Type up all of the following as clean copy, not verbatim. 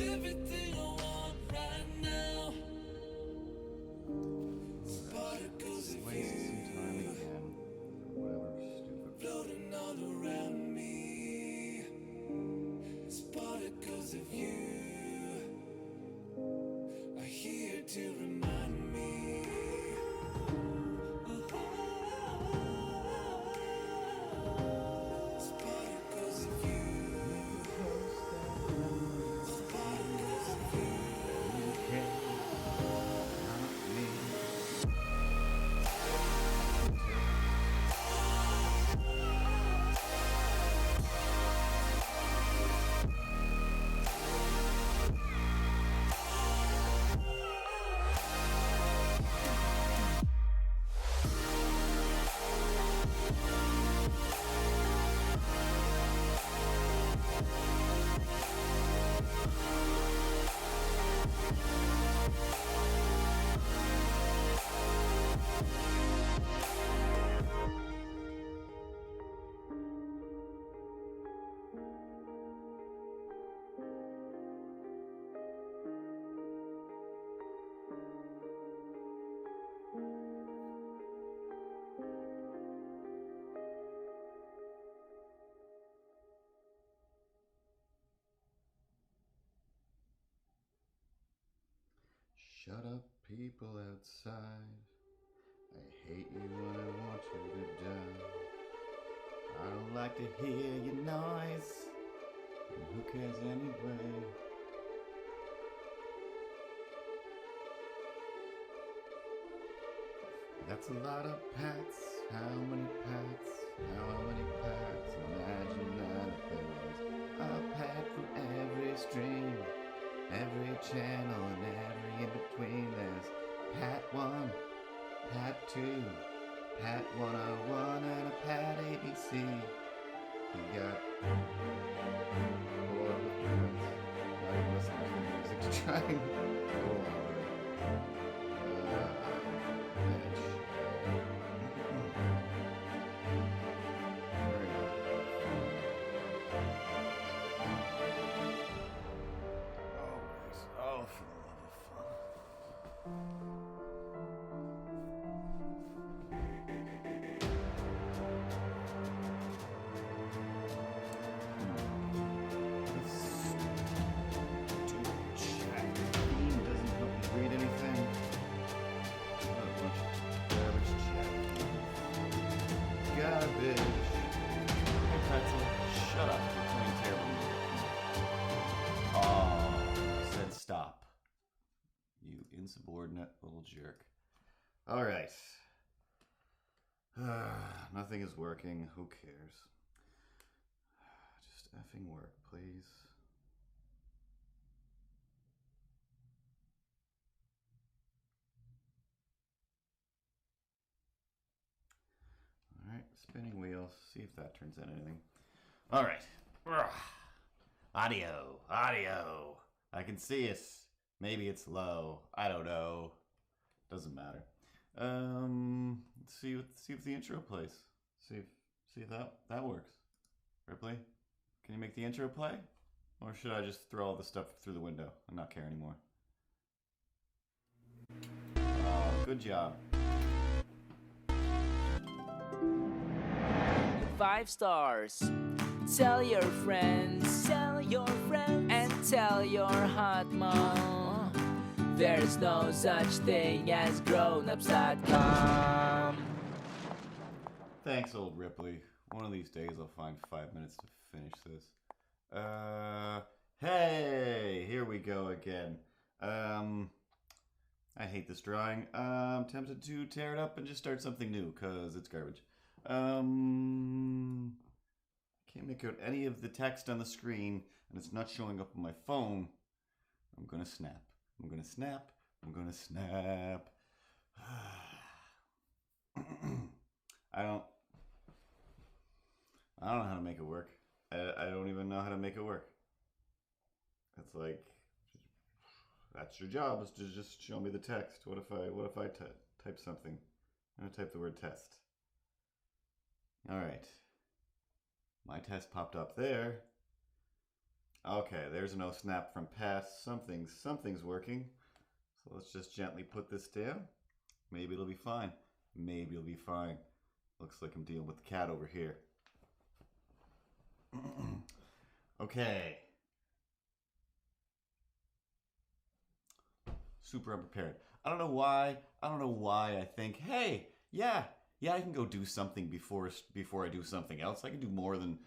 everything I want right now. Particles of Waste you some time again for whatever stupid. floating all around me. It's particles of you are here to remind me. It's particles of you. It's particles of you. Shut up, people outside. I hate you and I want you to die. I don't like to hear your noise. And who cares anyway? That's a lot of pats. How many pats? How many pats? Imagine that if there was a pat for every stream, every channel, and every in between. There's pat 1, pat 2, pat 101, and a pat ABC. You got 4 with pats. Not even listening to the music to try and go on with it. Oh, for the love of fun. This stupid chat feed doesn't help me read anything. What a bunch of garbage chat. Garbage. Hey, Pretzel, shut up. You're playing terrible music. Oh, I said stop. You insubordinate little jerk. All right. Nothing is working. Who cares? Just effing work, please. All right, spinning wheel. See if that turns into anything. All right. Audio, audio. I can see it. Maybe it's low. I don't know. Doesn't matter. Let's see if the intro plays. See if that works. Ripley, can you make the intro play? Or should I just throw all the stuff through the window and not care anymore? Oh, good job. 5 stars. Tell your friends, and tell your hot mom. There's no such thing as grownups.com. Thanks, old Ripley. One of these days I'll find 5 minutes to finish this. Hey, here we go again. I hate this drawing. I'm tempted to tear it up and just start something new, because it's garbage. Can't make out any of the text on the screen, and it's not showing up on my phone. I'm gonna snap. I'm gonna snap. I'm gonna snap. I don't know how to make it work. I don't even know how to make it work. It's like, that's your job, is to just show me the text. What if I type something? I'm gonna type the word test. All right. My test popped up there. Okay, there's no snap from Pat. Something's working. So let's just gently put this down. Maybe it'll be fine. Maybe it'll be fine. Looks like I'm dealing with the cat over here. Okay. Super unprepared. I don't know why. I think, hey, yeah, I can go do something before I do something else. I can do more than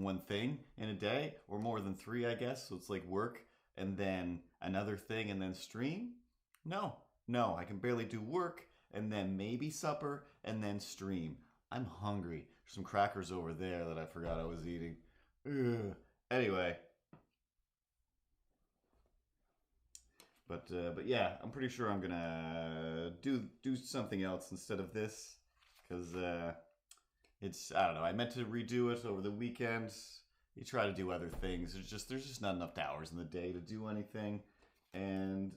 one thing in a day, or more than three, I guess. So it's like work and then another thing and then stream. No, I can barely do work and then maybe supper and then stream. I'm hungry. There's some crackers over there that I forgot I was eating. Ugh. Anyway. But yeah, I'm pretty sure I'm gonna do something else instead of this, because it's, I don't know. I meant to redo it over the weekend. You try to do other things. There's just not enough hours in the day to do anything, and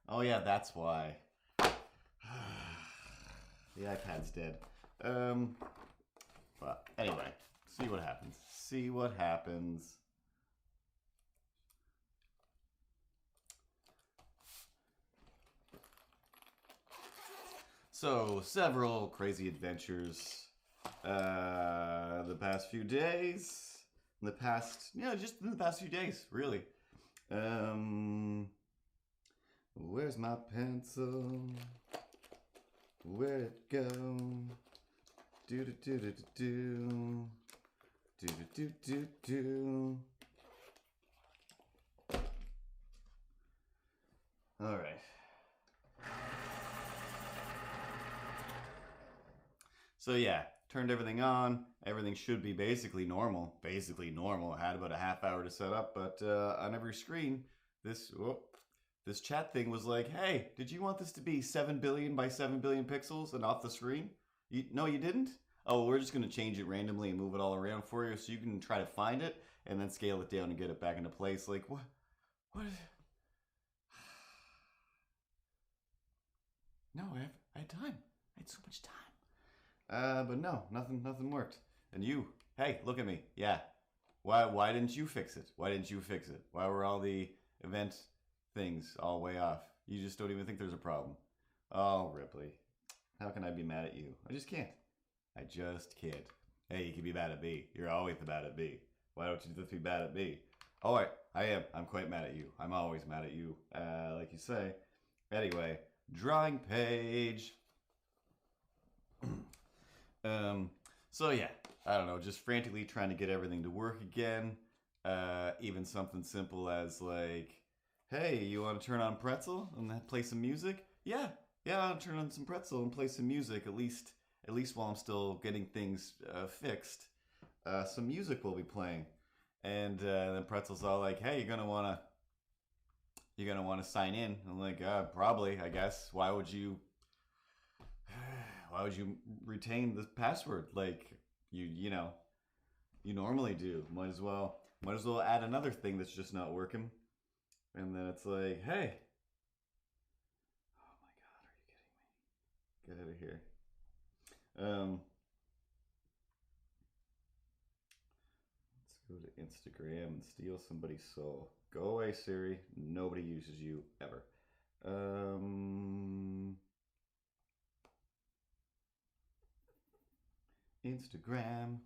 oh yeah, that's why. The iPad's dead. But anyway, see what happens. See what happens. So, several crazy adventures the past few days. Just in the past few days, really. Where's my pencil? Where'd it go? Do do do do do do do do do do. All right. So yeah, turned everything on. Everything should be basically normal. I had about a half hour to set up, but on every screen, this chat thing was like, "Hey, did you want this to be 7 billion by 7 billion pixels and off the screen? No, you didn't? Oh, we're just gonna change it randomly and move it all around for you, so you can try to find it and then scale it down and get it back into place." Like, what? No, I had time. I had so much time. But no, nothing worked. And you, hey, look at me. Yeah. Why didn't you fix it? Why were all the event things all way off? You just don't even think there's a problem. Oh, Ripley. How can I be mad at you? I just can't. Hey, you can be mad at me. You're always mad at me. Why don't you just be mad at me? Oh, I am. I'm quite mad at you. I'm always mad at you, like you say. Anyway, drawing page. So yeah, I don't know, just frantically trying to get everything to work again. Even something simple as like, hey, you want to turn on pretzel and then play some music? Yeah, I'll turn on some pretzel and play some music. At least while I'm still getting things fixed, some music will be playing. And then pretzel's all like, hey, you're gonna wanna sign in. I'm like, probably, I guess. Why would you retain the password like you normally do? Might as well add another thing that's just not working. And then it's like, hey, oh my god, are you kidding me? Get out of here. Let's go to Instagram and steal somebody's soul. Go away, Siri. Nobody uses you ever. Instagram.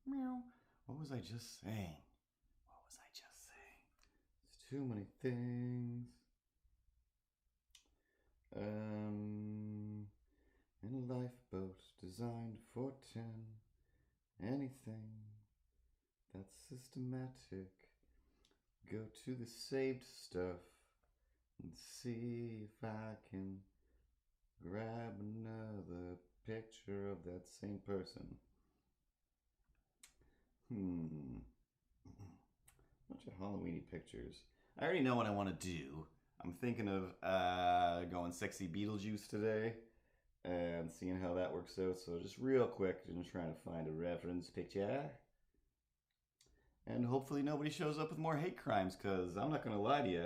Meow. What was I just saying? It's too many things. In a lifeboat designed for 10. Anything that's systematic. Go to the saved stuff and see if I can grab another picture of that same person. Bunch of Halloweeny pictures. I already know what I want to do. I'm thinking of going sexy Beetlejuice today and seeing how that works out. So just real quick, just trying to find a reference picture. And hopefully nobody shows up with more hate crimes, because I'm not going to lie to you.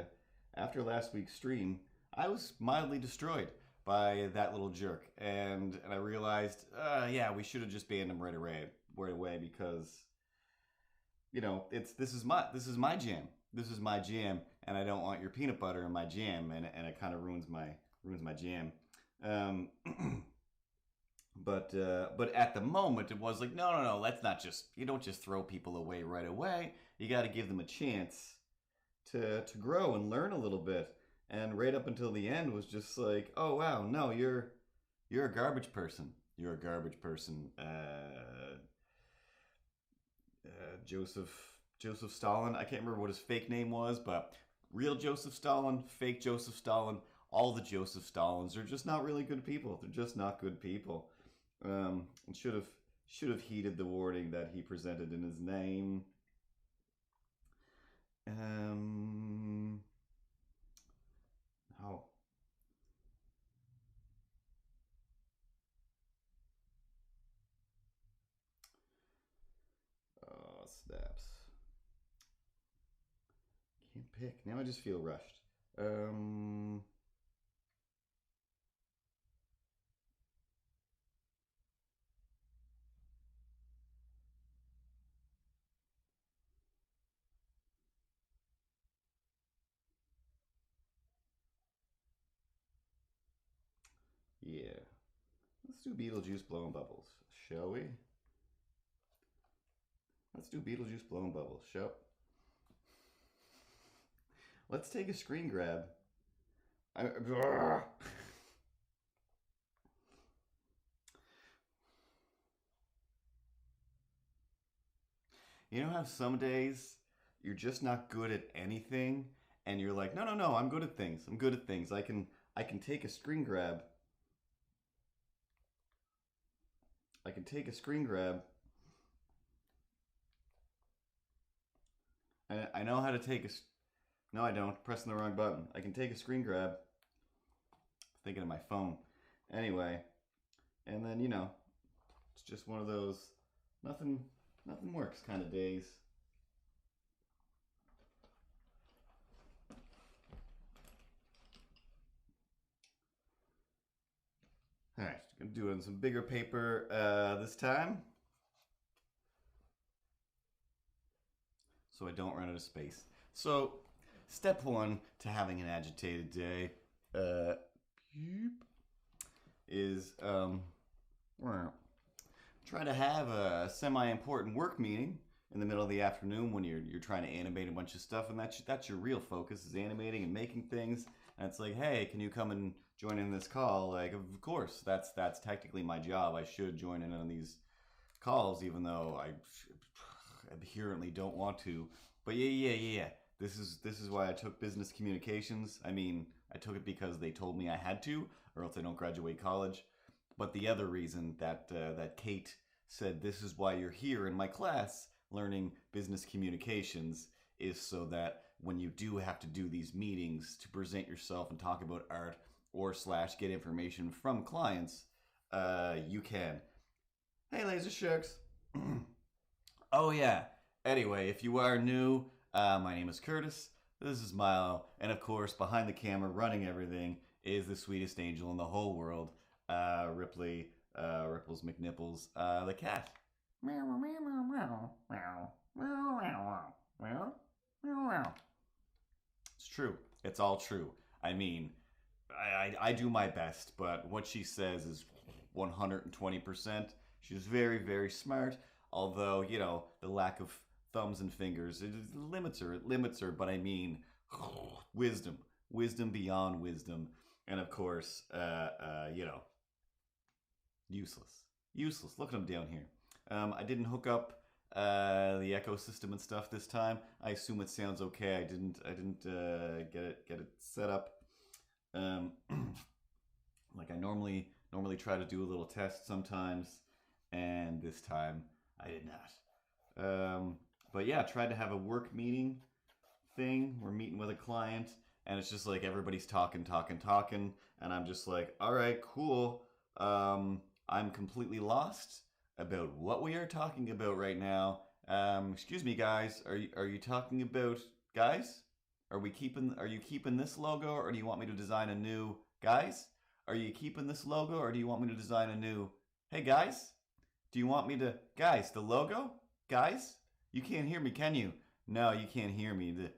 After last week's stream, I was mildly destroyed. by that little jerk, and I realized, yeah, we should have just banned him right away because this is my jam. This is my jam, and I don't want your peanut butter in my jam, and it kind of ruins my jam. Um, but at the moment, it was like, no, let's not just you don't just throw people away right away. You got to give them a chance to grow and learn a little bit. And right up until the end was just like, oh wow, no, you're a garbage person. You're a garbage person. Joseph Stalin. I can't remember what his fake name was, but real Joseph Stalin, fake Joseph Stalin, all the Joseph Stalins are just not really good people. They're just not good people. And should have heeded the warning that he presented in his name. Oh. Oh, snaps. Can't pick. Now I just feel rushed. Yeah. Let's do Beetlejuice blowing bubbles, shall we? Let's do Beetlejuice blowing bubbles, shall Let's take a screen grab. You know how some days you're just not good at anything and you're like, no, I'm good at things. I'm good at things. I can take a screen grab. I can take a screen grab. I know how to take a. No, I don't. Pressing the wrong button. I can take a screen grab. Thinking of my phone. Anyway, and then it's just one of those nothing works kind of days. All right, gonna do it on some bigger paper this time, so I don't run out of space. So, step one to having an agitated day is try to have a semi-important work meeting in the middle of the afternoon when you're trying to animate a bunch of stuff, and that's your real focus is animating and making things. And it's like, hey, can you come and join in this call? Like, of course, that's technically my job. I should join in on these calls, even though I inherently don't want to. But yeah. This is why I took business communications. I mean, I took it because they told me I had to, or else I don't graduate college. But the other reason that Kate said this is why you're here in my class learning business communications is so that when you do have to do these meetings to present yourself and talk about art or / get information from clients, you can. Hey, Laser Sharks. Oh yeah. Anyway, if you are new, my name is Curtis. This is Milo, and of course, behind the camera, running everything, is the sweetest angel in the whole world, Ripley, Ripples McNipples, the cat. It's true. It's all true. I mean, I do my best, but what she says is 120%. She's very, very smart, although, the lack of thumbs and fingers, it limits her, but I mean, wisdom beyond wisdom, and of course, useless. Look at him down here. I didn't hook up the ecosystem and stuff this time. I assume it sounds okay. I didn't get it set up. Like I normally try to do a little test sometimes, and this time I did not. But yeah, tried to have a work meeting thing. We're meeting with a client, and it's just like everybody's talking, and I'm just like, all right, cool. I'm completely lost about what we are talking about right now. Excuse me, guys. Are you talking about guys? Are you keeping this logo, or do you want me to design a new guys? Are you keeping this logo or do you want me to design a new? Hey guys, do you want me to? Guys, the logo? Guys? You can't hear me, can you? No, you can't hear me. It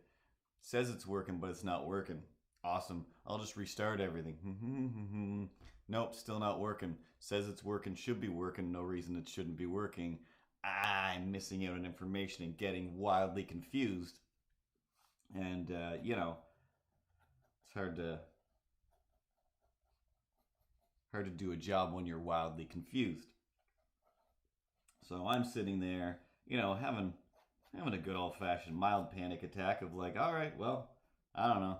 says it's working, but it's not working. Awesome. I'll just restart everything. Nope, still not working. Says it's working, should be working. No reason it shouldn't be working. I'm missing out on information and getting wildly confused. And, it's hard to do a job when you're wildly confused. So I'm sitting there, having a good old fashioned mild panic attack of like, all right, well, I don't know.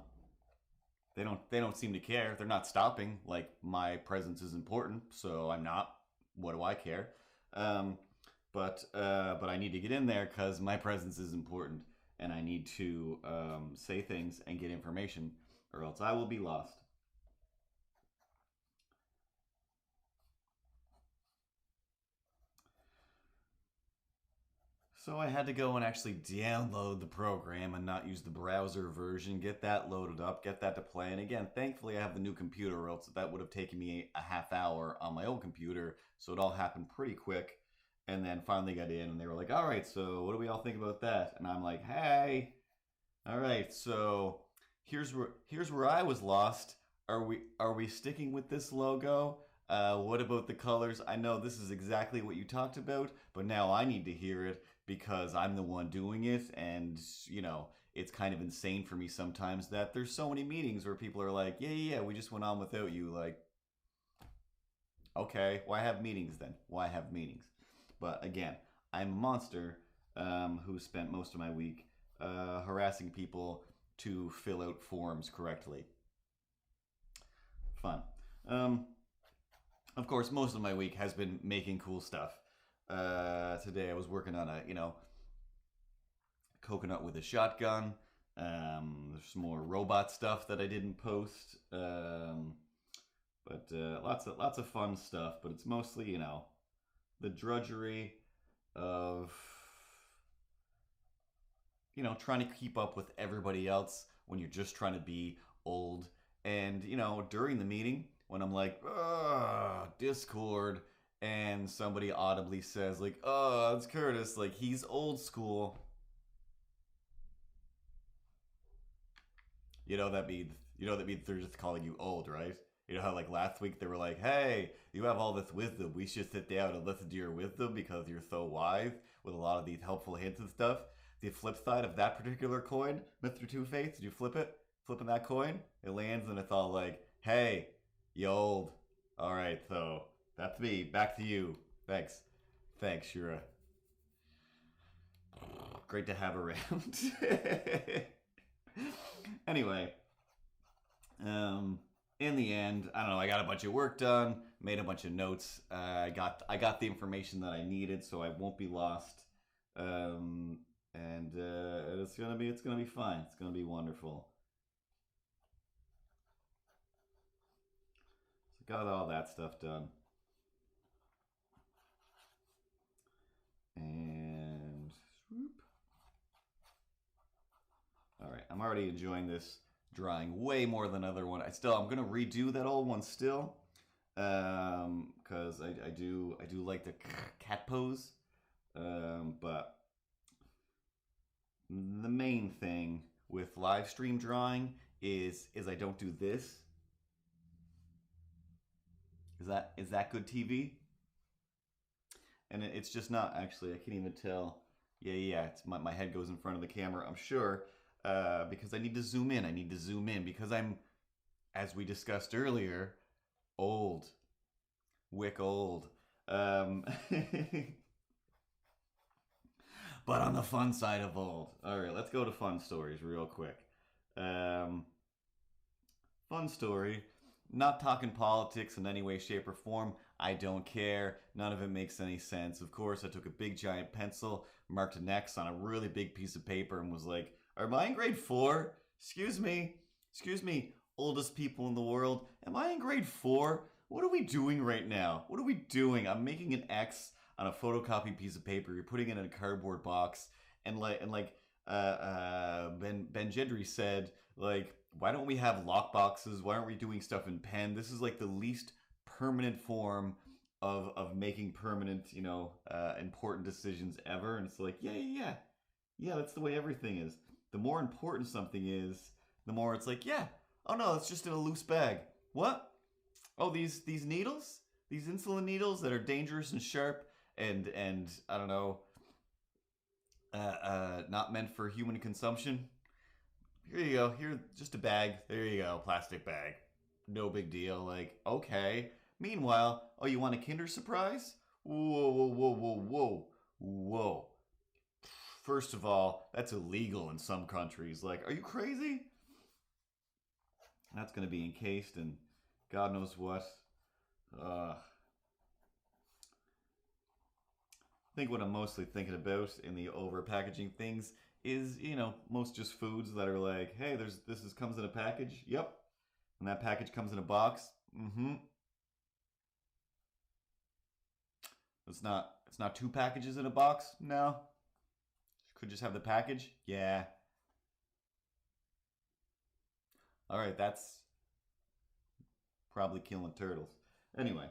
They don't seem to care. They're not stopping. Like my presence is important, so I'm not. What do I care? But I need to get in there because my presence is important, and I need to say things and get information, or else I will be lost. So I had to go and actually download the program and not use the browser version, get that loaded up, get that to play. And again, thankfully I have the new computer, or else that would have taken me a half hour on my old computer. So it all happened pretty quick. And then finally got in and they were like, all right, so what do we all think about that? And I'm like, hey, all right, so here's where I was lost. Are we sticking with this logo? What about the colors? I know this is exactly what you talked about, but now I need to hear it because I'm the one doing it, and it's kind of insane for me sometimes that there's so many meetings where people are like, yeah, we just went on without you. Like, okay, why have meetings then? Why have meetings? But again, I'm a monster who spent most of my week harassing people to fill out forms correctly. Fun. Of course, most of my week has been making cool stuff. Today I was working on a, coconut with a shotgun. There's some more robot stuff that I didn't post. But lots of fun stuff. But it's mostly, the drudgery of, trying to keep up with everybody else when you're just trying to be old. And, during the meeting, when I'm like, Discord, and somebody audibly says, like, oh, it's Curtis, like, he's old school. That means they're just calling you old, right? You know how, like, last week they were like, hey, you have all this wisdom. We should sit down and listen to your wisdom because you're so wise with a lot of these helpful hints and stuff. The flip side of that particular coin, Mr. Two-Face, did you flip it? Flipping that coin? It lands and it's all like, hey, you old. All right, so that's me. Back to you. Thanks. You're great to have around. Anyway, in the end, I don't know. I got a bunch of work done, made a bunch of notes. I got the information that I needed, so I won't be lost. And it's gonna be fine. It's gonna be wonderful. So got all that stuff done. And swoop. All right, I'm already enjoying this drawing way more than other one. I'm gonna redo that old one still, because I do like the cat pose, but the main thing with live stream drawing is I don't do this. Is that good TV? And it's just not, actually. I can't even tell. Yeah. It's my head goes in front of the camera, I'm sure, because I need to zoom in. Because I'm, as we discussed earlier, old. Wick old. But on the fun side of old. All right, let's go to fun stories real quick. Fun story. Not talking politics in any way, shape, or form. I don't care. None of it makes any sense. Of course, I took a big giant pencil, marked an X on a really big piece of paper, and was like, am I in grade 4? Excuse me, oldest people in the world. Am I in grade 4? What are we doing right now? What are we doing? I'm making an X on a photocopied piece of paper. You're putting it in a cardboard box. Ben Gendry said, like, why don't we have lockboxes? Why aren't we doing stuff in pen? This is like the least permanent form of making permanent, important decisions ever. And it's like, yeah, that's the way everything is. The more important something is, the more it's like, yeah, oh no, it's just in a loose bag. What? Oh, these needles, these insulin needles that are dangerous and sharp and I don't know, not meant for human consumption. Here you go. Here, just a bag. There you go, plastic bag. No big deal. Like, okay. Meanwhile, oh, you want a Kinder Surprise? Whoa, whoa, whoa, whoa, whoa, whoa. First of all, that's illegal in some countries. Like, are you crazy? That's going to be encased in God knows what. I think what I'm mostly thinking about in the over packaging things is, most just foods that are like, hey, comes in a package. Yep. And that package comes in a box. Mm-hmm. It's not two packages in a box. No. Could just have the package. Yeah. All right, that's probably killing turtles. Anyway.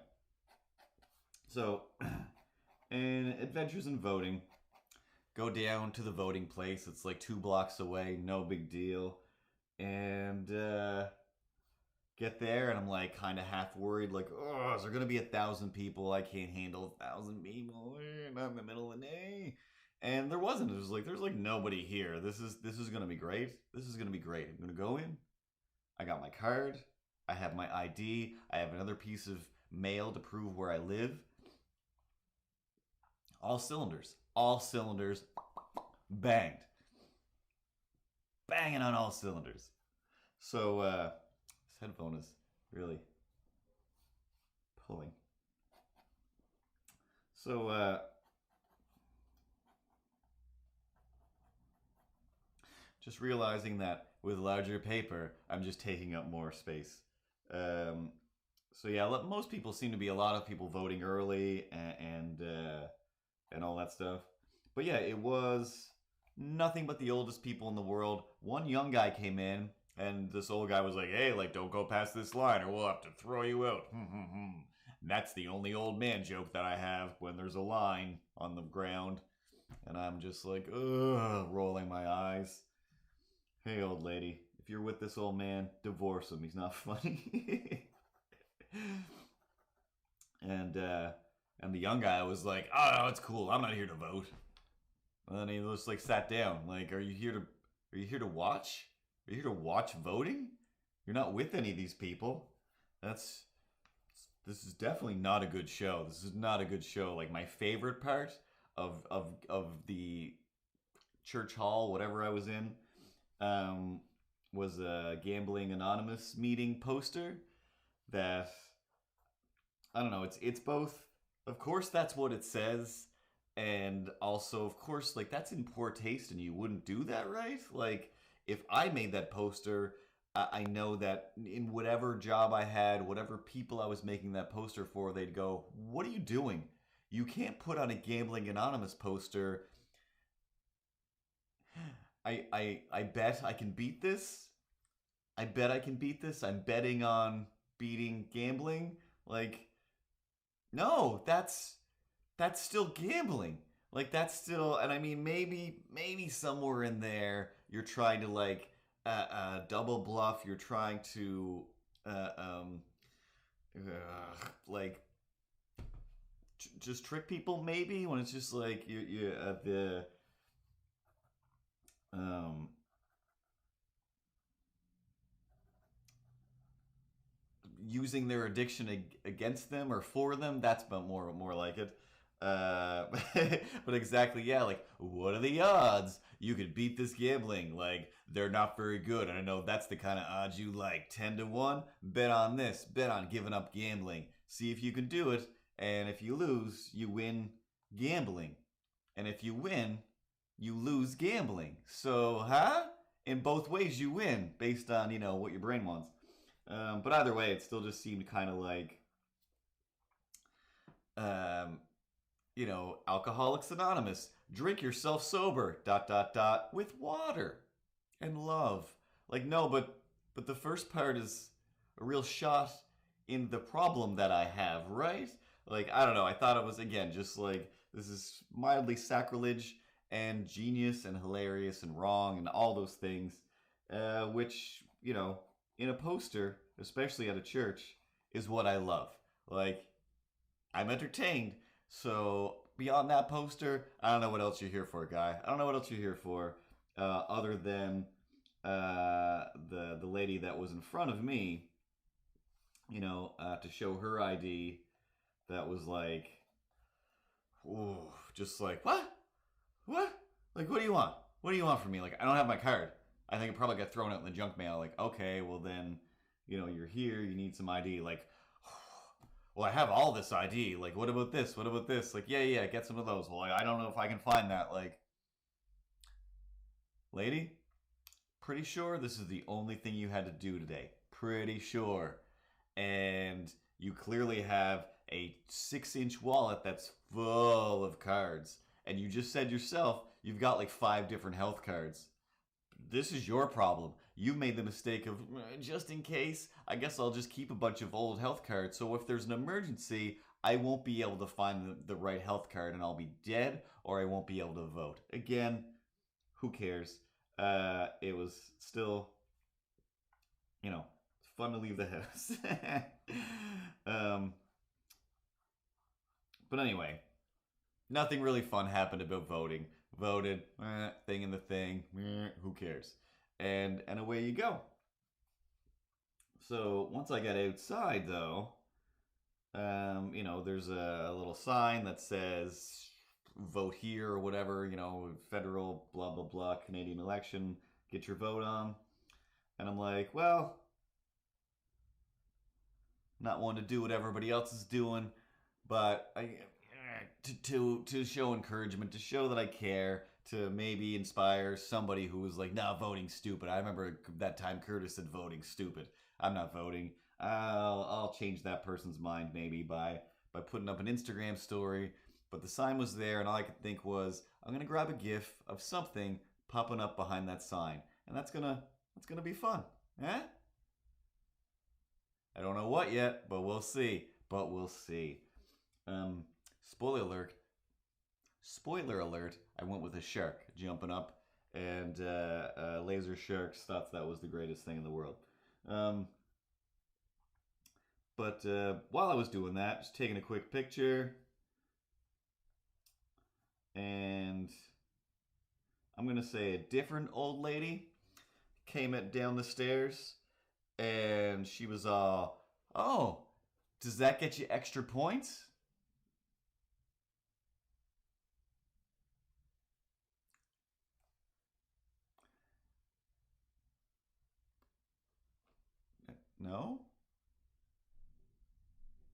So, in Adventures in Voting, go down to the voting place. It's like 2 blocks away, no big deal. And get there, and I'm like kind of half worried, like, oh, is there gonna be 1,000 people? I can't handle 1,000 people. Not in the middle of the day. And there wasn't. It was like there's like nobody here. This is gonna be great. This is gonna be great. I'm gonna go in. I got my card. I have my ID. I have another piece of mail to prove where I live. All cylinders. All cylinders. Banged. Banging on all cylinders. So, this headphone is really pulling. So, just realizing that with larger paper, I'm just taking up more space. So yeah, most people seem to be a lot of people voting early and all that stuff. But yeah, it was nothing but the oldest people in the world. One young guy came in, and this old guy was like, hey, like, don't go past this line or we'll have to throw you out. That's the only old man joke that I have when there's a line on the ground. And I'm just like, ugh, rolling my eyes. Hey, old lady, if you're with this old man, divorce him. He's not funny. And the young guy was like, oh, no, it's cool. I'm not here to vote. And then he just like sat down. Like, are you here to watch? Are you here to watch voting? You're not with any of these people. This is definitely not a good show. This is not a good show. Like, my favorite part of the church hall, whatever I was in, was a Gambling Anonymous meeting poster that, I don't know, it's both, of course that's what it says, and also, of course, like, that's in poor taste and you wouldn't do that, right? Like, if I made that poster, I know that in whatever job I had, whatever people I was making that poster for, they'd go, what are you doing? You can't put on a Gambling Anonymous poster, I bet I can beat this. I bet I can beat this. I'm betting on beating gambling. Like, no, that's still gambling. Like, that's still, and I mean, maybe somewhere in there you're trying to like double bluff. You're trying to like just trick people. Maybe when it's just like you the using their addiction against them or for them. That's more like it. But exactly, yeah, like, what are the odds you could beat this gambling? Like, they're not very good, and I know that's the kind of odds you like. 10-1, bet on this, bet on giving up gambling. See if you can do it, and if you lose, you win gambling. And if you win, you lose gambling. So, in both ways you win, based on, what your brain wants. But either way, it still just seemed kind of like, Alcoholics Anonymous, drink yourself sober, ... with water and love. Like, no, but but the first part is a real shot in the problem that I have, right? Like, I don't know. I thought it was, again, just like, this is mildly sacrilege and genius and hilarious and wrong and all those things, which, in a poster, especially at a church, is what I love. Like, I'm entertained. So, beyond that poster, I don't know what else you're here for, guy. I don't know what else you're here for, other than the lady that was in front of me, to show her ID. That was like, ooh, just like, what? What? Like, what do you want? What do you want from me? Like, I don't have my card. I think it probably got thrown out in the junk mail. Like, okay, well then, you're here. You need some ID. Like, well, I have all this ID. Like, what about this? What about this? Like, yeah, get some of those. Well, I don't know if I can find that. Like, lady, pretty sure this is the only thing you had to do today. Pretty sure. And you clearly have a 6-inch wallet that's full of cards. And you just said yourself, you've got like 5 different health cards. This is your problem. You made the mistake of, just in case, I guess I'll just keep a bunch of old health cards. So if there's an emergency, I won't be able to find the right health card and I'll be dead or I won't be able to vote. Again, who cares? It was still, fun to leave the house. But anyway, nothing really fun happened about voting. Voted, thing in the thing, who cares? And away you go. So once I got outside, though, there's a little sign that says vote here or whatever, federal blah blah blah Canadian election, get your vote on. And I'm like, well, not one to do what everybody else is doing, but to show encouragement, to show that I care, to maybe inspire somebody who was like, nah, voting's stupid. I remember that time Curtis said voting's stupid. I'm not voting. I'll change that person's mind maybe by putting up an Instagram story. But the sign was there, and all I could think was, I'm gonna grab a GIF of something popping up behind that sign, and that's gonna be fun, eh? I don't know what yet, but we'll see. Spoiler alert. Spoiler alert. I went with a shark jumping up, and Laser Sharks thought that was the greatest thing in the world. But while I was doing that, just taking a quick picture, and I'm gonna say a different old lady came down the stairs, and she was all, "Oh, does that get you extra points?" No?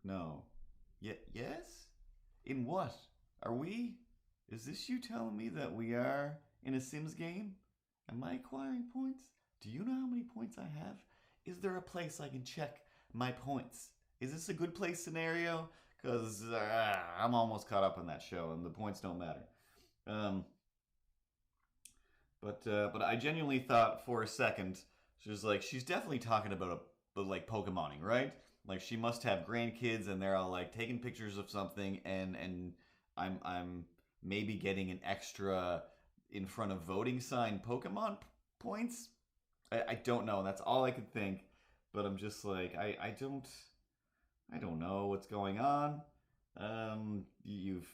No. Yes? In what? Are we? Is this you telling me that we are in a Sims game? Am I acquiring points? Do you know how many points I have? Is there a place I can check my points? Is this a good place scenario? Because I'm almost caught up on that show and the points don't matter. But I genuinely thought for a second, she was like, she's definitely talking about like Pokemoning, right? Like she must have grandkids and they're all like taking pictures of something, and I'm maybe getting an extra in front of voting sign Pokemon points. I don't know. That's all I could think. But I'm just like, I don't know what's going on. You've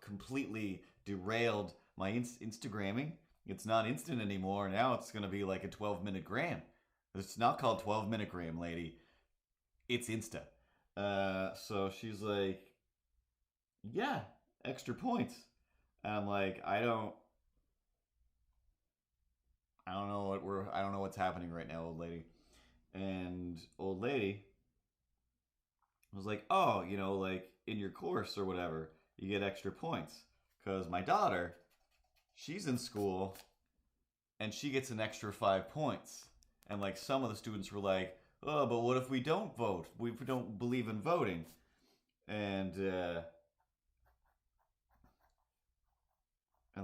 completely derailed my Instagramming. It's not instant anymore. Now it's going to be like a 12-minute gram. It's not called 12-minute gram, lady. It's Insta. So she's like, yeah, extra points. And I'm like, I don't know what's happening right now, old lady. And old lady was like, oh, like in your course or whatever, you get extra points. Because my daughter, she's in school and she gets an extra 5 points. And like some of the students were like, oh, but what if we don't vote? We don't believe in voting. And then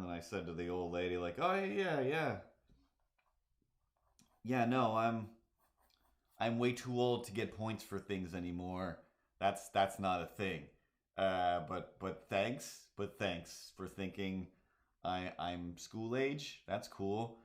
I said to the old lady, like, oh, yeah. yeah, no, I'm way too old to get points for things anymore. That's not a thing. But thanks for thinking I'm school age. That's cool.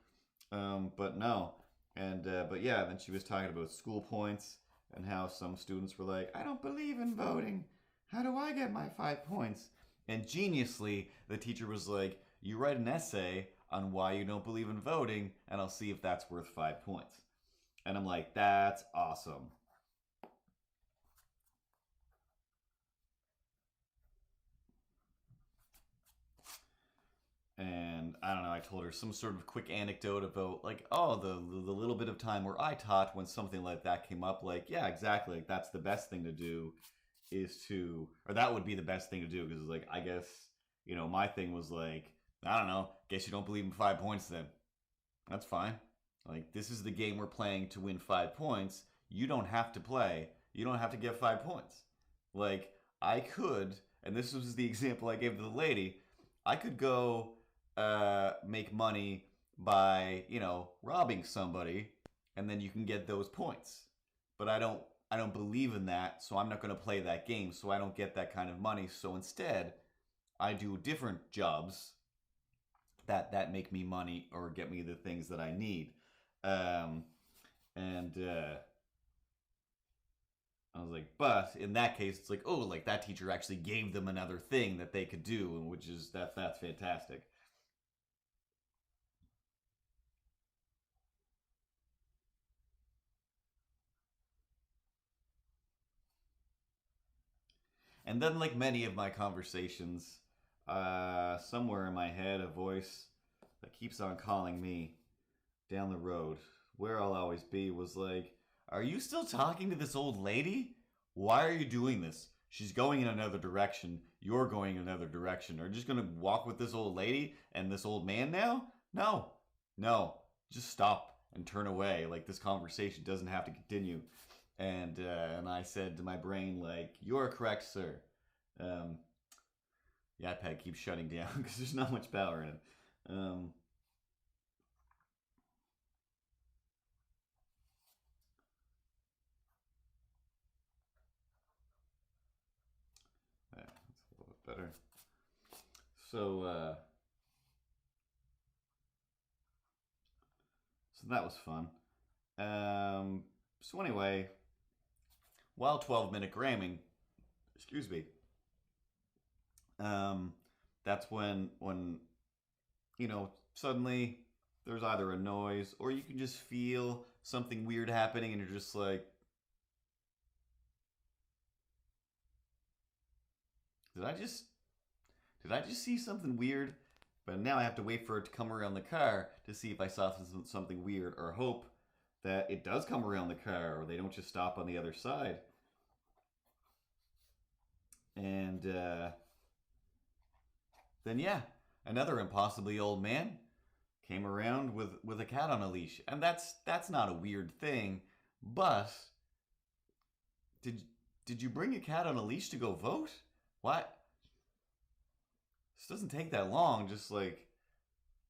But no, and but yeah, then she was talking about school points and how some students were like, I don't believe in voting. How do I get my 5 points? And geniusly, the teacher was like, you write an essay on why you don't believe in voting, and I'll see if that's worth 5 points. And I'm like, that's awesome. And I don't know, I told her some sort of quick anecdote about like, oh, the little bit of time where I taught when something like that came up, like, yeah, exactly, like that's the best thing to do is to, or that would be the best thing to do, because like I guess, my thing was like, I don't know, guess you don't believe in 5 points then. That's fine. Like, this is the game we're playing to win 5 points. You don't have to play. You don't have to get 5 points. Like, I could, and this was the example I gave to the lady, I could go make money by, robbing somebody, and then you can get those points. But I don't believe in that, so I'm not going to play that game, so I don't get that kind of money. So instead, I do different jobs that make me money or get me the things that I need. Um, and I was like, but in that case, it's like, oh, like that teacher actually gave them another thing that they could do, and which is that's fantastic. And then, like many of my conversations, somewhere in my head, a voice that keeps on calling me down the road, where I'll always be, was like, are you still talking to this old lady? Why are you doing this? She's going in another direction. You're going in another direction. Are you just going to walk with this old lady and this old man now? No. No. Just stop and turn away. Like, this conversation doesn't have to continue. And I said to my brain, like, you're correct, sir. Um, the iPad keeps shutting down because there's not much power in it. Yeah, that's a little bit better. So, so that was fun. So anyway, while 12-minute gramming, excuse me, um, that's when suddenly there's either a noise or you can just feel something weird happening, and you're just like, did I just did I just see something weird? But now I have to wait for it to come around the car to see if I saw something weird, or hope that it does come around the car, or they don't just stop on the other side. And then, yeah, another impossibly old man came around with a cat on a leash, and that's not a weird thing. But did did you bring a cat on a leash to go vote? What? This doesn't take that long. Just like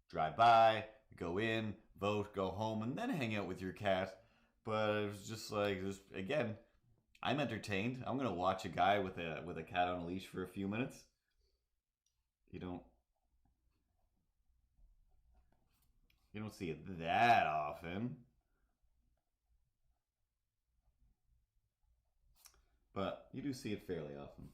drive by, go in, vote, go home, and then hang out with your cat. But it was just like, just again, I'm entertained. I'm gonna watch a guy with a cat on a leash for a few minutes. You don't you don't see it that often, but you do see it fairly often.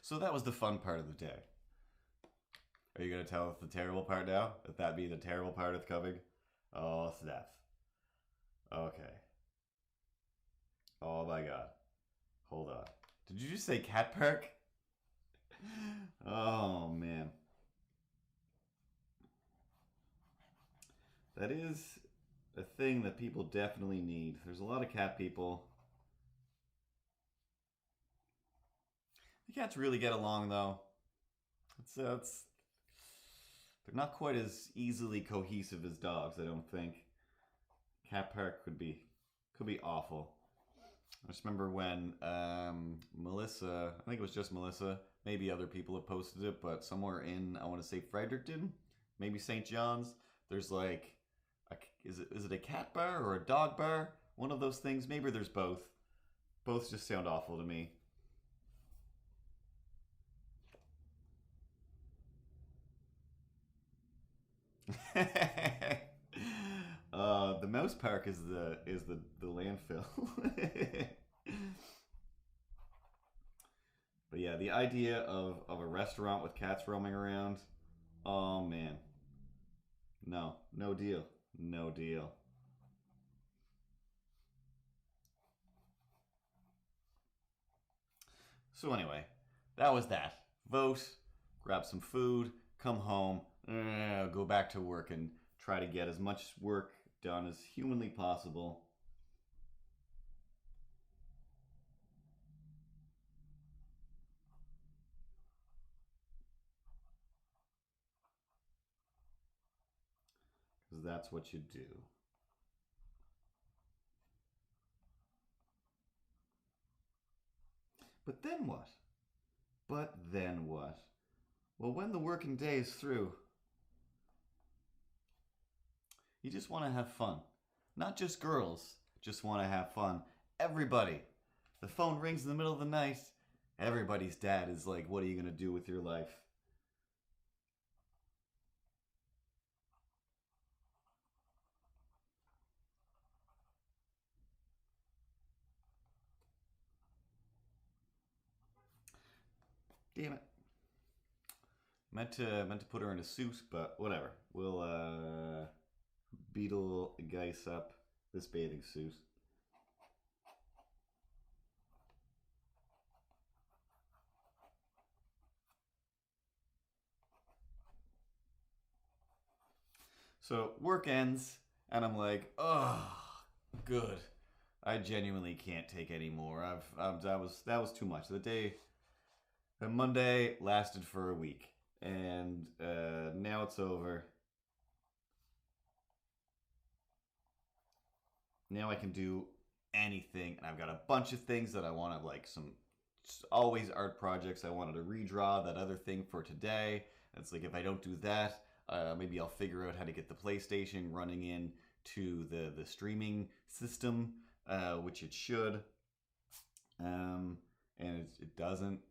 So that was the fun part of the day. Are you gonna tell us the terrible part now? That be the terrible part of coming? Oh, Steph. Okay. Oh my god. Hold on. Did you just say cat park? Oh man. That is a thing that people definitely need. There's a lot of cat people. The cats really get along though. It's they're not quite as easily cohesive as dogs, I don't think. Cat park could be Could be awful. I just remember when Melissa, I think it was just Melissa, maybe other people have posted it, but somewhere in, I want to say Fredericton, maybe St. John's, there's like, is it a cat bar or a dog bar? One of those things. Maybe there's both. Both just sound awful to me. The mouse park is the landfill. But yeah, the idea of a restaurant with cats roaming around, oh man. No, no deal. No deal. So anyway, that was that. Vote, grab some food, come home, go back to work and try to get as much work done as humanly possible. Because that's what you do. But then what? But then what? Well, when the working day is through, you just want to have fun. Not just girls just want to have fun. Everybody. The phone rings in the middle of the night. Everybody's dad is like, what are you going to do with your life? Damn it. Meant to put her in a suit, but whatever. We'll Beetle Geise up this bathing suit. So work ends, and I'm like, oh, good. I genuinely can't take any more. That was too much. The Monday lasted for a week, and now it's over. Now I can do anything, and I've got a bunch of things that I want to, like, some always art projects I wanted to redraw that other thing for today. It's like, if I don't do that, maybe I'll figure out how to get the PlayStation running in to the streaming system, which it should, and it doesn't,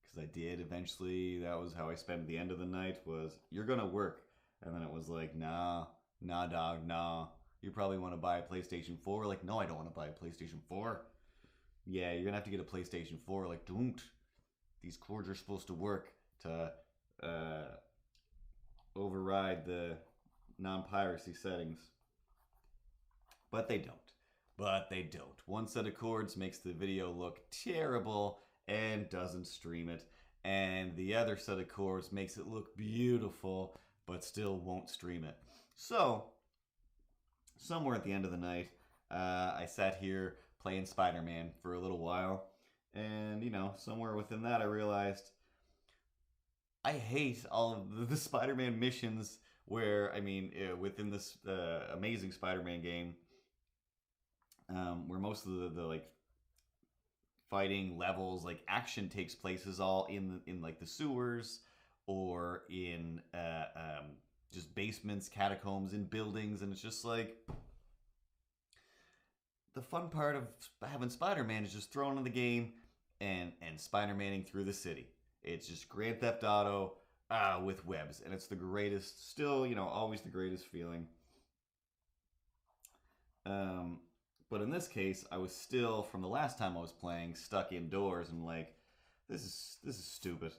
because I did eventually. That was how I spent the end of the night, was, you're gonna work, and then it was like, nah dog, nah, you probably want to buy a PlayStation 4. Like, no, I don't want to buy a PlayStation 4. Yeah, you're gonna have to get a PlayStation 4. Like, don't. These cords are supposed to work to override the non-piracy settings. But they don't. One set of cords makes the video look terrible and doesn't stream it. And the other set of cords makes it look beautiful but still won't stream it. So, somewhere at the end of the night, I sat here playing Spider-Man for a little while. And, somewhere within that I realized I hate all of the Spider-Man missions where, within this amazing Spider-Man game, where most of the like fighting levels, like action takes place, is all in like the sewers or in just basements, catacombs, in buildings, and it's just like, the fun part of having Spider-Man is just throwing in the game and Spider-Maning through the city. It's just Grand Theft Auto with webs, and it's the greatest, still, always the greatest feeling. But in this case, I was still, from the last time I was playing, stuck indoors, and like, this is stupid.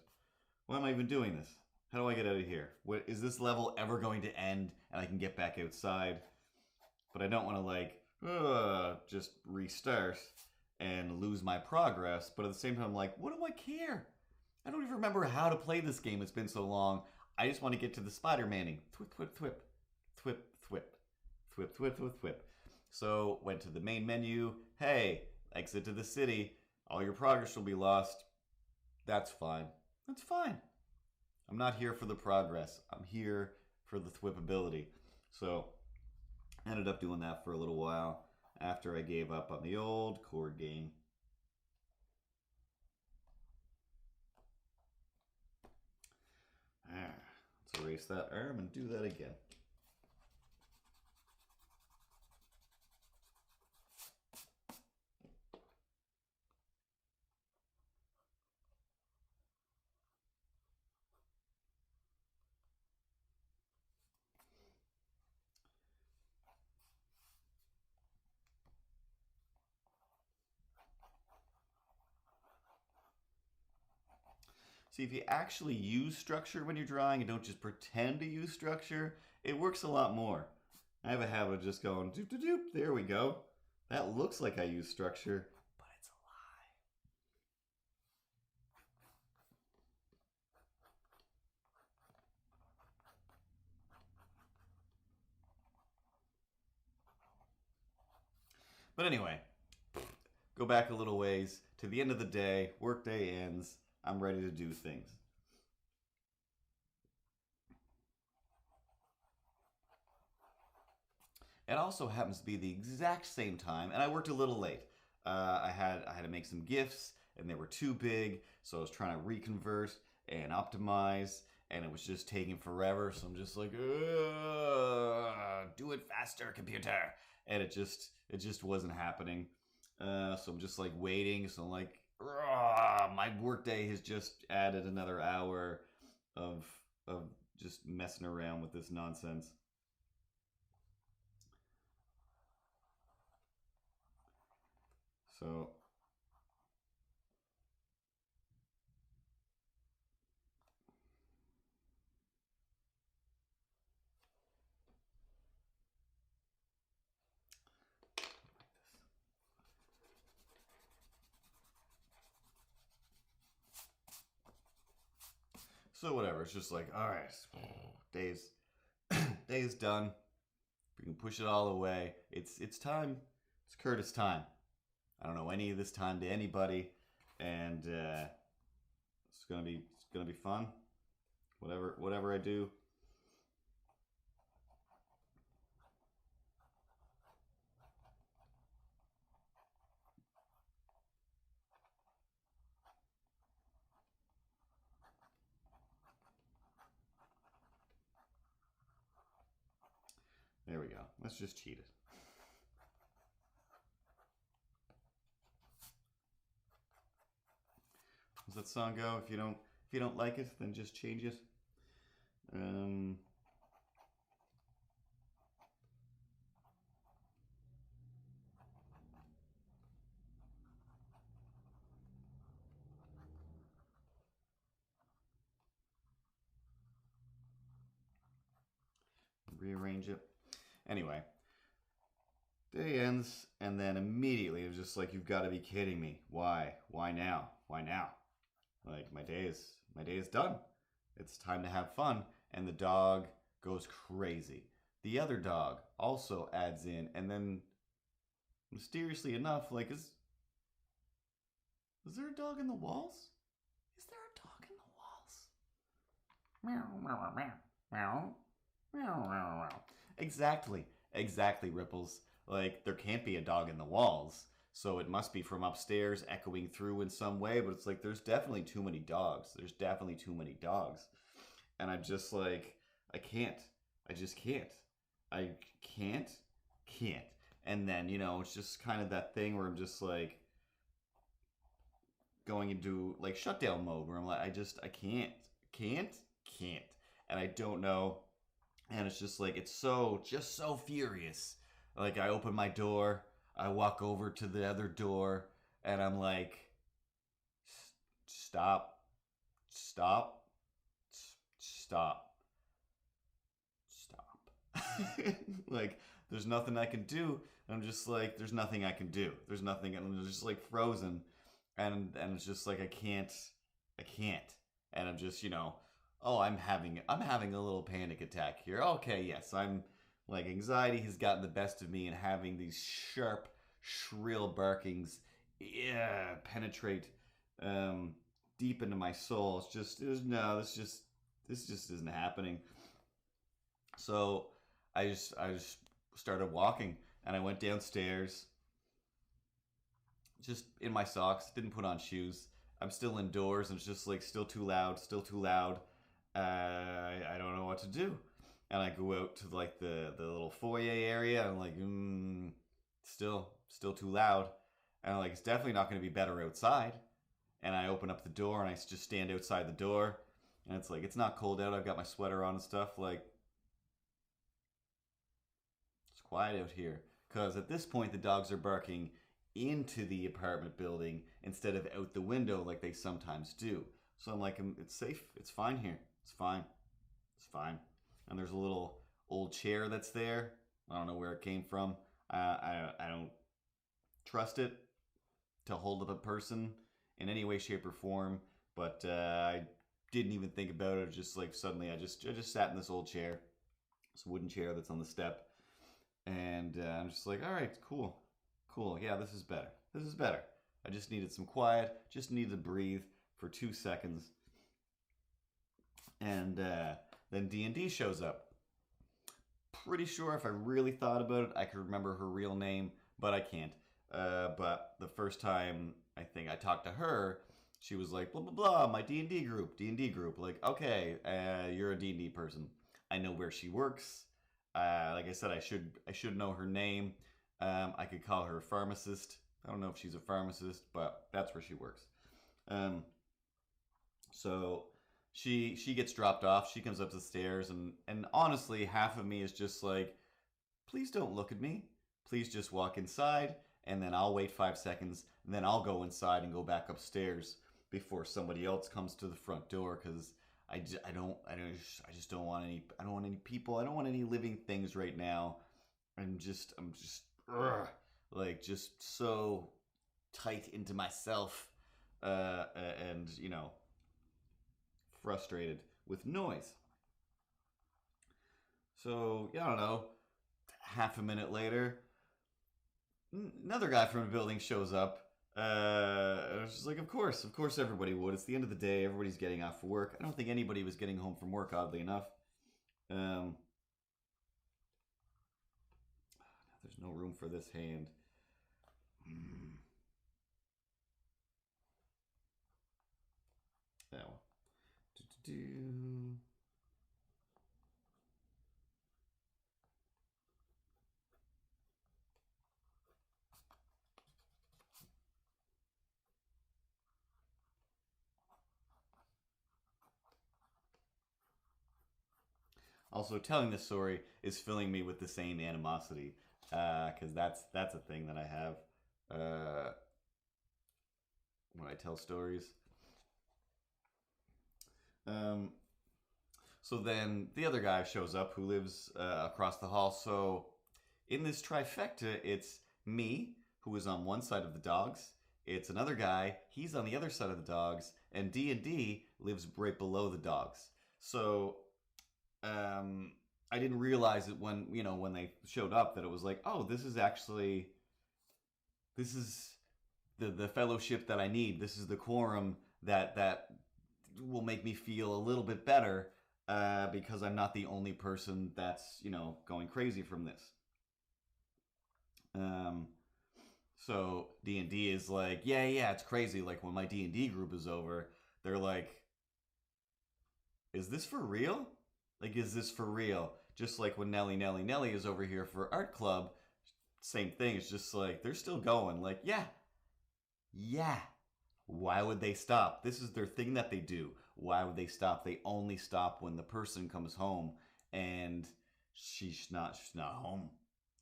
Why am I even doing this? How do I get out of here? Is this level ever going to end and I can get back outside? But I don't want to, like, just restart and lose my progress. But at the same time, I'm like, what do I care? I don't even remember how to play this game. It's been so long. I just want to get to the Spider-Maning. Thwip, thwip, thwip. Thwip, thwip. Thwip, thwip, thwip, thwip. So, went to the main menu. Hey, exit to the city. All your progress will be lost. That's fine. That's fine. I'm not here for the progress. I'm here for the thwipability. So, ended up doing that for a little while. after I gave up on the old chord game. Let's erase that arm and do that again. See, if you actually use structure when you're drawing and don't just pretend to use structure, it works a lot more. I have a habit of just going doop doop doop. There we go. That looks like I use structure, but it's a lie. But anyway, go back a little ways. To the end of the day, workday ends. I'm ready to do things. It also happens to be the exact same time, and I worked a little late. I had to make some gifts, and they were too big, so I was trying to reconvert and optimize, and it was just taking forever. So I'm just like, do it faster, computer, and it just wasn't happening. So I'm just like waiting. So I'm like, my workday has just added another hour of just messing around with this nonsense. So whatever. It's just like, all right, day's done. We can push it all away. It's time. It's Curtis time. I don't know any of this time to anybody, and it's gonna be fun. Whatever I do. There we go. Let's just cheat it. Does that song go? If you don't like it, then just change it. Rearrange it. Anyway, day ends, and then immediately it was just like, you've got to be kidding me. Why? Why now? Why now? Like, my day is done. It's time to have fun. And the dog goes crazy. The other dog also adds in, and then mysteriously enough, like, is there a dog in the walls? Is there a dog in the walls? Meow, meow, meow, meow, meow, meow, meow. Exactly, Ripples. Like, there can't be a dog in the walls. So it must be from upstairs echoing through in some way, but it's like, there's definitely too many dogs. There's definitely too many dogs. And I'm just like, I can't. I just can't. I can't. And then, it's just kind of that thing where I'm just like going into like shutdown mode where I'm like, I can't. And I don't know. And it's just like, it's just so furious. Like, I open my door, I walk over to the other door, and I'm like, stop. Like, there's nothing I can do. And I'm just like, there's nothing I can do. There's nothing, and I'm just like frozen. And it's just like, I can't. And I'm just, oh, I'm having a little panic attack here. Okay, yes, I'm like, anxiety has gotten the best of me, and having these sharp, shrill barkings, penetrate deep into my soul. This just isn't happening. So I just started walking, And I went downstairs, just in my socks, didn't put on shoes. I'm still indoors, and it's just like still too loud, still too loud. I don't know what to do. And I go out to like the little foyer area, and I'm like, still too loud. And I'm like, it's definitely not going to be better outside. And I open up the door, and I just stand outside the door, and it's like, it's not cold out. I've got my sweater on and stuff. Like, it's quiet out here. Because at this point, the dogs are barking into the apartment building instead of out the window like they sometimes do. So I'm like, it's safe. It's fine here. It's fine. It's fine. And there's a little old chair that's there. I don't know where it came from. I don't trust it to hold up a person in any way, shape, or form. But I didn't even think about it. Just like suddenly, I just sat in this old chair, this wooden chair that's on the step, and I'm just like, all right, cool. Yeah, this is better. This is better. I just needed some quiet. Just needed to breathe for 2 seconds, and then D&D shows up. Pretty sure if I really thought about it, I could remember her real name, but I can't. But the first time I think I talked to her, she was like, blah, blah, blah, my D&D group. Like, okay, you're a D&D person. I know where she works. Like I said, I should know her name. I could call her a pharmacist. I don't know if she's a pharmacist, but that's where she works. So she gets dropped off. She comes up the stairs, and honestly, half of me is just like, please don't look at me. Please just walk inside, and then I'll wait 5 seconds, and then I'll go inside and go back upstairs before somebody else comes to the front door, because I just don't want any. I don't want any people. I don't want any living things right now. I'm just like just so tight into myself, and frustrated with noise. So yeah, I don't know. Half a minute later, another guy from the building shows up. I was just like, of course, everybody would. It's the end of the day. Everybody's getting off work. I don't think anybody was getting home from work, oddly enough. There's no room for this hand. That one. Also, telling this story is filling me with the same animosity, because that's a thing that I have when I tell stories. So then the other guy shows up who lives across the hall. So in this trifecta, it's me, who is on one side of the dogs. It's another guy, he's on the other side of the dogs, and D&D lives right below the dogs. So I didn't realize it when they showed up that it was like, oh, this is the fellowship that I need. This is the quorum that will make me feel a little bit better, because I'm not the only person that's going crazy from this. So D&D is like, yeah, it's crazy. Like when my D&D group is over, they're like, is this for real? Like, is this for real? Just like when Nelly is over here for art club, same thing. It's just like, they're still going. Like, yeah. Why would they stop? This is their thing that they do. Why would they stop? They only stop when the person comes home, and she's not home.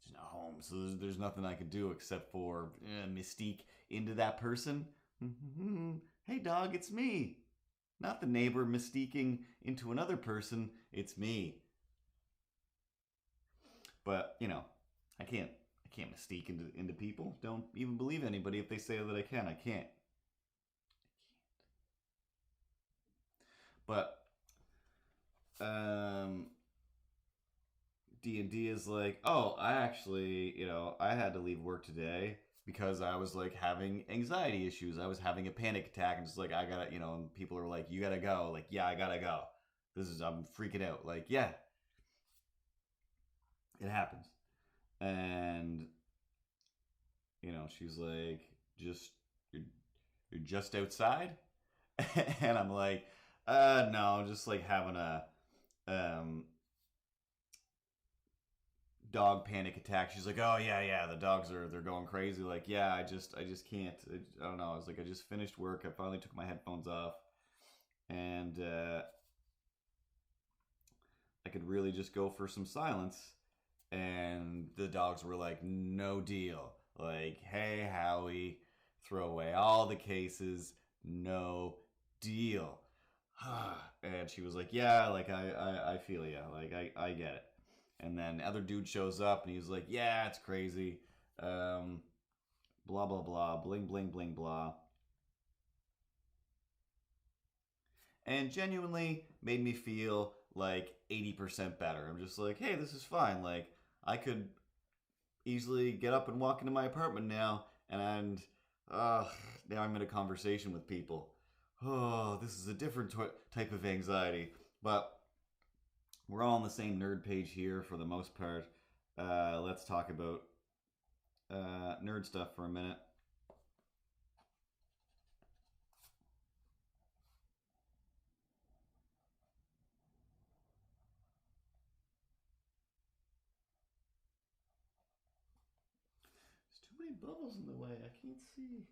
She's not home. So there's nothing I could do except for mystique into that person. Hey dog, it's me. Not the neighbor mystiquing into another person. It's me. But I can't mystique into people. Don't even believe anybody if they say that I can. I can't. But D&D is like, oh, I actually, I had to leave work today because I was like having anxiety issues. I was having a panic attack, and just like, I gotta, and people are like, you gotta go. Like, yeah, I gotta go. I'm freaking out. Like, yeah, it happens. And she's like, just you're just outside. And I'm like, no, just like having a um dog panic attack. She's like, oh yeah, the dogs they're going crazy. Like, yeah, I just can't. I don't know. I was like, I just finished work. I finally took my headphones off, and I could really just go for some silence. And the dogs were like, no deal. Like, hey, Howie, throw away all the cases. No deal. And she was like, yeah, like I feel ya. Like I get it. And then other dude shows up and he's like, yeah, it's crazy. Blah blah blah, bling bling bling blah. And genuinely made me feel like 80% better. I'm just like, hey, this is fine. Like, I could easily get up and walk into my apartment now, and now I'm in a conversation with people. Oh, this is a different type of anxiety. But we're all on the same nerd page here for the most part. Let's talk about nerd stuff for a minute. There's too many bubbles in the way. I can't see.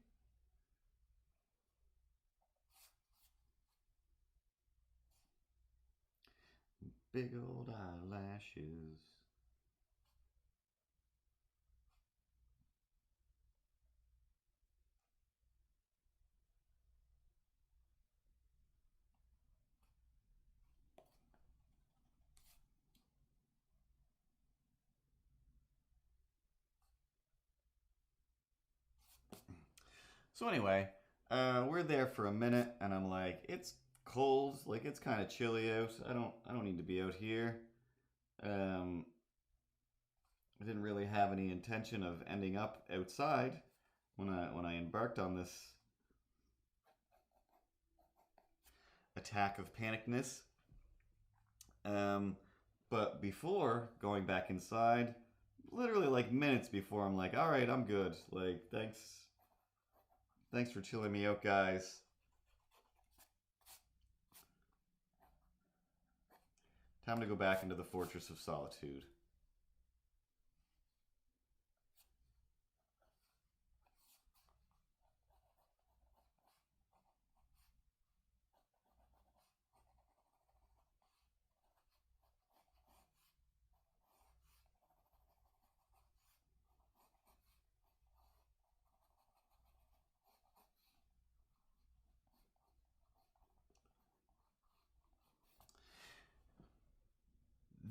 Big old eyelashes. So anyway, we're there for a minute, and I'm like, it's cold, like it's kind of chilly out. I don't need to be out here. I didn't really have any intention of ending up outside when I embarked on this attack of panicness. But before going back inside, literally like minutes before, I'm like, all right, I'm good. Like, thanks for chilling me out, guys. Time to go back into the Fortress of Solitude.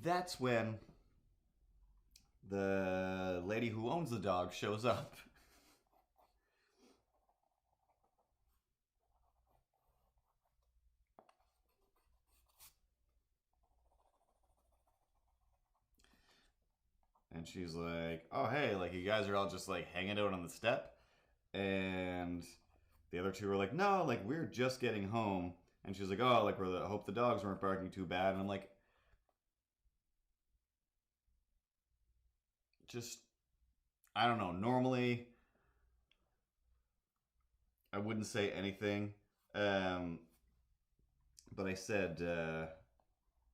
That's when the lady who owns the dog shows up. And she's like, oh, hey, like, you guys are all just, like, hanging out on the step. And the other two were like, no, like, we're just getting home. And she's like, oh, like, I hope the dogs weren't barking too bad. And I'm like, just, I don't know. Normally, I wouldn't say anything. But I said,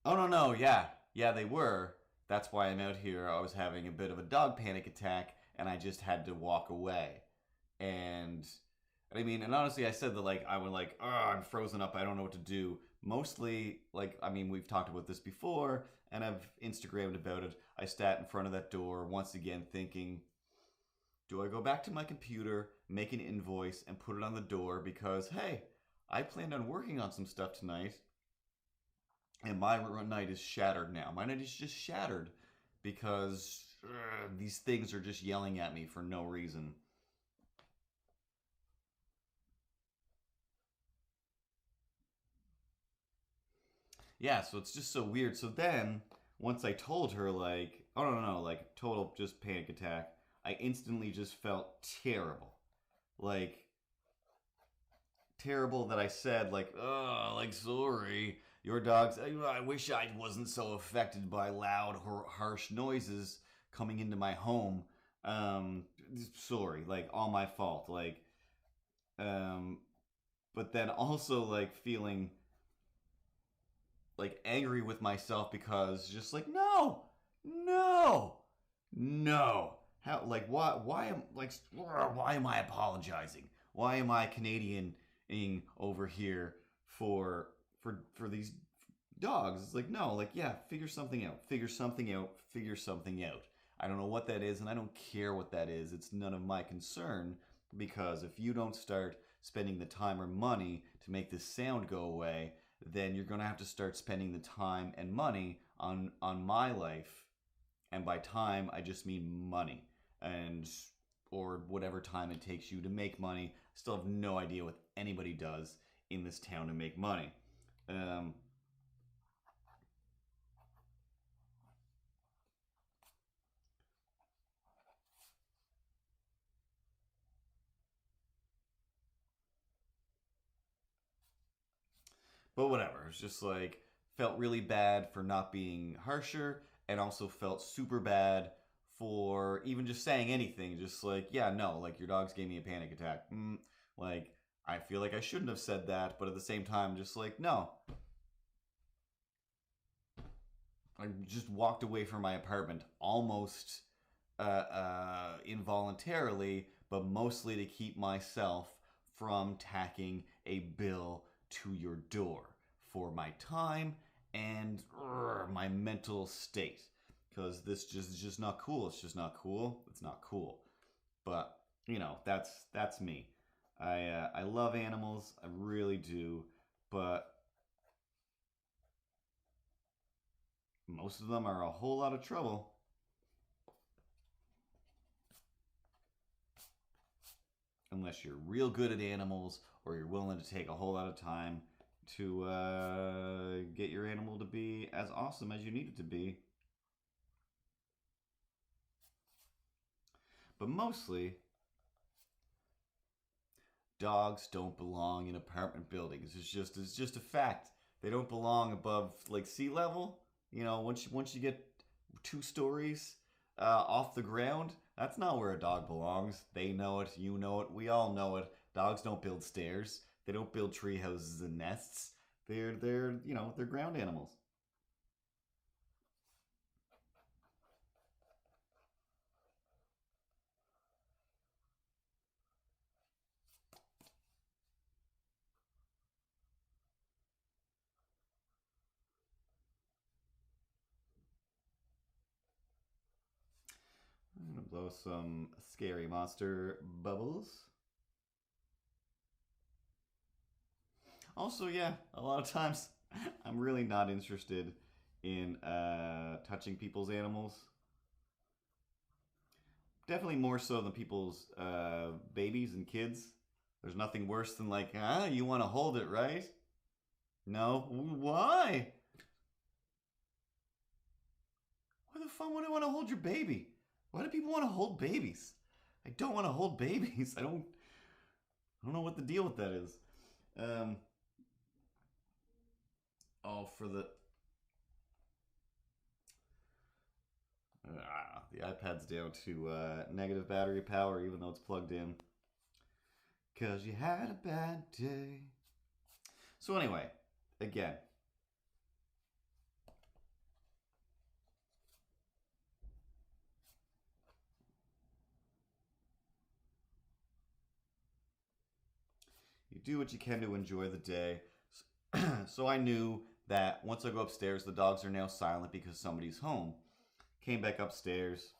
oh, no, yeah, they were. That's why I'm out here. I was having a bit of a dog panic attack, and I just had to walk away. And I mean, and honestly, I said that, like, I would, like, oh, I'm frozen up. I don't know what to do. Mostly, like, I mean, we've talked about this before, and I've Instagrammed about it. I sat in front of that door once again thinking, do I go back to my computer, make an invoice, and put it on the door? Because, hey, I planned on working on some stuff tonight, and my night is shattered now. My night is just shattered because these things are just yelling at me for no reason. Yeah, so it's just so weird. So then, once I told her, like, oh, no, like, total just panic attack, I instantly just felt terrible. Like, terrible that I said, like, oh, like, sorry, your dog's, I wish I wasn't so affected by loud, harsh noises coming into my home. Sorry, like all my fault. Like, but then also like feeling like angry with myself because just like no. How like why am I apologizing? Why am I Canadian over here for these dogs? It's like no, like yeah, figure something out. I don't know what that is and I don't care what that is. It's none of my concern because if you don't start spending the time or money to make this sound go away, then you're going to have to start spending the time and money on my life. And by time, I just mean money and or whatever time it takes you to make money. I still have no idea what anybody does in this town to make money. But whatever. It's just like felt really bad for not being harsher, and also felt super bad for even just saying anything. Just like, yeah, no, like your dogs gave me a panic attack. Like I feel like I shouldn't have said that, but at the same time, just like no. I just walked away from my apartment almost involuntarily, but mostly to keep myself from tacking a bill to your door for my time and my mental state. Because this is just not cool. It's just not cool. It's not cool. But you know, that's me. I love animals. I really do. But most of them are a whole lot of trouble. Unless you're real good at animals or you're willing to take a whole lot of time to get your animal to be as awesome as you need it to be. But mostly, dogs don't belong in apartment buildings. It's just a fact. They don't belong above like sea level. You know, once you get 2 stories off the ground, that's not where a dog belongs. They know it, you know it, we all know it. Dogs don't build stairs. They don't build tree houses and nests. They're you know, they're ground animals. I'm gonna blow some scary monster bubbles. Also, yeah, a lot of times I'm really not interested in touching people's animals. Definitely more so than people's babies and kids. There's nothing worse than like, you want to hold it, right? No, why? Why the fuck would I want to hold your baby? Why do people want to hold babies? I don't want to hold babies. I don't know what the deal with that is. Um, oh, for the iPad's down to negative battery power, even though it's plugged in. Cause you had a bad day. So anyway, again, you do what you can to enjoy the day. So I knew that once I go upstairs, the dogs are now silent because somebody's home. Came back upstairs.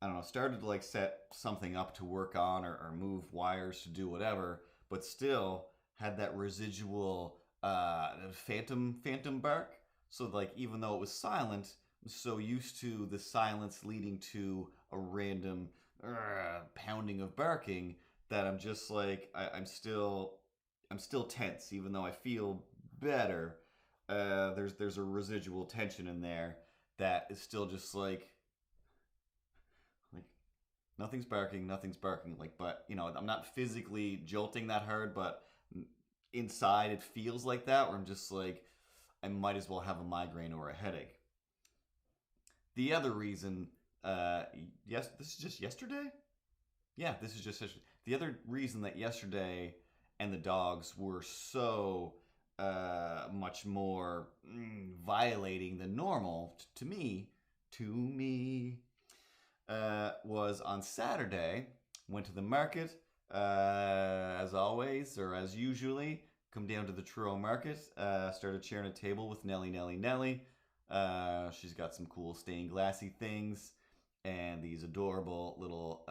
I don't know, started to like set something up to work on or move wires to do whatever, but still had that residual phantom bark. So like even though it was silent, I'm so used to the silence leading to a random pounding of barking that I'm just like I'm still tense, even though I feel better. There's a residual tension in there that is still just like nothing's barking, nothing's barking. Like, but you know, I'm not physically jolting that hard, but inside it feels like that. Where I'm just like, I might as well have a migraine or a headache. The other reason, yes, this is just yesterday. Yeah, this is just yesterday. The other reason that yesterday and the dogs were so much more violating than normal to me, was on Saturday. Went to the market, as always, or as usually. Come down to the Truro Market, started sharing a table with Nellie. She's got some cool stained glassy things and these adorable little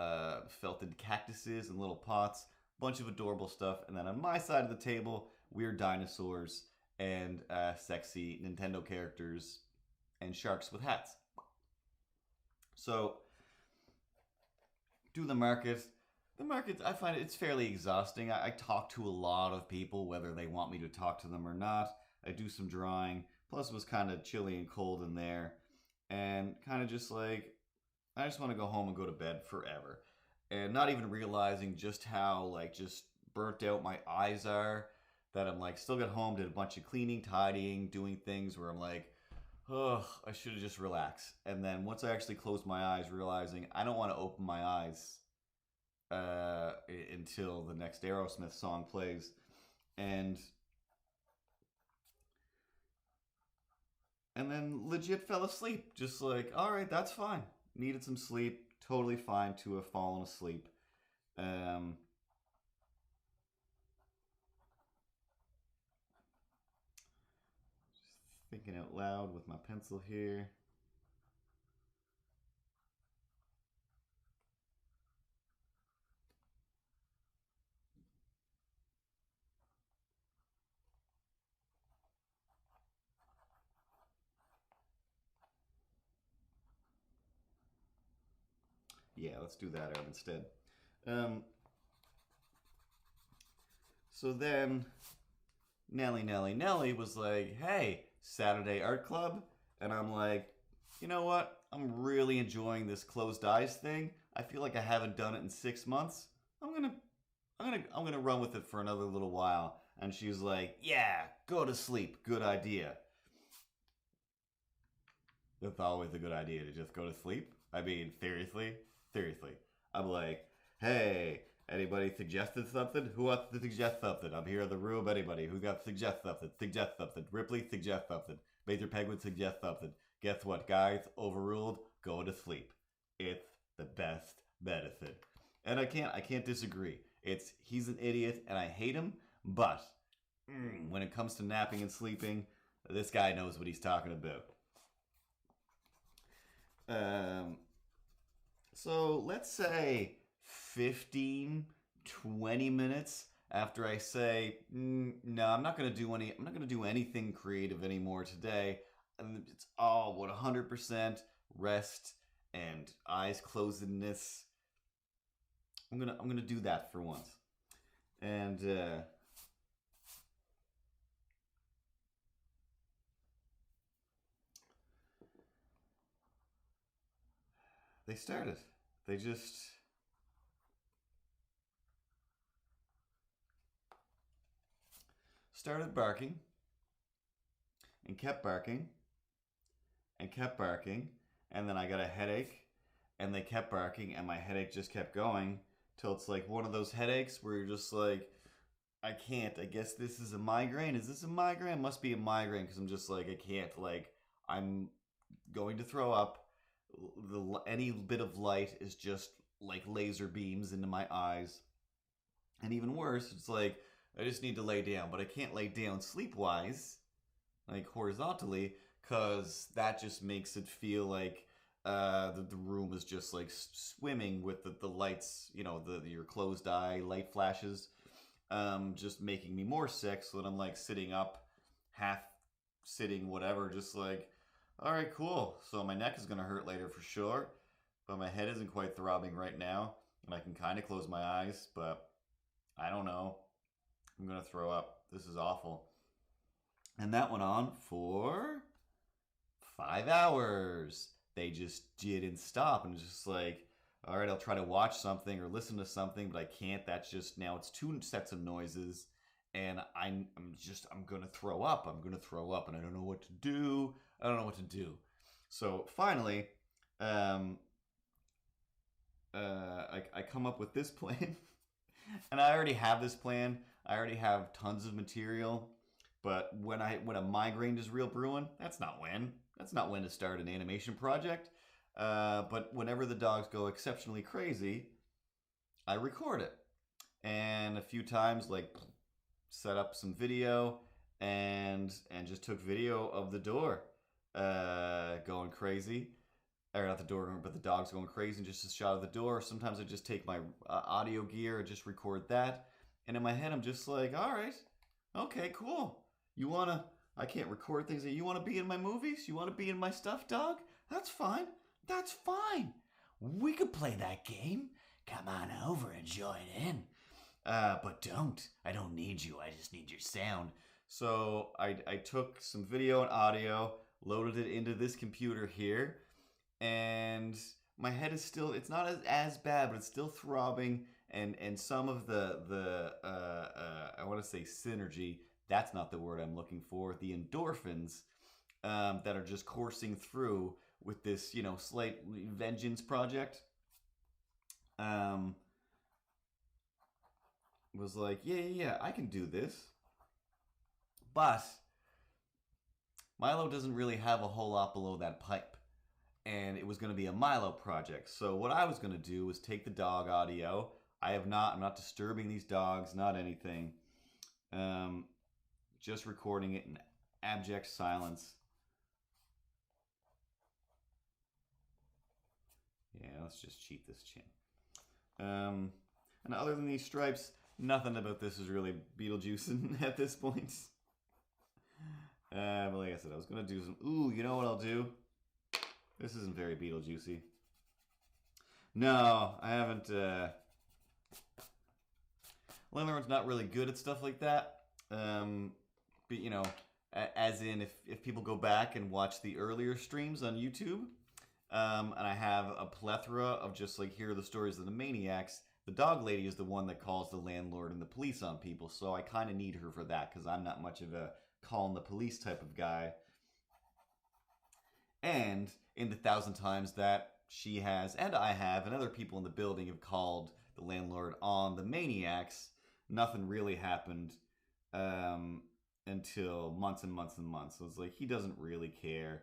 felted cactuses and little pots. Bunch of adorable stuff. And then on my side of the table, weird dinosaurs and sexy Nintendo characters and sharks with hats. So, do the market. The market, I find it's fairly exhausting. I talk to a lot of people, whether they want me to talk to them or not. I do some drawing. Plus, it was kind of chilly and cold in there. And kind of just like, I just want to go home and go to bed forever. And not even realizing just how, like, just burnt out my eyes are. That I'm like, still got home, did a bunch of cleaning, tidying, doing things where I'm like, oh, I should have just relaxed. And then once I actually closed my eyes, realizing I don't want to open my eyes until the next Aerosmith song plays. And then legit fell asleep. Just like, all right, that's fine. Needed some sleep. Totally fine to have fallen asleep. Just thinking out loud with my pencil here. Yeah, let's do that out instead. So then Nelly was like, hey, Saturday art club. And I'm like, you know what? I'm really enjoying this closed eyes thing. I feel like I haven't done it in 6 months. I'm gonna run with it for another little while. And she's like, yeah, go to sleep. Good idea. That's always a good idea to just go to sleep. I mean, seriously. I'm like, hey, anybody suggested something? Who wants to suggest something? I'm here in the room. Anybody who got to suggest something? Suggest something. Ripley, suggest something. Major Penguin, suggest something. Guess what, guys? Overruled. Go to sleep. It's the best medicine. And I can't disagree. He's an idiot and I hate him, but when it comes to napping and sleeping, this guy knows what he's talking about. So let's say 15, 20 minutes after I say, no, I'm not gonna do anything creative anymore today. It's all 100% rest and eyes closedness. I'm gonna do that for once. And they started. They just started barking and kept barking and kept barking. And then I got a headache and they kept barking and my headache just kept going till it's like one of those headaches where you're just like, I can't. I guess this is a migraine. Is this a migraine? It must be a migraine because I'm just like, I can't. Like, I'm going to throw up. Any bit of light is just like laser beams into my eyes. And even worse, it's like, I just need to lay down. But I can't lay down sleep-wise, like horizontally, because that just makes it feel like the room is just like swimming with the lights, your closed eye light flashes, just making me more sick. So that I'm like sitting up, half sitting, whatever, just like, all right, cool. So my neck is gonna hurt later for sure, but my head isn't quite throbbing right now, and I can kind of close my eyes, but I don't know. I'm gonna throw up. This is awful. And that went on for 5 hours. They just didn't stop. And just like, all right, I'll try to watch something or listen to something, but I can't. That's just, now it's 2 sets of noises. And I'm gonna throw up. I'm gonna throw up and I don't know what to do. So finally, um, I come up with this plan, and I already have this plan. I already have tons of material. But when a migraine is real brewing, that's not when. That's not when to start an animation project. But whenever the dogs go exceptionally crazy, I record it. And a few times, like, set up some video and just took video of the door going crazy, or not the door, but the dogs going crazy, and just a shot of the door. Sometimes I just take my audio gear and just record that. And in my head, I'm just like, all right, okay, cool. You wanna? I can't record things. You want to be in my movies? You want to be in my stuff, dog? That's fine. That's fine. We could play that game. Come on over and join in. But don't. I don't need you. I just need your sound. So I took some video and audio, loaded it into this computer here, and my head is still, it's not as bad, but it's still throbbing, and some of the I want to say synergy, that's not the word I'm looking for, the endorphins that are just coursing through with this, slight vengeance project. Was like, yeah, I can do this. But Milo doesn't really have a whole lot below that pipe. And it was going to be a Milo project. So what I was going to do was take the dog audio. I'm not disturbing these dogs, not anything. Just recording it in abject silence. Yeah, let's just cheat this chin. And other than these stripes, nothing about this is really Beetlejuice at this point. But like I said, I was going to do some... Ooh, you know what I'll do? This isn't very Beetlejuicy. No, I haven't... Landlord's not really good at stuff like that. But, as in, if people go back and watch the earlier streams on YouTube, and I have a plethora of just like, here are the stories of the maniacs, the dog lady is the one that calls the landlord and the police on people, so I kind of need her for that, because I'm not much of a calling the police type of guy. And in the 1,000 times that she has, and I have, and other people in the building have called the landlord on the maniacs, nothing really happened until months and months and months. So it's like, he doesn't really care.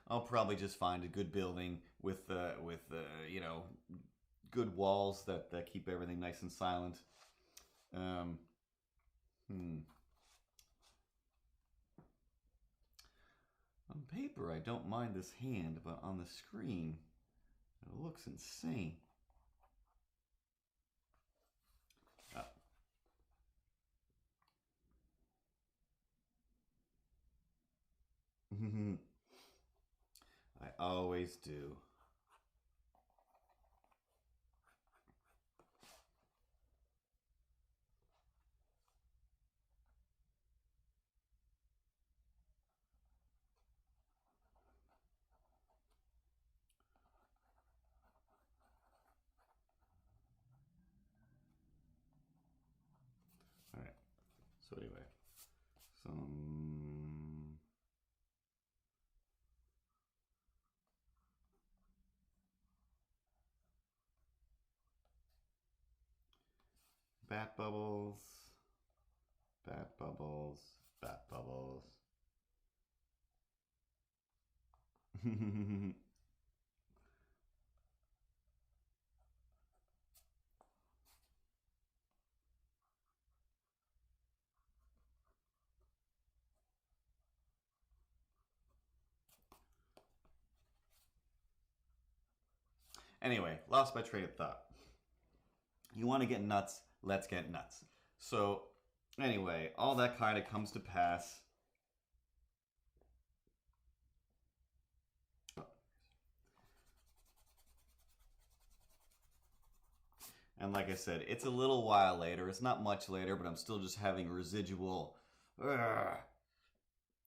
I'll probably just find a good building with good walls that keep everything nice and silent. On paper, I don't mind this hand, but on the screen, it looks insane. I always do. All right. So anyway, some bat bubbles, bat bubbles, bat bubbles. Anyway, lost my train of thought. You want to get nuts? Let's get nuts. So, anyway, all that kind of comes to pass. And like I said, it's a little while later. It's not much later, but I'm still just having residual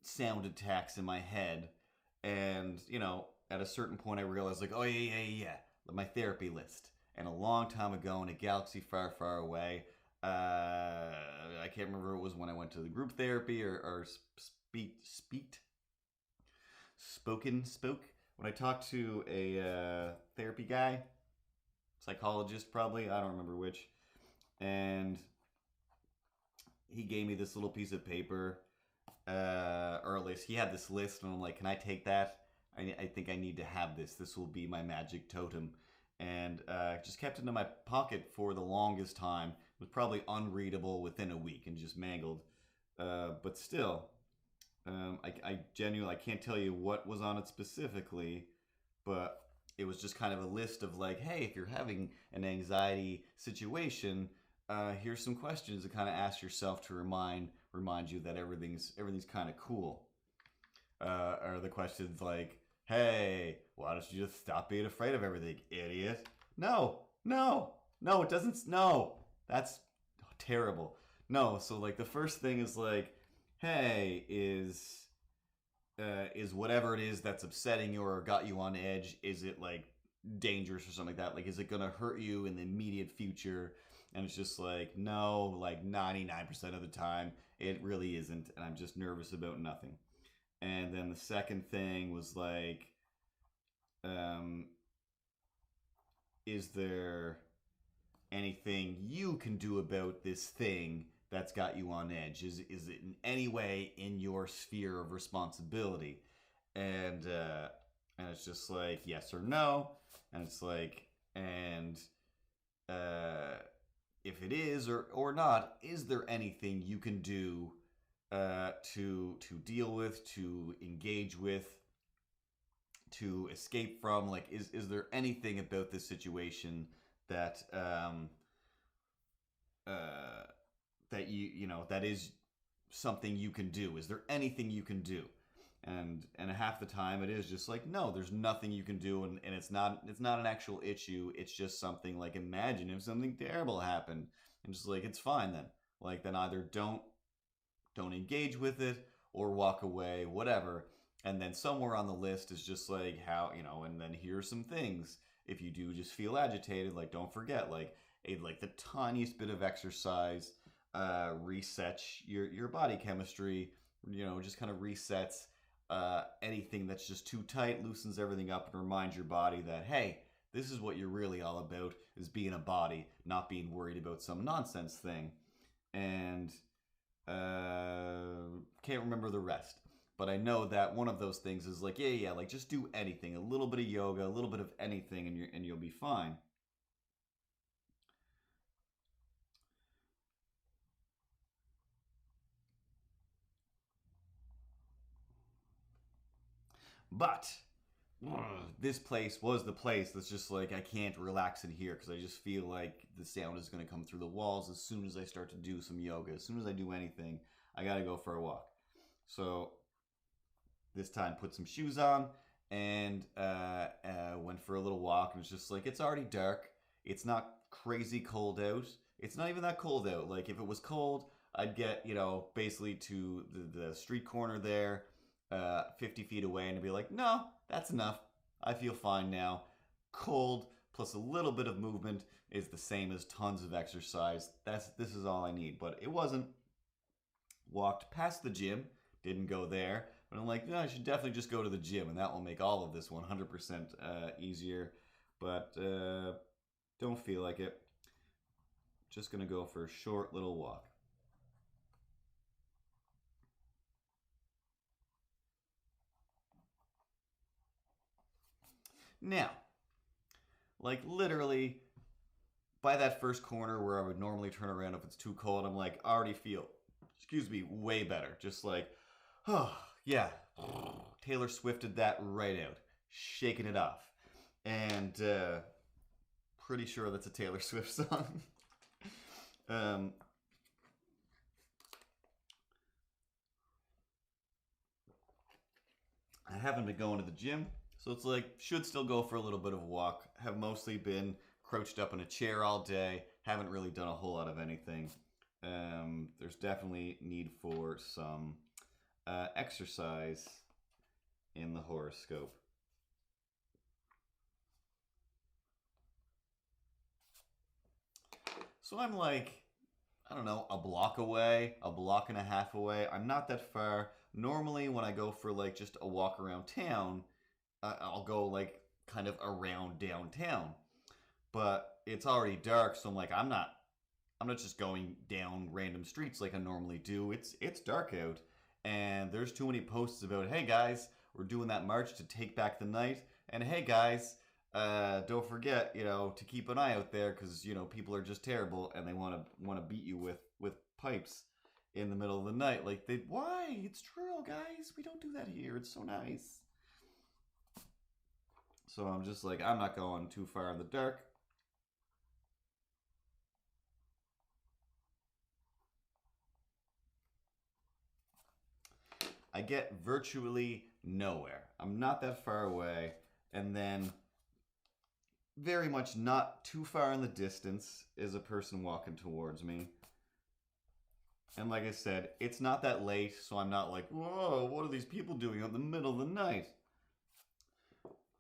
sound attacks in my head. And, at a certain point I realized, like, oh, yeah. My therapy list. and a long time ago in a galaxy far, far away. I can't remember if it was when I went to the group therapy or spoke when I talked to a therapy guy, psychologist probably, I don't remember which, and he gave me this little piece of paper, or at least he had this list, and I'm like, can I take that? I think I need to have this. This will be my magic totem. And just kept it in my pocket for the longest time. It was probably unreadable within a week and just mangled. But still, I genuinely, I can't tell you what was on it specifically, but it was just kind of a list of like, hey, if you're having an anxiety situation, here's some questions to kind of ask yourself to remind you that everything's kind of cool. Are the questions like, hey, why don't you just stop being afraid of everything, idiot? No, it doesn't. No, that's terrible. No, so like the first thing is like, hey, is whatever it is that's upsetting you or got you on edge, is it like dangerous or something like that? Like, is it gonna hurt you in the immediate future? And it's just like, no, like 99% of the time, it really isn't, and I'm just nervous about nothing. And then the second thing was like, is there anything you can do about this thing that's got you on edge? Is it in any way in your sphere of responsibility? And it's just like yes or no, and it's like, and if it is or not, is there anything you can do to deal with, to engage with, to escape from? Like, is there anything about this situation that that you know that is something you can do? Is there anything you can do? And half the time it is just like, no, there's nothing you can do, and it's not an actual issue. It's just something like, imagine if something terrible happened, and just like, it's fine then. Like, then either don't engage with it or walk away, whatever. And then somewhere on the list is just like, how, you know, and then here's some things if you do just feel agitated, like, don't forget, like the tiniest bit of exercise resets your body chemistry, you know, just kind of resets anything that's just too tight, loosens everything up, and reminds your body that, hey, this is what you're really all about, is being a body, not being worried about some nonsense thing. And can't remember the rest, but I know that one of those things is like, yeah, like, just do anything, a little bit of yoga, a little bit of anything, and you'll be fine. But this place was the place that's just like, I can't relax in here because I just feel like the sound is going to come through the walls as soon as I start to do some yoga. As soon as I do anything, I got to go for a walk. So this time put some shoes on and went for a little walk, and it's just like, it's already dark. It's not crazy cold out. It's not even that cold out. Like, if it was cold, I'd get, you know, basically to the street corner there, 50 feet away, and be like, no, that's enough. I feel fine now. Cold plus a little bit of movement is the same as tons of exercise. This is all I need. But it wasn't. Walked past the gym, didn't go there, but I'm like, no, I should definitely just go to the gym, and that will make all of this 100% easier. But don't feel like it. Just gonna go for a short little walk. Now, like, literally, by that first corner where I would normally turn around if it's too cold, I'm like, I already feel, excuse me, way better. Just like, oh, yeah. Taylor Swifted that right out. Shaking it off. And pretty sure that's a Taylor Swift song. I haven't been going to the gym, so it's like, should still go for a little bit of a walk. Have mostly been crouched up in a chair all day. Haven't really done a whole lot of anything. There's definitely need for some exercise in the horoscope. So I'm like, I don't know, a block away, a block and a half away. I'm not that far. Normally, when I go for like just a walk around town, I'll go like kind of around downtown. But it's already dark, so I'm like, I'm not just going down random streets like I normally do. It's dark out, and there's too many posts about, hey guys, we're doing that march to take back the night, and hey guys, don't forget, to keep an eye out there because people are just terrible and they want to beat you with pipes in the middle of the night. Like why? It's true, guys. We don't do that here. It's so nice. So I'm just like, I'm not going too far in the dark. I get virtually nowhere. I'm not that far away. And then, very much not too far in the distance, is a person walking towards me. And like I said, it's not that late, so I'm not like, whoa, what are these people doing in the middle of the night?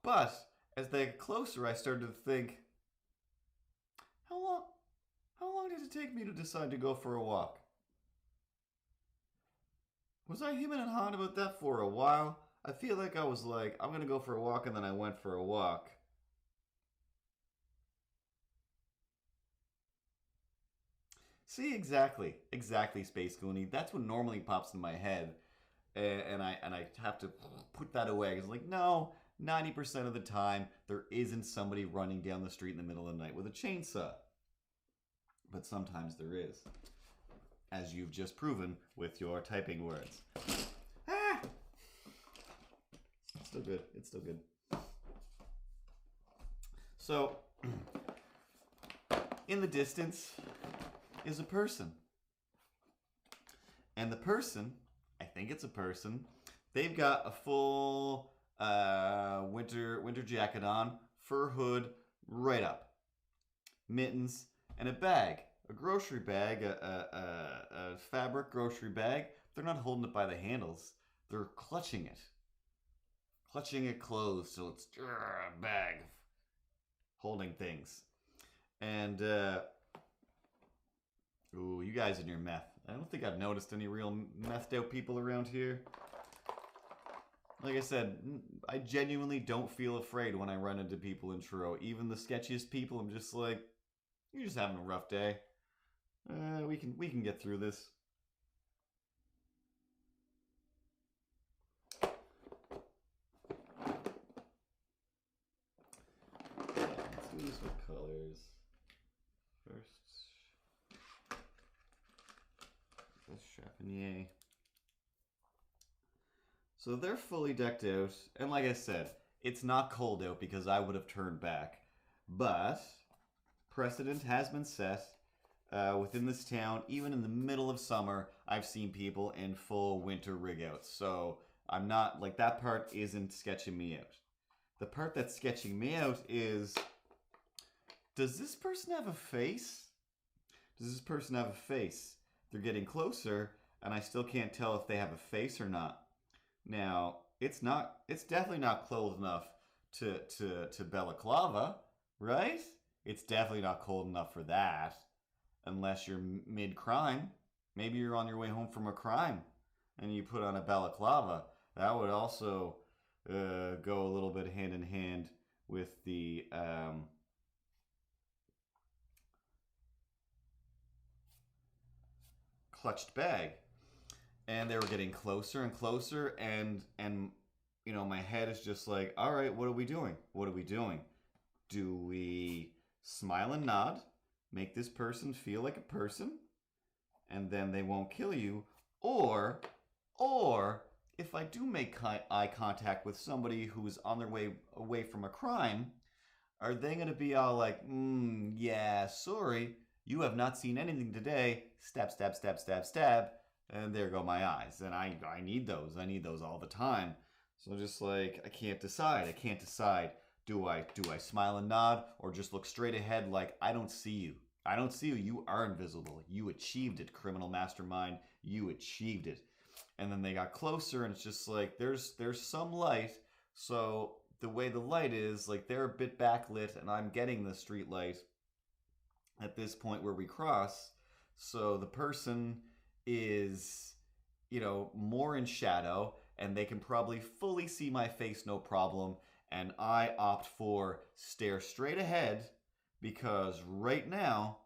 But as they get closer, I started to think, how long did it take me to decide to go for a walk? Was I humming and hawing about that for a while? I feel like I was like, I'm gonna go for a walk, and then I went for a walk. See, exactly, Space Goonie. That's what normally pops in my head, and I have to put that away. It's like, no, 90% of the time there isn't somebody running down the street in the middle of the night with a chainsaw, but sometimes there is, as you've just proven with your typing words. Ah! It's still good. It's still good. So, in the distance is a person. And the person, I think it's a person, they've got a full winter jacket on, fur hood right up, mittens, and a bag. A grocery bag, a fabric grocery bag. They're not holding it by the handles. They're clutching it. Clutching it closed so it's a bag holding things. And, ooh, you guys and your meth. I don't think I've noticed any real methed out people around here. Like I said, I genuinely don't feel afraid when I run into people in Truro. Even the sketchiest people, I'm just like, you're just having a rough day. We can get through this. Let's do this with colors first. This Chapinier. So they're fully decked out, and like I said, it's not cold out because I would have turned back. But precedent has been set. Within this town, even in the middle of summer, I've seen people in full winter rig outs. So I'm not, like, that part isn't sketching me out. The part that's sketching me out is, does this person have a face? Does this person have a face? They're getting closer, and I still can't tell if they have a face or not. Now, it's definitely not close enough to balaclava, right? It's definitely not cold enough for that. Unless you're mid-crime. Maybe you're on your way home from a crime and you put on a balaclava. That would also go a little bit hand in hand with the clutched bag. And they were getting closer and closer, and my head is just like, all right, what are we doing? What are we doing? Do we smile and nod? Make this person feel like a person, and then they won't kill you. Or if I do make eye contact with somebody who's on their way away from a crime, are they going to be all like, yeah, sorry, you have not seen anything today, stab, stab, stab, stab, stab, and there go my eyes. And I need those. I need those all the time. So just like, I can't decide. Do I smile and nod, or just look straight ahead like, I don't see you? I don't see you. You are invisible. You achieved it, criminal mastermind. You achieved it. And then they got closer, and it's just like, there's some light. So the way the light is, like, they're a bit backlit, and I'm getting the street light. at this point where we cross. So the person is, more in shadow, and they can probably fully see my face, no problem. And I opt for stare straight ahead because right now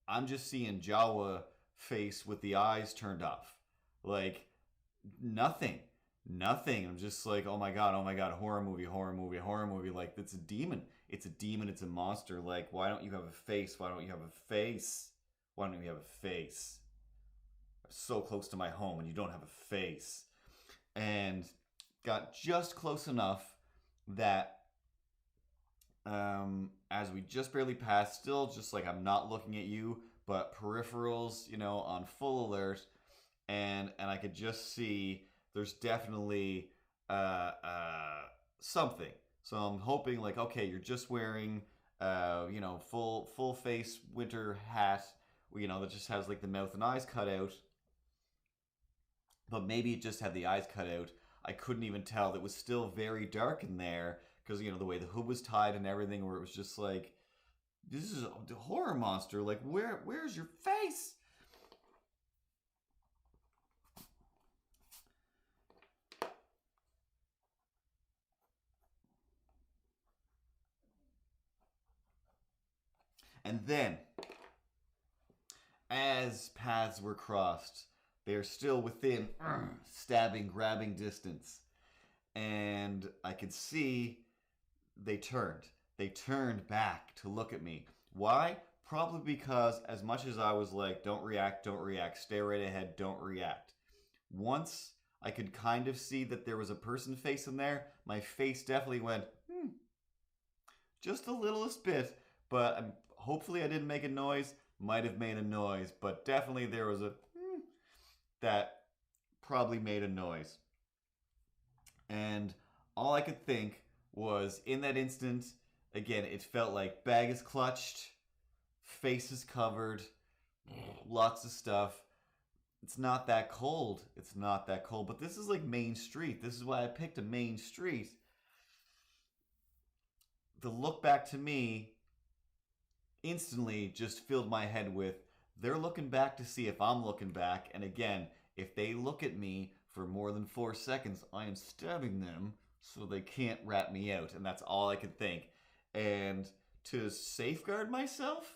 I'm just seeing Jawa face with the eyes turned off. Like nothing. Nothing. I'm just like, oh my god, horror movie, horror movie, horror movie. Like, it's a demon. It's a demon, it's a monster. Like, why don't you have a face? Why don't you have a face? Why don't you have a face? So close to my home and you don't have a face. And got just close enough that as we just barely passed, still just like I'm not looking at you, but peripherals, on full alert, and I could just see there's definitely something. So I'm hoping like, okay, you're just wearing full face winter hat, that just has like the mouth and eyes cut out. But maybe it just had the eyes cut out. I couldn't even tell. It was still very dark in there because the way the hood was tied and everything, where it was just like, this is a horror monster. Like, where's your face? And then, as paths were crossed, they're still within stabbing, grabbing distance. And I could see they turned. They turned back to look at me. Why? Probably because as much as I was like, don't react, stay right ahead, don't react. Once I could kind of see that there was a person face in there, my face definitely went, just the littlest bit, but hopefully I didn't make a noise. Might have made a noise, but definitely there was a that probably made a noise. And all I could think was, in that instant, again, it felt like bag is clutched, face is covered, lots of stuff. It's not that cold. It's not that cold. But this is like Main Street. This is why I picked a Main Street. The look back to me instantly just filled my head with, they're looking back to see if I'm looking back. And again, if they look at me for more than 4 seconds, I am stabbing them so they can't rat me out. And that's all I could think. And to safeguard myself,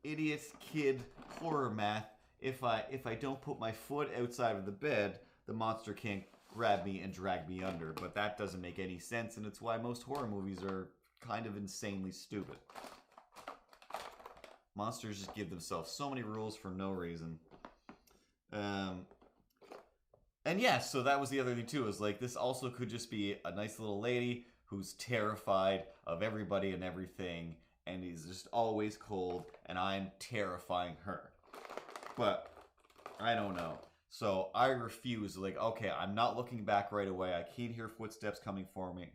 idiot kid horror math, if I don't put my foot outside of the bed, the monster can't grab me and drag me under. But that doesn't make any sense, and it's why most horror movies are kind of insanely stupid. Monsters just give themselves so many rules for no reason. And yeah, so that was the other thing too, is like, this also could just be a nice little lady who's terrified of everybody and everything, and is just always cold, and I'm terrifying her. But I don't know. So I refuse, like, okay, I'm not looking back right away. I can't hear footsteps coming for me.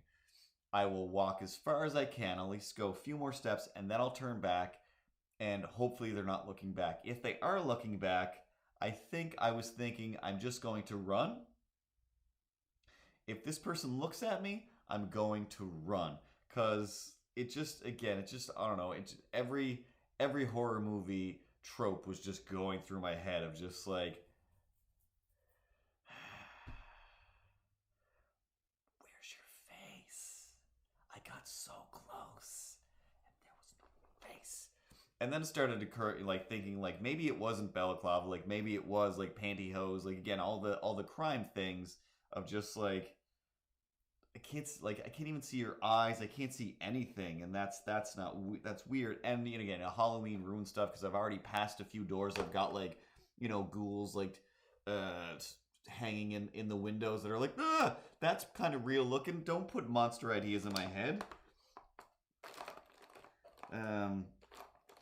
I will walk as far as I can, at least go a few more steps, and then I'll turn back, and hopefully they're not looking back. If they are looking back, I was thinking I'm just going to run. If this person looks at me, I'm going to run. Because I don't know, every horror movie trope was just going through my head of just like, where's your face? I got so close and there was no face. And then it started to like thinking like, maybe it wasn't balaclava, like maybe it was like pantyhose, like again, all the crime things of just like, I can't even see your eyes. I can't see anything, and that's weird. And again, Halloween ruined stuff because I've already passed a few doors. I've got like, ghouls like hanging in the windows that are like, that's kind of real looking. Don't put monster ideas in my head.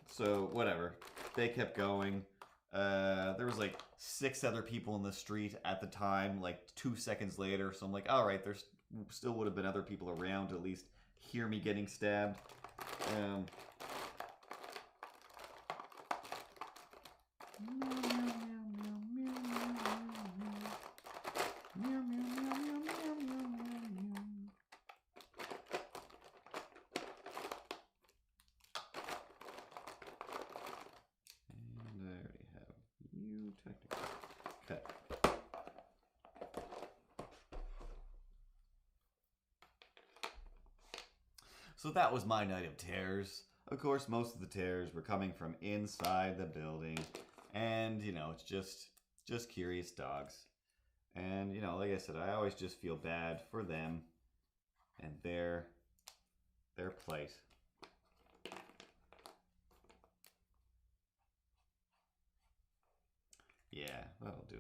So whatever. They kept going. There was like 6 other people in the street at the time. Like 2 seconds later, so I'm like, all right, there's still would have been other people around to at least hear me getting stabbed. So that was my night of terrors. Of course, most of the terrors were coming from inside the building. And, it's just curious dogs. And, like I said, I always just feel bad for them and their plight. Yeah, that'll do.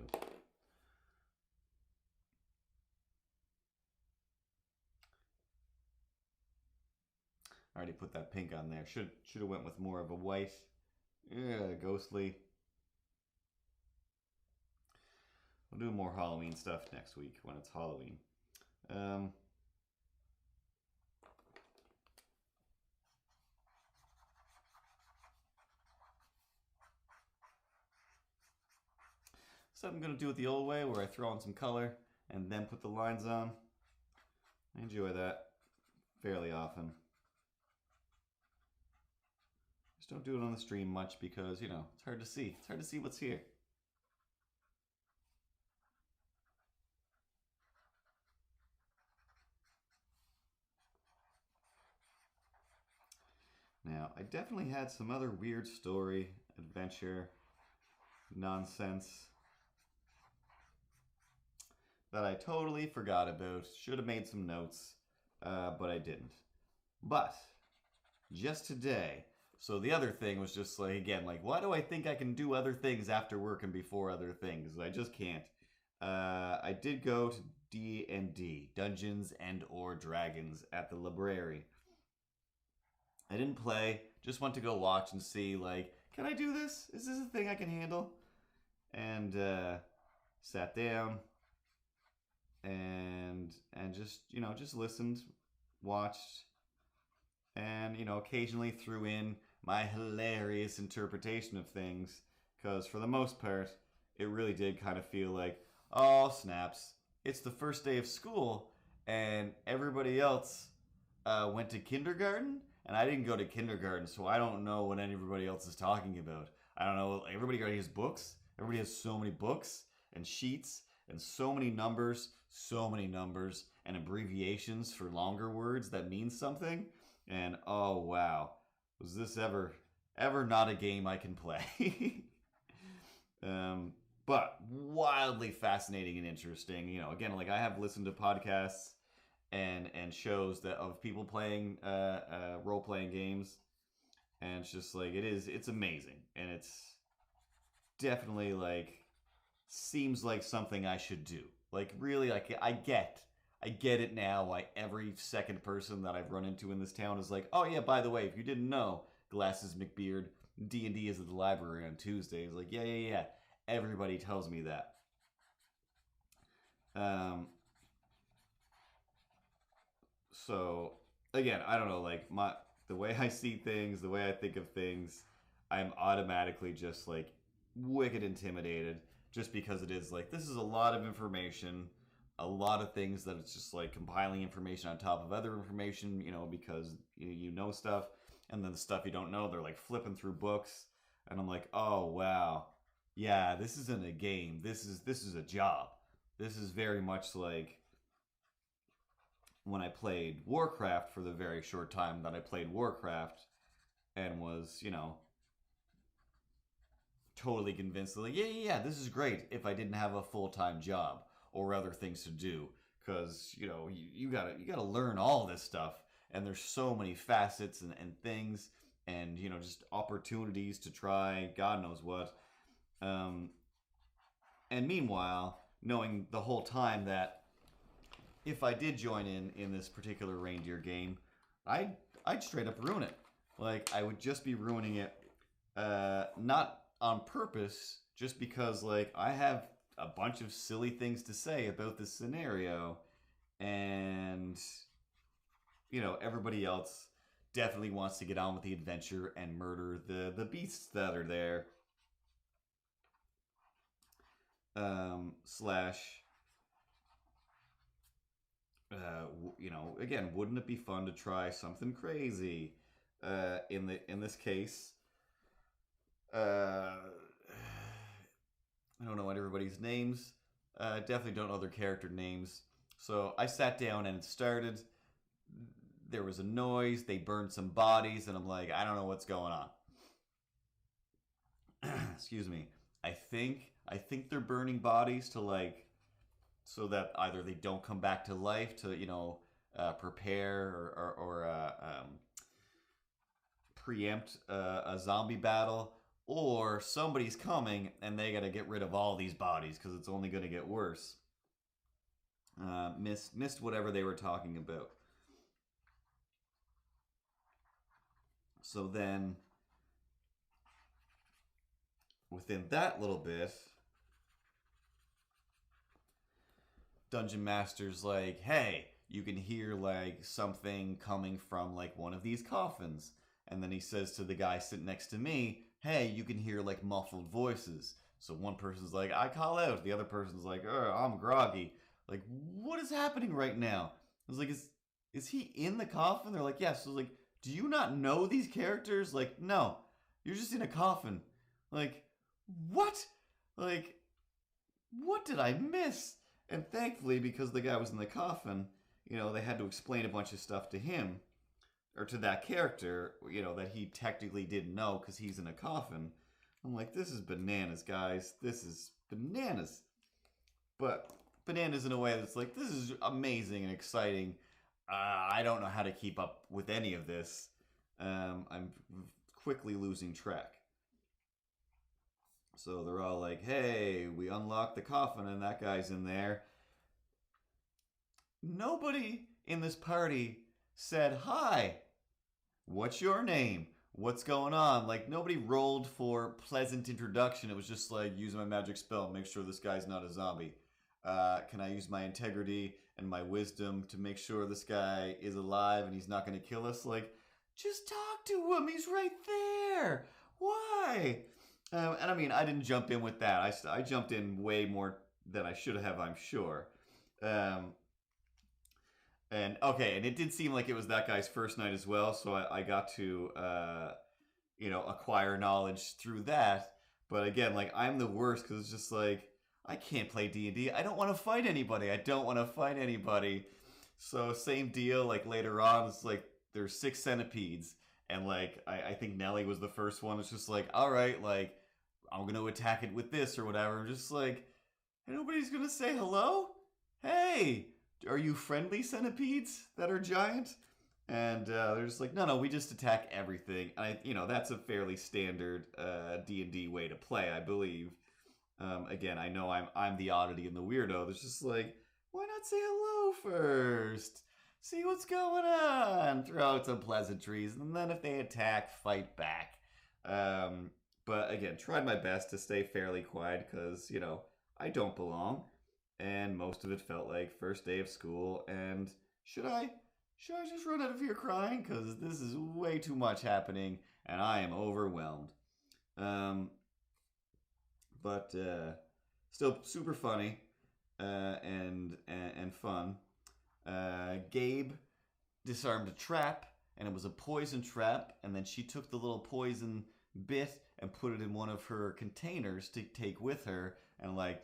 I already put that pink on there. Should have went with more of a white. Yeah, ghostly. We'll do more Halloween stuff next week when it's Halloween. So I'm going to do it the old way where I throw on some color and then put the lines on. I enjoy that fairly often. Just don't do it on the stream much because, it's hard to see. It's hard to see what's here. Now, I definitely had some other weird story, adventure, nonsense that I totally forgot about. Should have made some notes, but I didn't. But just today, so the other thing was just like, again, like, why do I think I can do other things after work and before other things? I just can't. I did go to D&D, Dungeons and or Dragons, at the library. I didn't play, just went to go watch and see, like, can I do this? Is this a thing I can handle? And sat down and just, just listened, watched, and, occasionally threw in my hilarious interpretation of things, because for the most part, it really did kind of feel like, oh, snaps, it's the first day of school, and everybody else went to kindergarten, and I didn't go to kindergarten, so I don't know what everybody else is talking about. I don't know, everybody already has books. Everybody has so many books and sheets and so many numbers and abbreviations for longer words that mean something. And oh wow, was this ever not a game I can play? But wildly fascinating and interesting. Again, like I have listened to podcasts and shows that of people playing role-playing games, and it's just like it's amazing, and it's definitely like seems like something I should do. Like really, like I get it now why every second person that I've run into in this town is like, oh yeah, by the way, if you didn't know, Glasses McBeard, D&D is at the library on Tuesdays. Like yeah, everybody tells me that. So again, I don't know, like the way I see things, the way I think of things, I'm automatically just like wicked intimidated, just because it is like, this is a lot of information, a lot of things that it's just like compiling information on top of other information, because you know stuff, and then the stuff you don't know, they're like flipping through books, and I'm like, oh wow, yeah, this isn't a game, this is a job. This is very much like when I played Warcraft for the very short time that I played Warcraft, and was, totally convinced that, like, yeah, this is great if I didn't have a full-time job or other things to do, because, you gotta learn all this stuff, and there's so many facets and things, and, just opportunities to try God knows what. And meanwhile, knowing the whole time that if I did join in this particular reindeer game, I'd straight up ruin it. Like, I would just be ruining it, not on purpose, just because, like, I have a bunch of silly things to say about this scenario, and, everybody else definitely wants to get on with the adventure and murder the beasts that are there. Slash, again, wouldn't it be fun to try something crazy? In this case, I don't know what everybody's names. Definitely don't know their character names. So I sat down and it started. there was a noise. They burned some bodies, and I'm like, I don't know what's going on. Excuse me. I think they're burning bodies to like so that either they don't come back to life to prepare or preempt a zombie battle, or somebody's coming and they got to get rid of all these bodies because it's only going to get worse. Missed whatever they were talking about. So then, within that little bit, Dungeon Master's like, hey, you can hear like something coming from like one of these coffins. And then he says to the guy sitting next to me, hey, you can hear like muffled voices. So one person's like, I call out. The other person's like, I'm groggy. Like, what is happening right now? I was like, is he in the coffin? They're like, yes. So I was like, do you not know these characters? Like, no, you're just in a coffin. Like, what? Like, what did I miss? And thankfully, because the guy was in the coffin, they had to explain a bunch of stuff to him, or to that character, that he technically didn't know because he's in a coffin. I'm like, this is bananas, guys. This is bananas. But bananas in a way that's like, this is amazing and exciting. I don't know how to keep up with any of this. I'm quickly losing track. So they're all like, hey, we unlocked the coffin and that guy's in there. Nobody in this party said, hi, what's your name? What's going on? Like, nobody rolled for pleasant introduction. It was just like, use my magic spell, make sure this guy's not a zombie. Can I use my integrity and my wisdom to make sure this guy is alive and he's not going to kill us? Like, just talk to him. He's right there. Why? And I mean, I didn't jump in with that. I jumped in way more than I should have, I'm sure. And it did seem like it was that guy's first night as well, so I got to, acquire knowledge through that. But again, like, I'm the worst because it's just like, I can't play D&D. I don't want to fight anybody. So same deal, like later on, it's like, there's 6 centipedes. And like, I think Nelly was the first one. It's just like, all right, like, I'm going to attack it with this or whatever. I'm just like, nobody's going to say hello? Hey, are you friendly centipedes that are giant? And they're just like, no, we just attack everything. And that's a fairly standard D&D way to play, I believe. Again, I know I'm the oddity and the weirdo. There's just like, why not say hello first? See what's going on. Throw out some pleasantries, and then if they attack, fight back. But again, tried my best to stay fairly quiet because, I don't belong. And most of it felt like first day of school. And should I just run out of here crying? Because this is way too much happening, and I am overwhelmed. But still super funny and fun. Gabe disarmed a trap, and it was a poison trap, and then she took the little poison bit and put it in one of her containers to take with her, and like,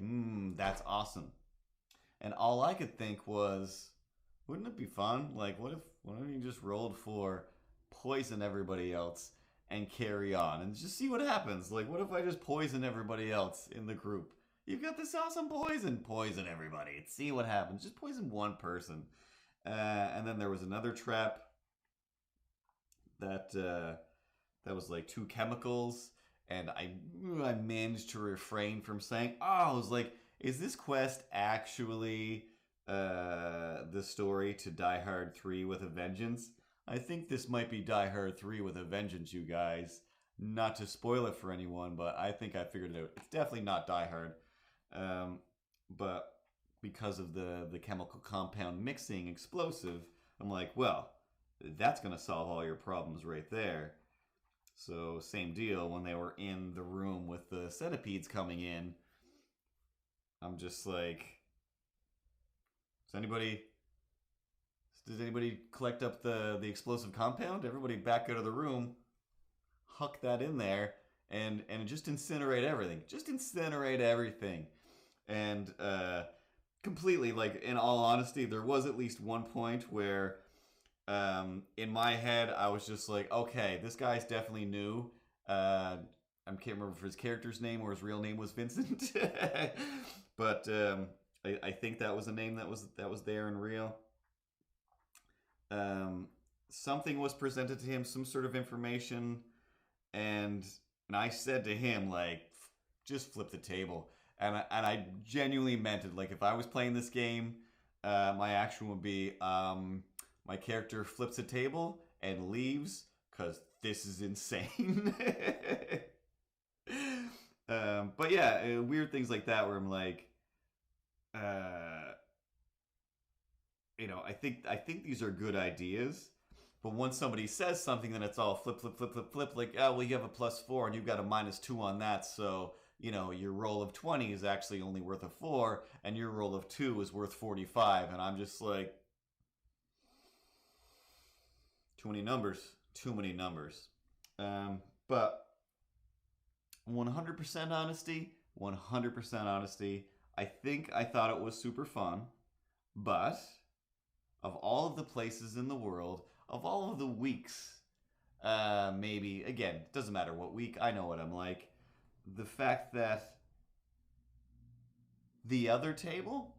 that's awesome. And all I could think was, wouldn't it be fun? Like, what if you just rolled for poison everybody else and carry on and just see what happens? Like, what if I just poison everybody else in the group? You've got this awesome poison everybody. See what happens. Just poison one person. And then there was another trap that was like 2 chemicals, and I managed to refrain from saying, I was like, is this quest actually the story to Die Hard 3 with a Vengeance? I think this might be Die Hard 3 with a Vengeance, you guys. Not to spoil it for anyone, but I think I figured it out. It's definitely not Die Hard. But because of the chemical compound mixing explosive, I'm like, well, that's going to solve all your problems right there. So same deal, when they were in the room with the centipedes coming in, I'm just like, does anybody collect up the explosive compound? Everybody back out of the room, huck that in there, and just incinerate everything. Just incinerate everything. And completely, like, in all honesty, there was at least one point where In my head, I was just like, okay, this guy's definitely new. I can't remember if his character's name or his real name was Vincent, but I think that was a name that was there in real. Something was presented to him, some sort of information, and I said to him like, just flip the table, and I genuinely meant it. Like if I was playing this game, my action would be my character flips a table and leaves because this is insane. But yeah, weird things like that where I'm like, I think these are good ideas, but once somebody says something, then it's all flip, flip, flip, flip, flip. Like, oh well, you have a +4 and you've got a -2 on that, so your roll of 20 is actually only worth a 4, and your roll of 2 is worth 45, and I'm just like, too many numbers, too many numbers. But 100% honesty, 100% honesty. I think I thought it was super fun, but of all of the places in the world, of all of the weeks, maybe, again, it doesn't matter what week, I know what I'm like. The fact that the other table,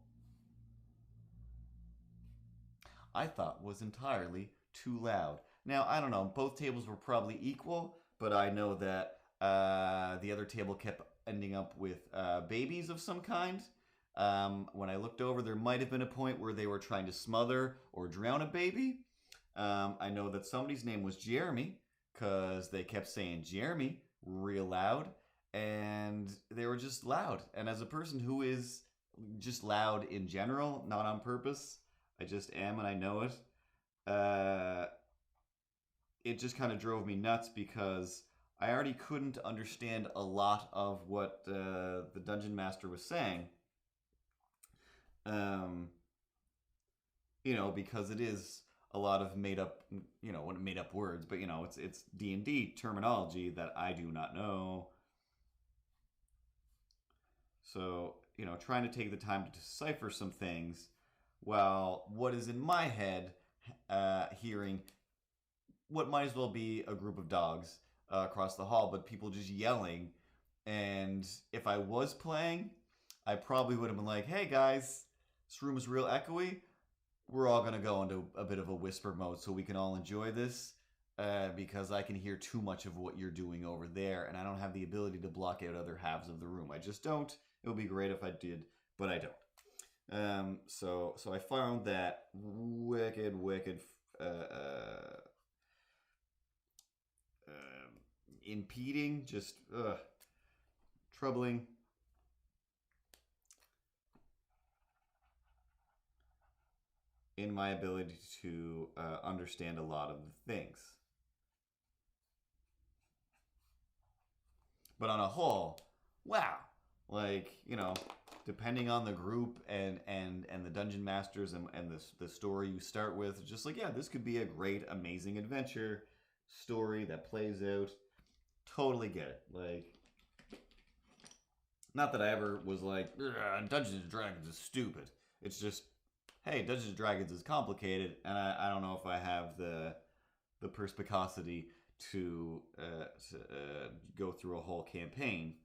I thought was entirely too loud. Now, I don't know, both tables were probably equal, but I know that the other table kept ending up with babies of some kind. When I looked over, there might have been a point where they were trying to smother or drown a baby. I know that somebody's name was Jeremy, because they kept saying Jeremy real loud, and they were just loud. And as a person who is just loud in general, not on purpose, I just am and I know it, it just kind of drove me nuts because I already couldn't understand a lot of what the Dungeon Master was saying. Because it is a lot of made up words, but it's D&D terminology that I do not know. So, trying to take the time to decipher some things while what is in my head, hearing what might as well be a group of dogs across the hall, but people just yelling. And if I was playing, I probably would have been like, hey guys, this room is real echoey. We're all going to go into a bit of a whisper mode so we can all enjoy this, because I can hear too much of what you're doing over there, and I don't have the ability to block out other halves of the room. I just don't. It would be great if I did, but I don't. So I found that wicked, impeding, just troubling. In my ability to understand a lot of the things. But on a whole, wow. Like, depending on the group and the dungeon masters and the story you start with, just like, yeah, this could be a great, amazing adventure story that plays out. Totally get it. Like, not that I ever was like, Dungeons and Dragons is stupid. It's just, hey, Dungeons and Dragons is complicated, and I don't know if I have the perspicacity to go through a whole campaign.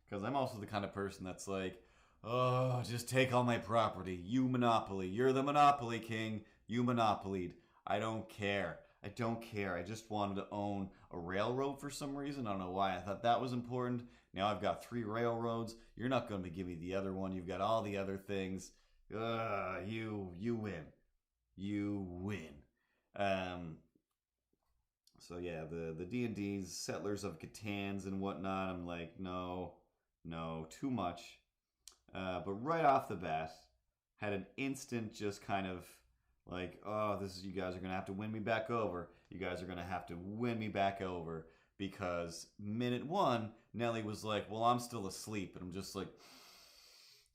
Because I'm also the kind of person that's like, oh, just take all my property. You monopoly. You're the monopoly king. You monopolied. I don't care. I don't care. I just wanted to own a railroad for some reason. I don't know why. I thought that was important. Now I've got 3 railroads. You're not going to give me the other one. You've got all the other things. You win. You win. So yeah, the D&D's, Settlers of Catan's and whatnot, I'm like, no, too much. But right off the bat, had an instant just kind of like, oh, you guys are going to have to win me back over. You guys are going to have to win me back over. Because minute 1, Nellie was like, well, I'm still asleep. And I'm just like,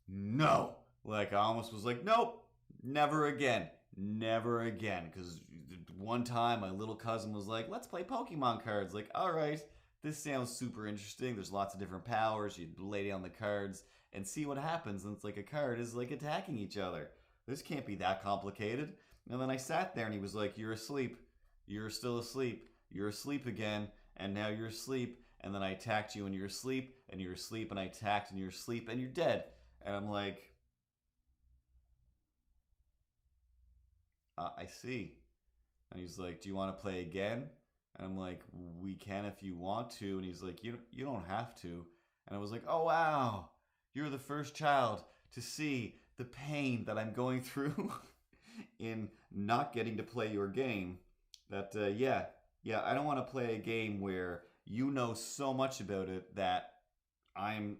no. Like, I almost was like, nope, never again. never again. Because one time my little cousin was like, let's play Pokemon cards. Like, all right, this sounds super interesting. There's lots of different powers. You lay down the cards and see what happens. And it's like a card is like attacking each other. This can't be that complicated. And then I sat there and he was like, you're asleep. You're still asleep. You're asleep again. And now you're asleep. And then I attacked you and you're asleep. And you're asleep. And I attacked and you're asleep. And you're dead. And I'm like, I see. And he's like, do you want to play again? And I'm like, we can if you want to. And he's like, you don't have to. And I was like, oh, wow. You're the first child to see the pain that I'm going through in not getting to play your game. That, yeah, I don't want to play a game where you know so much about it that I'm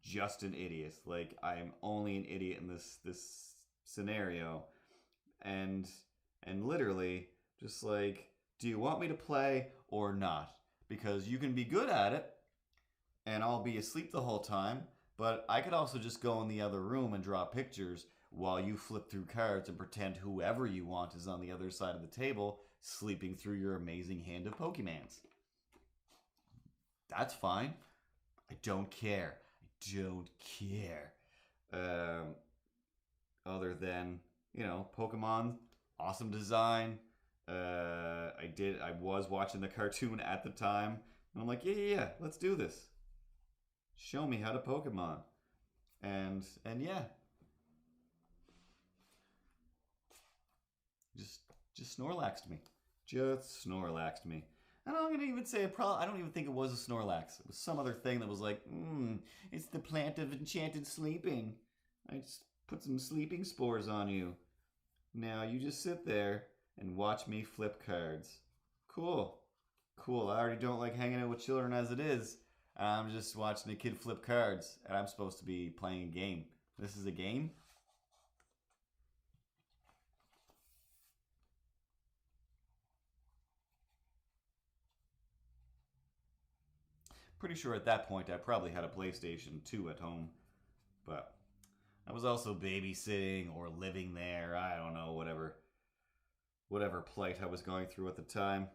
just an idiot. Like, I'm only an idiot in this scenario. And literally just like, do you want me to play or not? Because you can be good at it and I'll be asleep the whole time, but I could also just go in the other room and draw pictures while you flip through cards and pretend whoever you want is on the other side of the table sleeping through your amazing hand of Pokemans. That's fine. I don't care. I don't care. Other than, Pokemon, awesome design. I was watching the cartoon at the time, and I'm like, yeah, let's do this. Show me how to Pokemon. And yeah. Just Snorlaxed me. Just Snorlaxed me. And I'm gonna even say I don't even think it was a Snorlax. It was some other thing that was like, it's the plant of enchanted sleeping. I just put some sleeping spores on you. Now you just sit there and watch me flip cards. Cool. I already don't like hanging out with children as it is. I'm just watching a kid flip cards, and I'm supposed to be playing a game. This is a game? Pretty sure at that point I probably had a PlayStation 2 at home, but I was also babysitting or living there. I don't know, whatever plight I was going through at the time.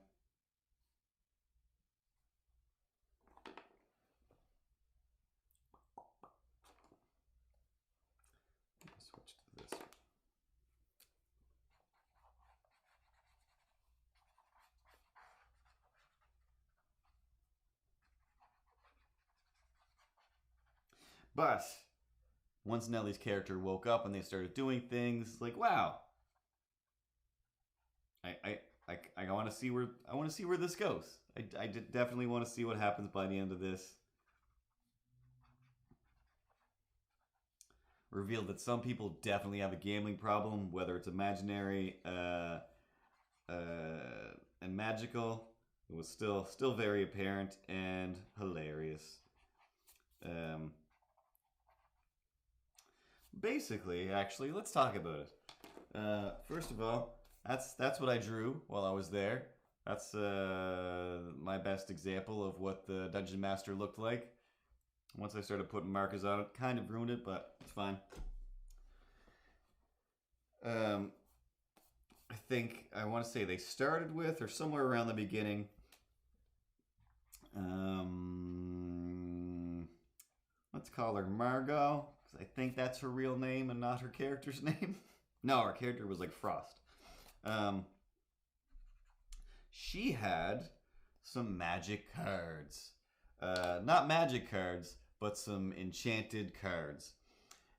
Switch to this. But once Nellie's character woke up and they started doing things, like, wow, I want to see where this goes. I definitely want to see what happens by the end of this. Revealed that some people definitely have a gambling problem, whether it's imaginary and magical. It was still very apparent and hilarious. Basically, actually, let's talk about it. First of all, that's what I drew while I was there. That's my best example of what the Dungeon Master looked like. Once I started putting markers on it, kind of ruined it, but it's fine. I think I want to say they started with, or somewhere around the beginning. Let's call her Margot, because I think that's her real name and not her character's name. No, her character was like Frost. She had some magic cards. Not magic cards, but some enchanted cards.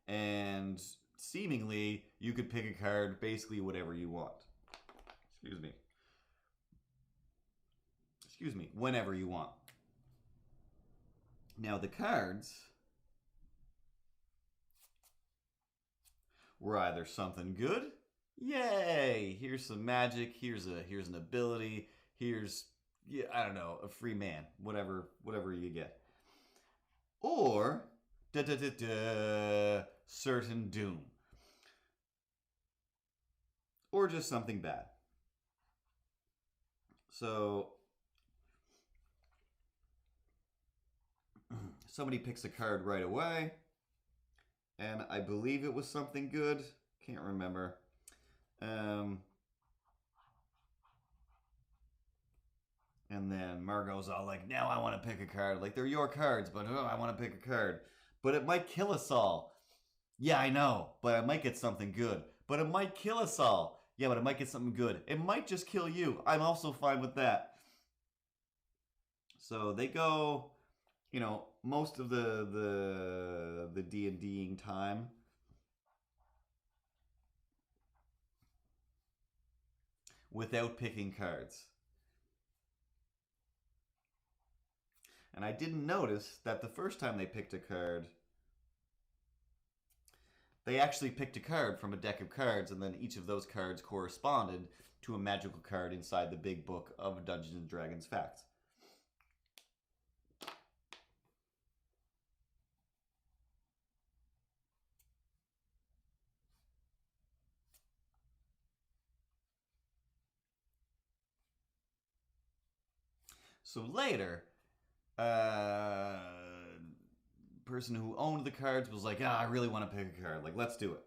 And seemingly, you could pick a card basically whatever you want. Excuse me, whenever you want. Now the cards were either something good, yay, here's some magic, here's an ability, here's, I don't know, a free man, whatever you get. Or certain doom. Or just something bad. So somebody picks a card right away, and I believe it was something good. Can't remember. Um, and then Margot's all like, now I want to pick a card. Like, they're your cards, but I want to pick a card. But it might kill us all. Yeah, I know, but I might get something good. But it might kill us all. Yeah, but it might get something good. It might just kill you. I'm also fine with that. So they go, most of the D&Ding time without picking cards. And I didn't notice that the first time they picked a card, they actually picked a card from a deck of cards, and then each of those cards corresponded to a magical card inside the big book of Dungeons and Dragons Facts. So later, person who owned the cards was like, I really want to pick a card. Like, let's do it.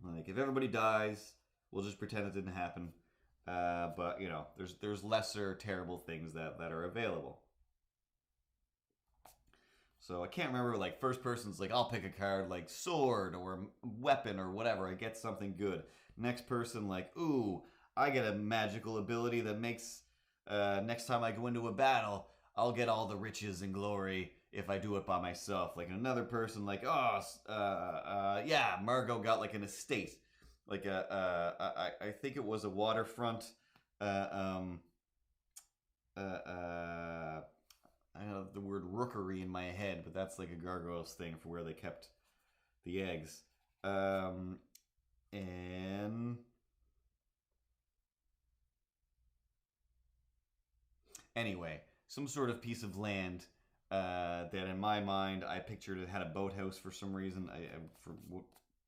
Like, if everybody dies, we'll just pretend it didn't happen. But there's lesser terrible things that are available. So I can't remember, like, first person's like, I'll pick a card like sword or weapon or whatever. I get something good. Next person, like, ooh, I get a magical ability that makes next time I go into a battle, I'll get all the riches and glory if I do it by myself. Like another person, like, yeah, Margot got like an estate, like I think it was a waterfront. I have the word rookery in my head, but that's like a gargoyles thing for where they kept the eggs. And anyway, some sort of piece of land that in my mind I pictured it had a boathouse for some reason. For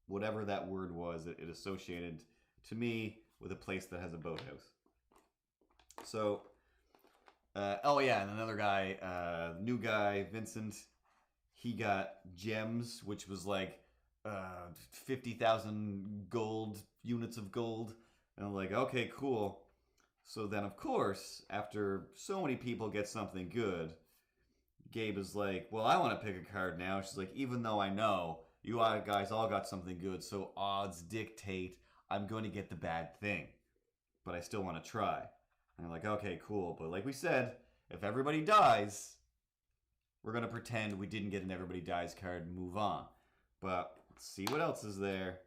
whatever that word was, it associated to me with a place that has a boathouse. So, oh yeah, and another guy, new guy, Vincent, he got gems, which was like 50,000 gold units of gold. And I'm like, okay, cool. So then, of course, after so many people get something good, Gabe is like, well, I want to pick a card now. She's like, even though I know you guys all got something good, so odds dictate I'm going to get the bad thing. But I still want to try. And I'm like, okay, cool. But like we said, if everybody dies, we're going to pretend we didn't get an everybody dies card and move on. But let's see what else is there.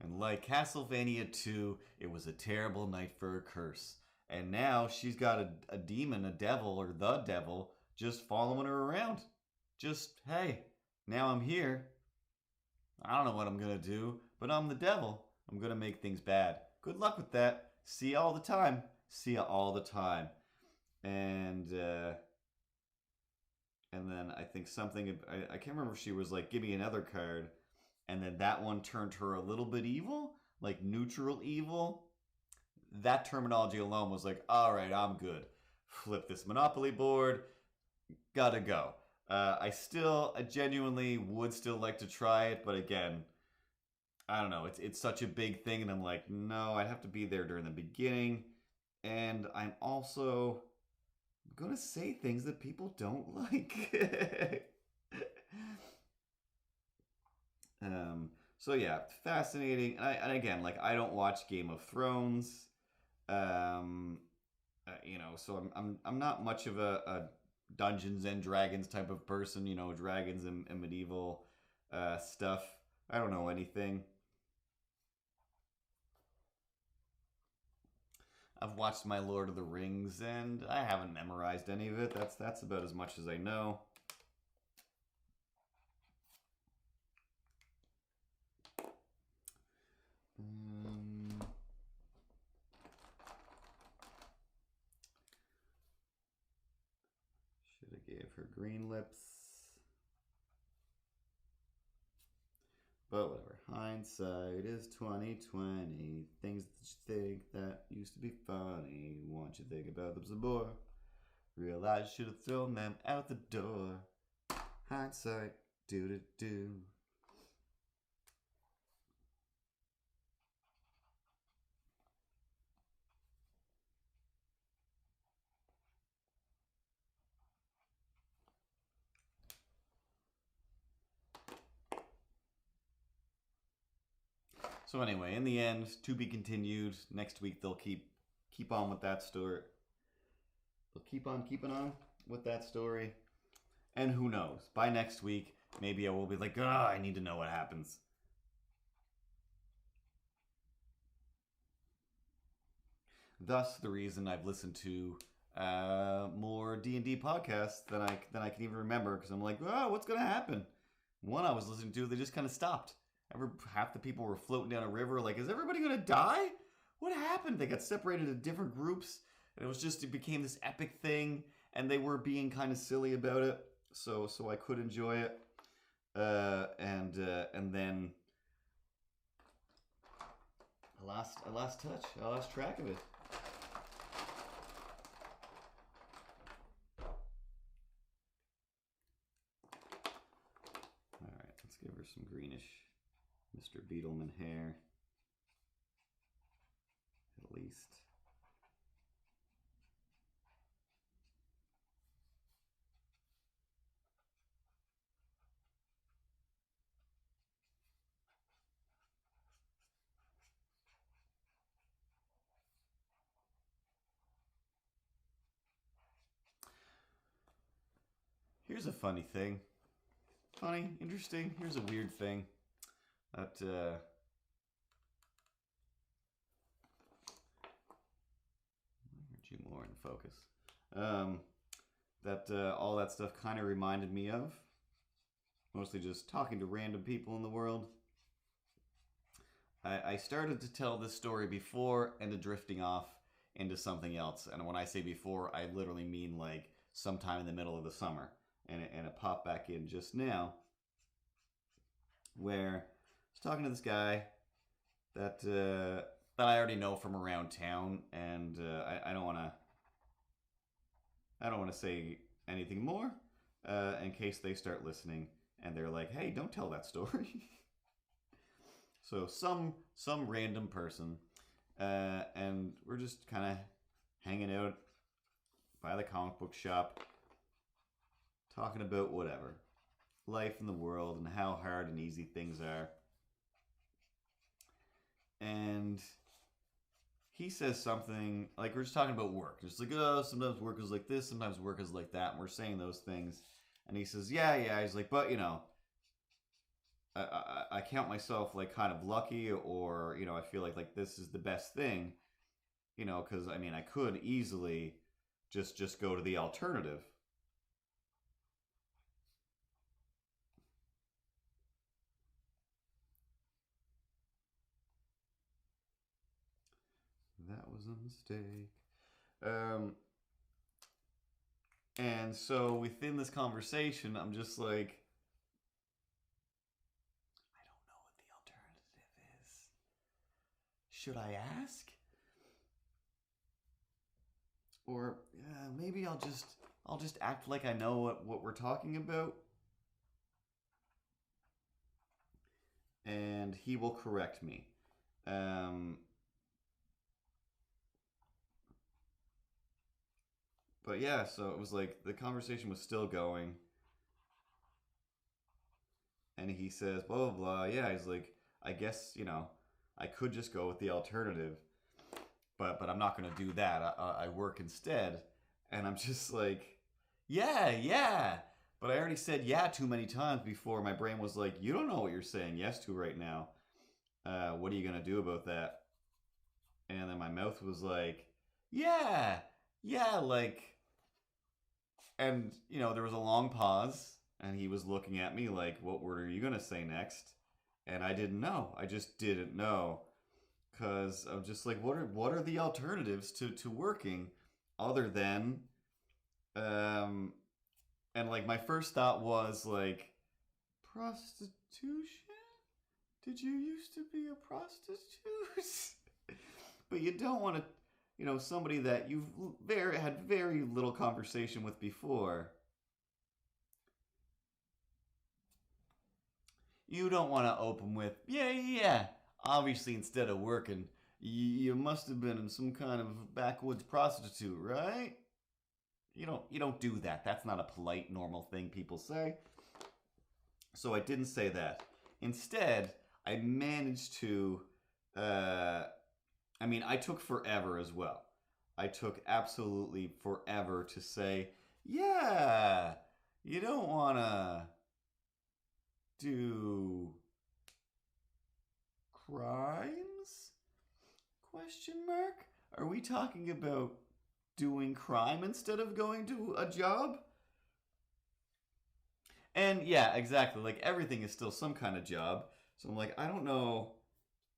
And like Castlevania 2, it was a terrible night for a curse. And now she's got a demon, a devil, or the devil, just following her around. Just, hey, now I'm here. I don't know what I'm going to do, but I'm the devil. I'm going to make things bad. Good luck with that. See ya all the time. See ya all the time. And then I think something, I can't remember if she was like, give me another card. And then that one turned her a little bit evil, like neutral evil. That terminology alone was like, all right, I'm good. Flip this Monopoly board. Gotta go. I genuinely would still like to try it, but again, I don't know. It's such a big thing, and I'm like, no, I'd have to be there during the beginning, and I'm also gonna say things that people don't like. So yeah, fascinating. And again, like I don't watch Game of Thrones, so I'm not much of a Dungeons and Dragons type of person. Dragons and medieval stuff. I don't know anything. I've watched my Lord of the Rings, and I haven't memorized any of it. That's about as much as I know. Should have gave her green lips. But whatever. Hindsight is 2020. Things that you think that used to be funny. Once you think about them some more, realize you should have thrown them out the door. Hindsight, do. So anyway, in the end, to be continued. Next week they'll keep on with that story. They'll keep on keeping on with that story. And who knows? By next week, maybe I will be like, I need to know what happens. Thus, the reason I've listened to more D&D podcasts than I can even remember, because I'm like, what's gonna happen? One I was listening to, they just kind of stopped. Half the people were floating down a river. Like, is everybody gonna die? What happened? They got separated into different groups, and it became this epic thing, and they were being kind of silly about it. So I could enjoy it, and then I lost touch. I lost track of it. All right, let's give her some greenish Mr. Beetleman hair, at least. Here's a funny thing. Funny, interesting. Here's a weird thing. That you more in focus. That all that stuff kind of reminded me of. Mostly just talking to random people in the world. I started to tell this story before, ended drifting off into something else. And when I say before, I literally mean like sometime in the middle of the summer. And it popped back in just now, where I was talking to this guy that I already know from around town, and I don't want to say anything more in case they start listening and they're like, "Hey, don't tell that story." So some random person, and we're just kind of hanging out by the comic book shop, talking about whatever, life in the world and how hard and easy things are. And he says something like, we're just talking about work. Just like, sometimes work is like this, sometimes work is like that. And we're saying those things. And he says, yeah. He's like, but I count myself like kind of lucky, or, I feel like this is the best thing, because I mean, I could easily just go to the alternative. That was a mistake. And so within this conversation, I'm just like, I don't know what the alternative is. Should I ask? Or maybe I'll just act like I know what we're talking about, and he will correct me. But yeah, so it was like the conversation was still going. And he says, blah, blah, blah. Yeah, he's like, I guess, I could just go with the alternative. But I'm not going to do that. I work instead. And I'm just like, yeah. But I already said yeah too many times before my brain was like, you don't know what you're saying yes to right now. What are you going to do about that? And then my mouth was like, yeah, like... And, there was a long pause, and he was looking at me like, what word are you going to say next? And I didn't know. I just didn't know. Because I'm just like, what are the alternatives to working other than... and, like, my first thought was, like, prostitution? did you used to be a prostitute? But you don't want to, somebody that you've had very little conversation with before. You don't want to open with, yeah. Obviously, instead of working, you must have been in some kind of backwoods prostitute, right? You don't do that. That's not a polite, normal thing people say. So I didn't say that. Instead, I managed to. I took forever as well. I took absolutely forever to say, yeah, you don't want to do crimes? Question mark? Are we talking about doing crime instead of going to a job? And yeah, exactly. Like everything is still some kind of job. So I'm like, I don't know.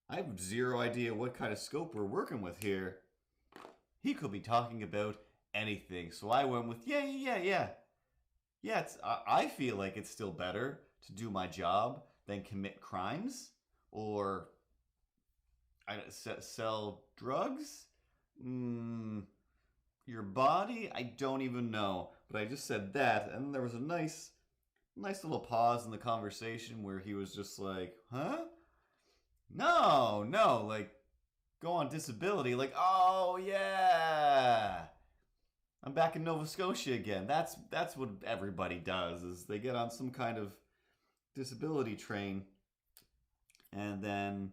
I have zero idea what kind of scope we're working with here. He could be talking about anything. So I went with, yeah. Yeah, I feel like it's still better to do my job than commit crimes or sell drugs. Your body? I don't even know. But I just said that, and there was a nice little pause in the conversation where he was just like, huh? No, like, go on disability. Like, oh, yeah. I'm back in Nova Scotia again. That's what everybody does, is they get on some kind of disability train and then,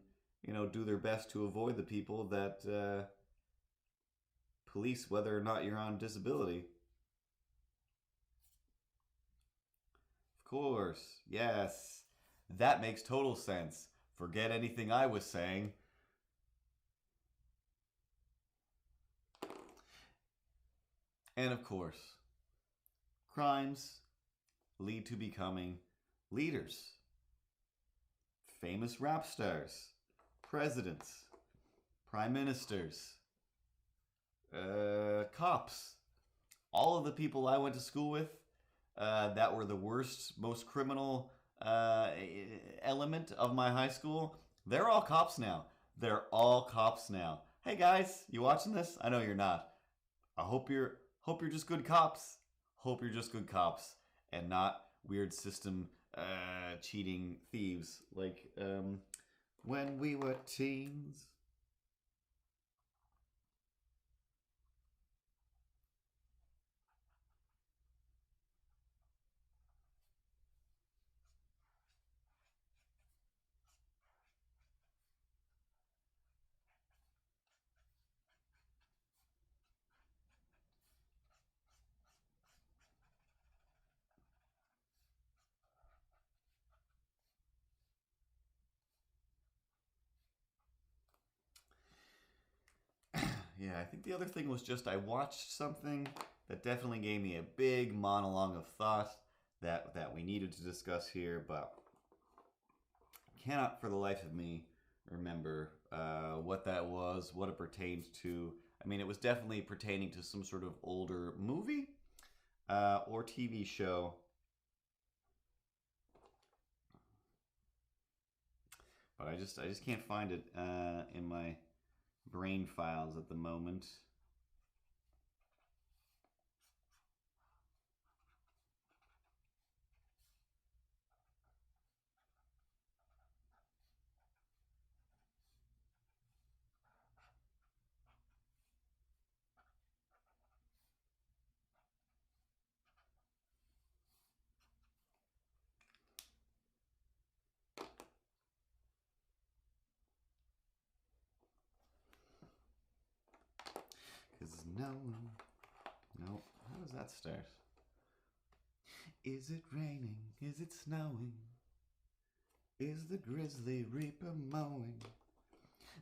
do their best to avoid the people that police whether or not you're on disability. Of course, yes. That makes total sense. Forget anything I was saying. And of course, crimes lead to becoming leaders, famous rap stars, presidents, prime ministers, cops. All of the people I went to school with that were the worst, most criminal element of my high school, they're all cops now. They're all cops now. Hey guys, you watching this? I know you're not. I hope you're just good cops. Hope you're just good cops and not weird system cheating thieves like when we were teens. Yeah, I think the other thing was just I watched something that definitely gave me a big monologue of thought that we needed to discuss here, but cannot for the life of me remember what that was, what it pertained to. I mean, it was definitely pertaining to some sort of older movie or TV show. But I just can't find it in my brain files at the moment. Cause no, how does that start? Is it raining? Is it snowing? Is the grizzly reaper mowing?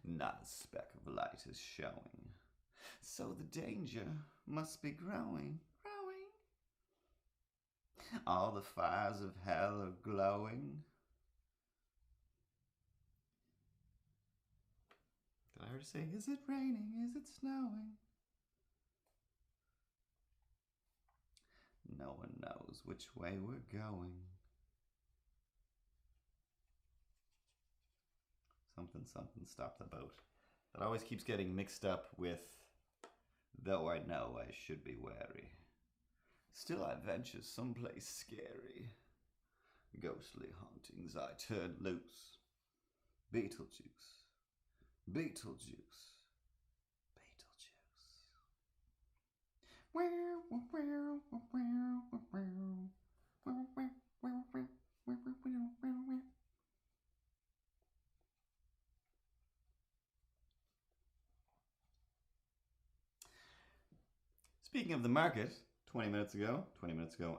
Not a speck of light is showing. So the danger must be growing. All the fires of hell are glowing. Did I already say, is it raining? Is it snowing? No one knows which way we're going. something something stop the boat. That always keeps getting mixed up with though I know I should be wary. Still I venture someplace scary. Ghostly hauntings I turn loose. Beetlejuice. Beetlejuice. Speaking of the market, 20 minutes ago,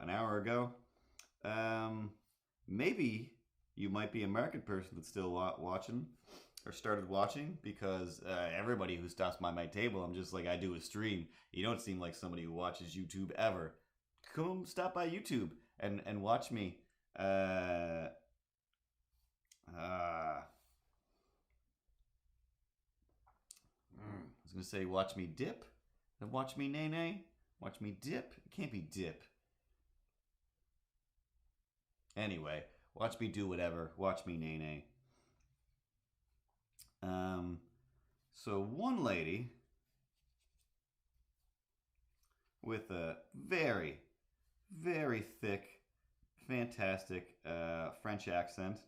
an hour ago, maybe you might be a market person that's still watching or started watching, because everybody who stops by my table, I'm just like, I do a stream. You don't seem like somebody who watches YouTube ever. Come stop by YouTube and watch me. I was going to say watch me dip. And watch me nay nay. Watch me dip. It can't be dip. Anyway, watch me do whatever. Watch me nay nay. So one lady with a very, very thick, fantastic French accent.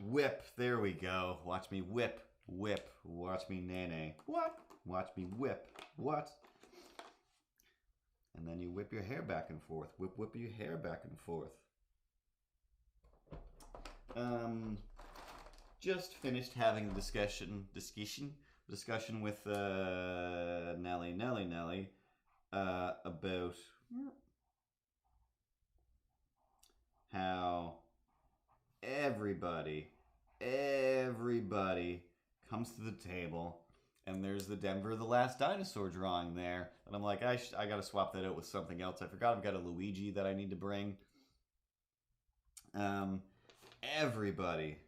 Whip, there we go. Watch me whip, whip. Watch me nay. What? Watch me whip. What? And then you whip your hair back and forth. Whip, whip your hair back and forth. Just finished having a discussion with Nelly about how everybody comes to the table and there's the Denver the Last Dinosaur drawing there, and I'm like, I gotta swap that out with something else. I forgot I've got a Luigi that I need to bring. Everybody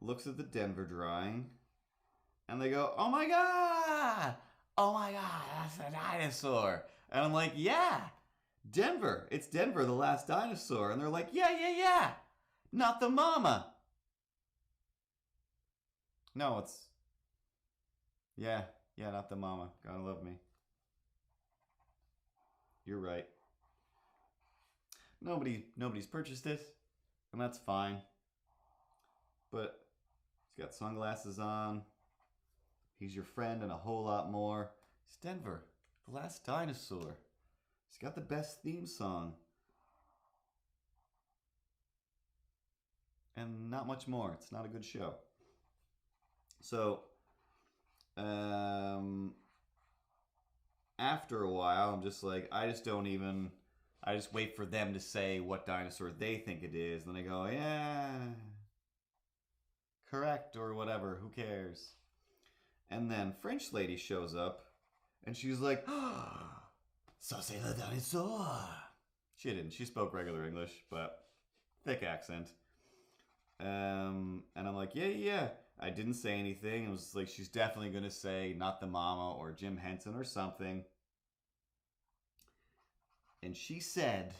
looks at the Denver drawing and they go, oh my god, that's a dinosaur. And I'm like, yeah, Denver, it's Denver the Last Dinosaur. And they're like, yeah, not the mama. No, it's, yeah, not the mama. Gotta love me. You're right. Nobody's purchased it, and that's fine. But he's got sunglasses on. He's your friend and a whole lot more. It's Denver, the Last Dinosaur. He's got the best theme song. And not much more. It's not a good show. So, after a while, I'm just like, I just wait for them to say what dinosaur they think it is. Then I go, yeah, correct or whatever, who cares? And then French lady shows up and she's like, ça c'est le dinosaur. She didn't. She spoke regular English, but thick accent. And I'm like, yeah. I didn't say anything. It was like, she's definitely going to say not the mama or Jim Henson or something. And she said,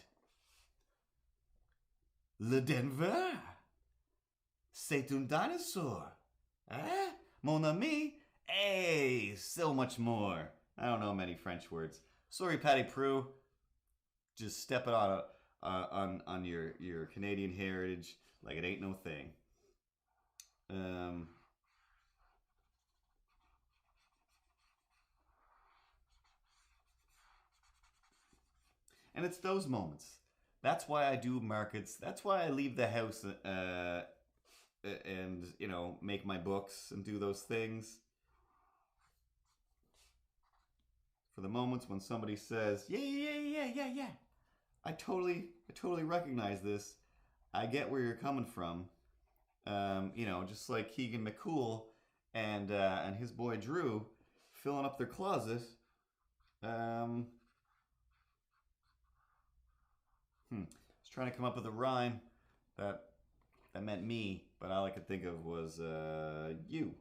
Le Denver, c'est un dinosaur. Eh? Mon ami? Hey, so much more. I don't know many French words. Sorry, Patty Prue. Just step it on your Canadian heritage like it ain't no thing. And it's those moments. That's why I do markets. That's why I leave the house and, make my books and do those things. For the moments when somebody says, yeah. I totally recognize this. I get where you're coming from. Just like Keegan McCool and his boy Drew filling up their closet. I was trying to come up with a rhyme that meant me, but all I could think of was you.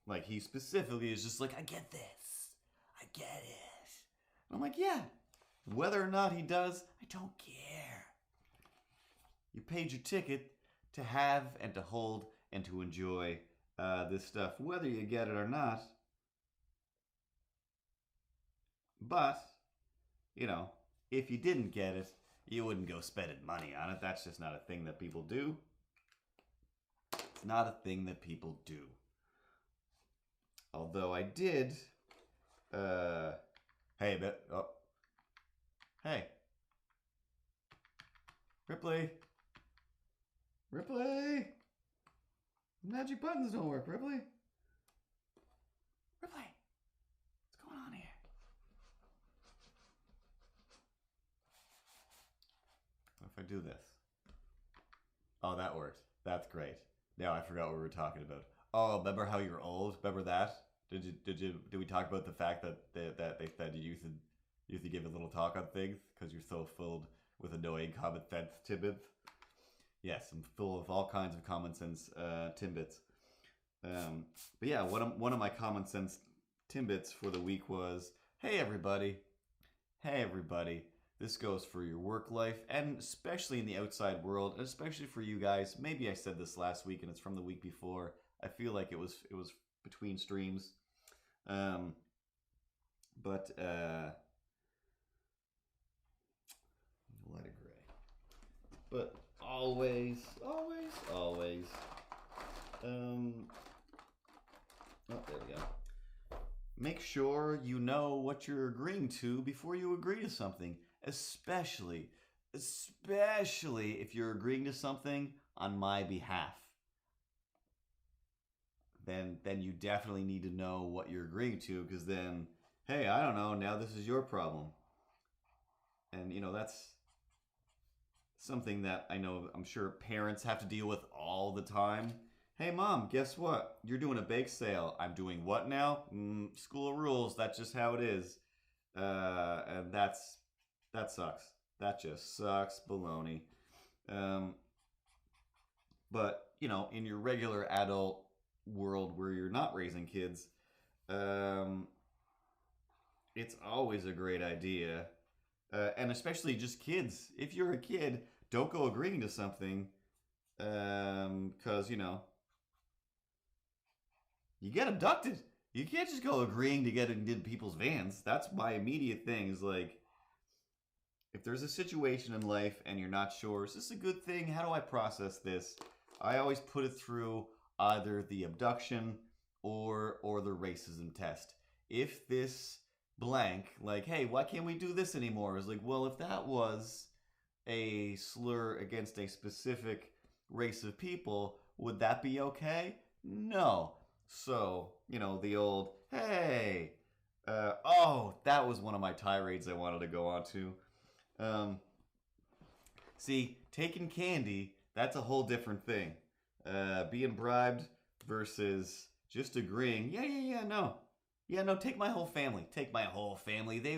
Like, he specifically is just like, I get this. I get it. And I'm like, yeah. Whether or not he does, I don't care. You paid your ticket to have and to hold and to enjoy this stuff, whether you get it or not. But, you know, if you didn't get it, you wouldn't go spending money on it. That's just not a thing that people do. It's not a thing that people do. Although I did, hey, hey, Ripley, magic buttons don't work, Ripley, what's going on here? What if I do this? Oh, that worked. That's great. Now I forgot what we were talking about. Oh, remember how you're old? Remember that? Did we talk about the fact that they said you used to give a little talk on things because you're so filled with annoying common sense tidbits? Yes, I'm full of all kinds of common sense tidbits. But yeah, one of my common sense tidbits for the week was, hey everybody, this goes for your work life and especially in the outside world, and especially for you guys. Maybe I said this last week and it's from the week before. I feel like it was between streams. But let it gray. But always. Oh, there we go. Make sure you know what you're agreeing to before you agree to something, especially if you're agreeing to something on my behalf. Then you definitely need to know what you're agreeing to, because then, hey, I don't know, now this is your problem. And, you know, that's something that I'm sure parents have to deal with all the time. Hey, Mom, guess what? You're doing a bake sale. I'm doing what now? School rules. That's just how it is. And that sucks. That just sucks baloney. But, you know, in your regular adult world where you're not raising kids, it's always a great idea. And especially just kids. If you're a kid, don't go agreeing to something because, you know, you get abducted. You can't just go agreeing to get into people's vans. That's my immediate thing, is like, if there's a situation in life and you're not sure, is this a good thing? How do I process this? I always put it through either the abduction or the racism test. If this blank, like, hey, why can't we do this anymore? Is like, well, if that was a slur against a specific race of people, would that be okay? No. So, you know, the old, hey, that was one of my tirades I wanted to go on to. See, taking candy, that's a whole different thing. Being bribed versus just agreeing, no, take my whole family. They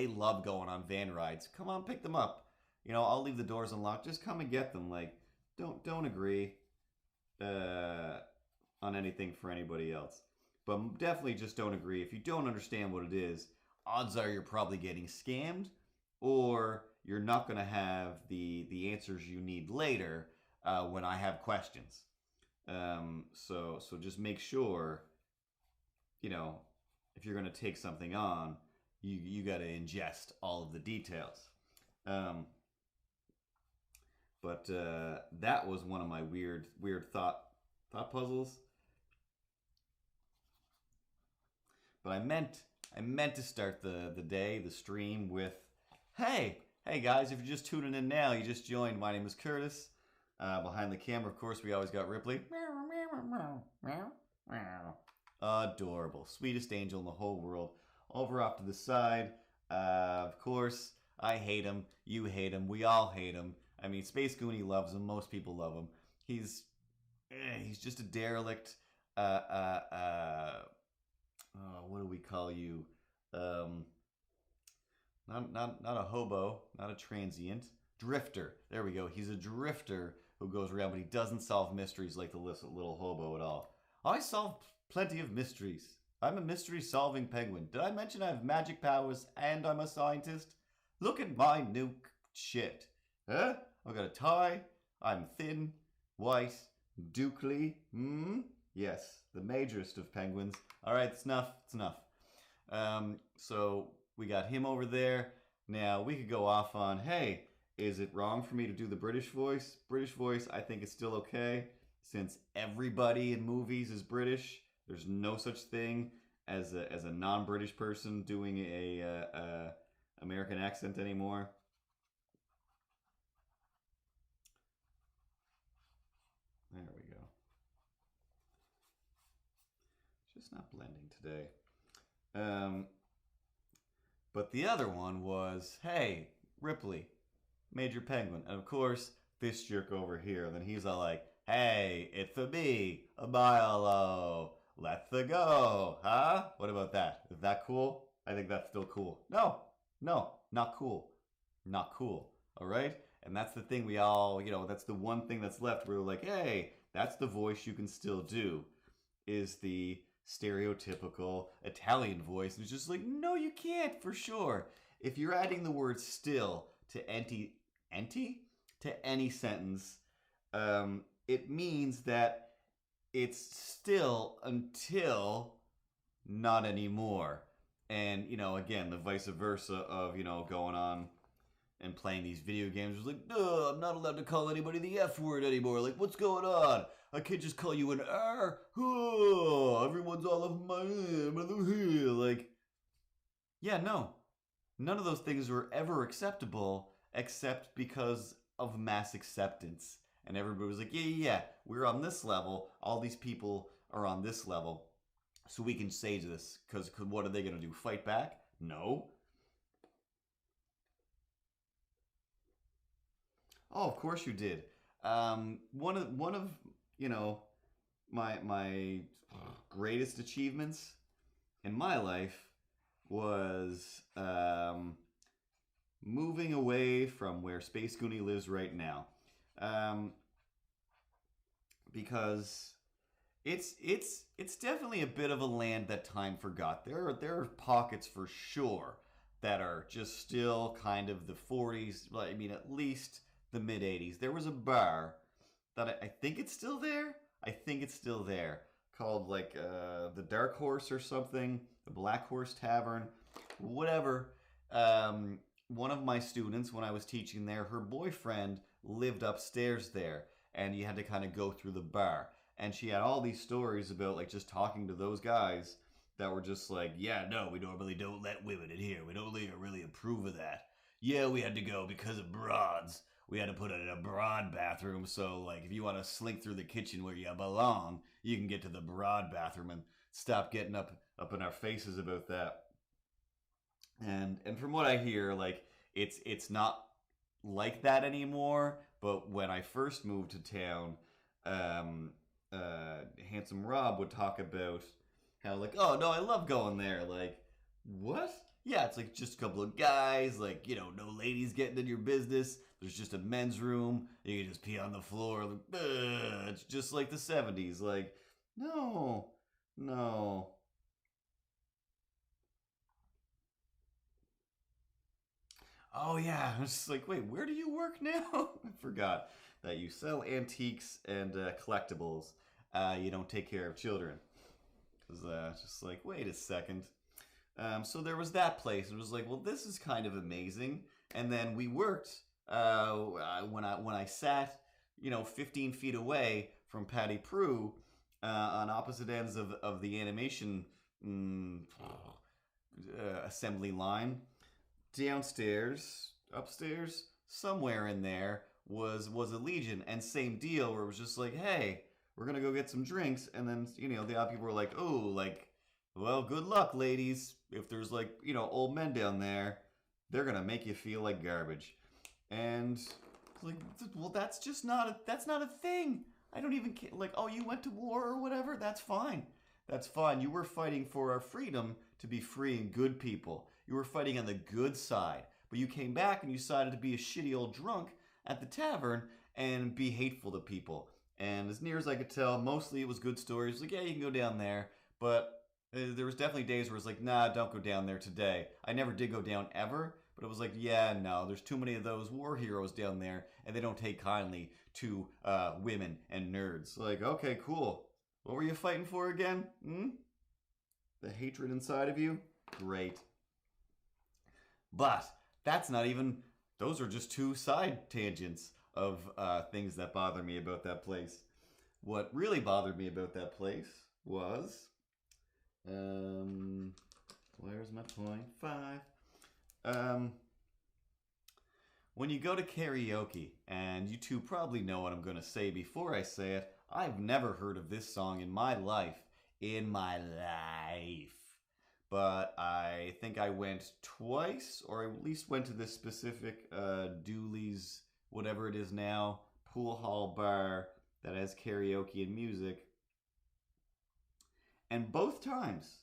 love going on van rides. Come on, pick them up. You know, I'll leave the doors unlocked. Just come and get them. Like, don't agree on anything for anybody else. But definitely just don't agree. If you don't understand what it is, odds are you're probably getting scammed, or you're not going to have the answers you need later when I have questions. So just make sure, you know, if you're going to take something on, you got to ingest all of the details. But that was one of my weird thought puzzles. But I meant to start the stream with, hey guys, if you're just tuning in now, you just joined. My name is Curtis. Behind the camera, of course, we always got Ripley. Adorable, sweetest angel in the whole world. Over off to the side, of course, I hate him. You hate him. We all hate him. I mean, Space Goonie loves him. Most people love him. He's just a derelict. What do we call you? Not a hobo, not a transient. Drifter. There we go. He's a drifter who goes around, but he doesn't solve mysteries like the little hobo at all. I solve plenty of mysteries. I'm a mystery-solving penguin. Did I mention I have magic powers and I'm a scientist? Look at my new shit. Huh? I've got a tie. I'm thin, white, dukely. Yes, the majorest of penguins. All right, it's enough. It's enough. So we got him over there. Now we could go off on, hey, is it wrong for me to do the British voice? British voice, I think it's still okay since everybody in movies is British. There's no such thing as a non-British person doing a American accent anymore. There we go. Just not blending today. But the other one was, hey, Ripley, Major Penguin. And of course, this jerk over here, then he's all like, hey, it's a me, a Milo. Let's go, huh? What about that? Is that cool? I think that's still cool. No, not cool. Not cool, all right? And that's the thing we all, that's the one thing that's left. We're like, hey, that's the voice you can still do, is the stereotypical Italian voice. And it's just like, no, you can't, for sure. If you're adding the word still to any sentence, it means that it's still until not anymore. And, again, the vice versa of, going on and playing these video games. It's like, no, I'm not allowed to call anybody the F word anymore. Like, what's going on? I can't just call you an R. Oh, everyone's all of my like, yeah, no. None of those things were ever acceptable except because of mass acceptance. And everybody was like, yeah, we're on this level. All these people are on this level. So we can say this. Because what are they going to do? Fight back? No. Oh, of course you did. One of my greatest achievements in my life was moving away from where Space Goonie lives right now. Because it's definitely a bit of a land that time forgot. There are pockets for sure that are just still kind of the 40s. I mean, at least the mid 80s. There was a bar that I think it's still there. I think it's still there, called like the Dark Horse or something, the Black Horse Tavern, whatever. One of my students, when I was teaching there, her boyfriend lived upstairs there, and you had to kind of go through the bar. And she had all these stories about like just talking to those guys that were just like, yeah, no, we normally don't let women in here. We don't really approve of that. Yeah, we had to go because of broads. We had to put it in a broad bathroom, so like if you want to slink through the kitchen where you belong, you can get to the broad bathroom, and stop getting up in our faces about that. And from what I hear, like it's not like that anymore. But when I first moved to town, Handsome Rob would talk about how like, oh no, I love going there. Like, what? Yeah, it's like just a couple of guys, like, no ladies getting in your business. There's just a men's room. You can just pee on the floor. Like, it's just like the 70s. Like, no. Oh, yeah. I was just like, wait, where do you work now? I forgot that you sell antiques and collectibles. You don't take care of children. Because just like, wait a second. So there was that place. And it was like, well, this is kind of amazing. And then we worked when I sat, 15 feet away from Patty Prue on opposite ends of the animation assembly line. Downstairs, upstairs, somewhere in there was a Legion, and same deal where it was just like, hey, we're gonna go get some drinks, and then the other people were like, oh, like, well, good luck, ladies. If there's like old men down there, they're gonna make you feel like garbage. And like, well, that's not a thing. I don't even care. Like, oh, you went to war or whatever. That's fine. That's fine. You were fighting for our freedom to be free and good people. You were fighting on the good side. But you came back and you decided to be a shitty old drunk at the tavern and be hateful to people. And as near as I could tell, mostly it was good stories. Like, yeah, you can go down there. But there was definitely days where it's like, nah, don't go down there today. I never did go down ever, but it was like, yeah, no, there's too many of those war heroes down there, and they don't take kindly to women and nerds. Like, okay, cool. What were you fighting for again? Hmm? The hatred inside of you? Great. But that's not even, those are just two side tangents of things that bother me about that place. What really bothered me about that place was, where's my point? 5. When you go to karaoke, and you two probably know what I'm going to say before I say it, I've never heard of this song in my life. In my life. But I think I went twice, or I at least went to this specific Dooley's, whatever it is now, pool hall bar that has karaoke and music. And both times,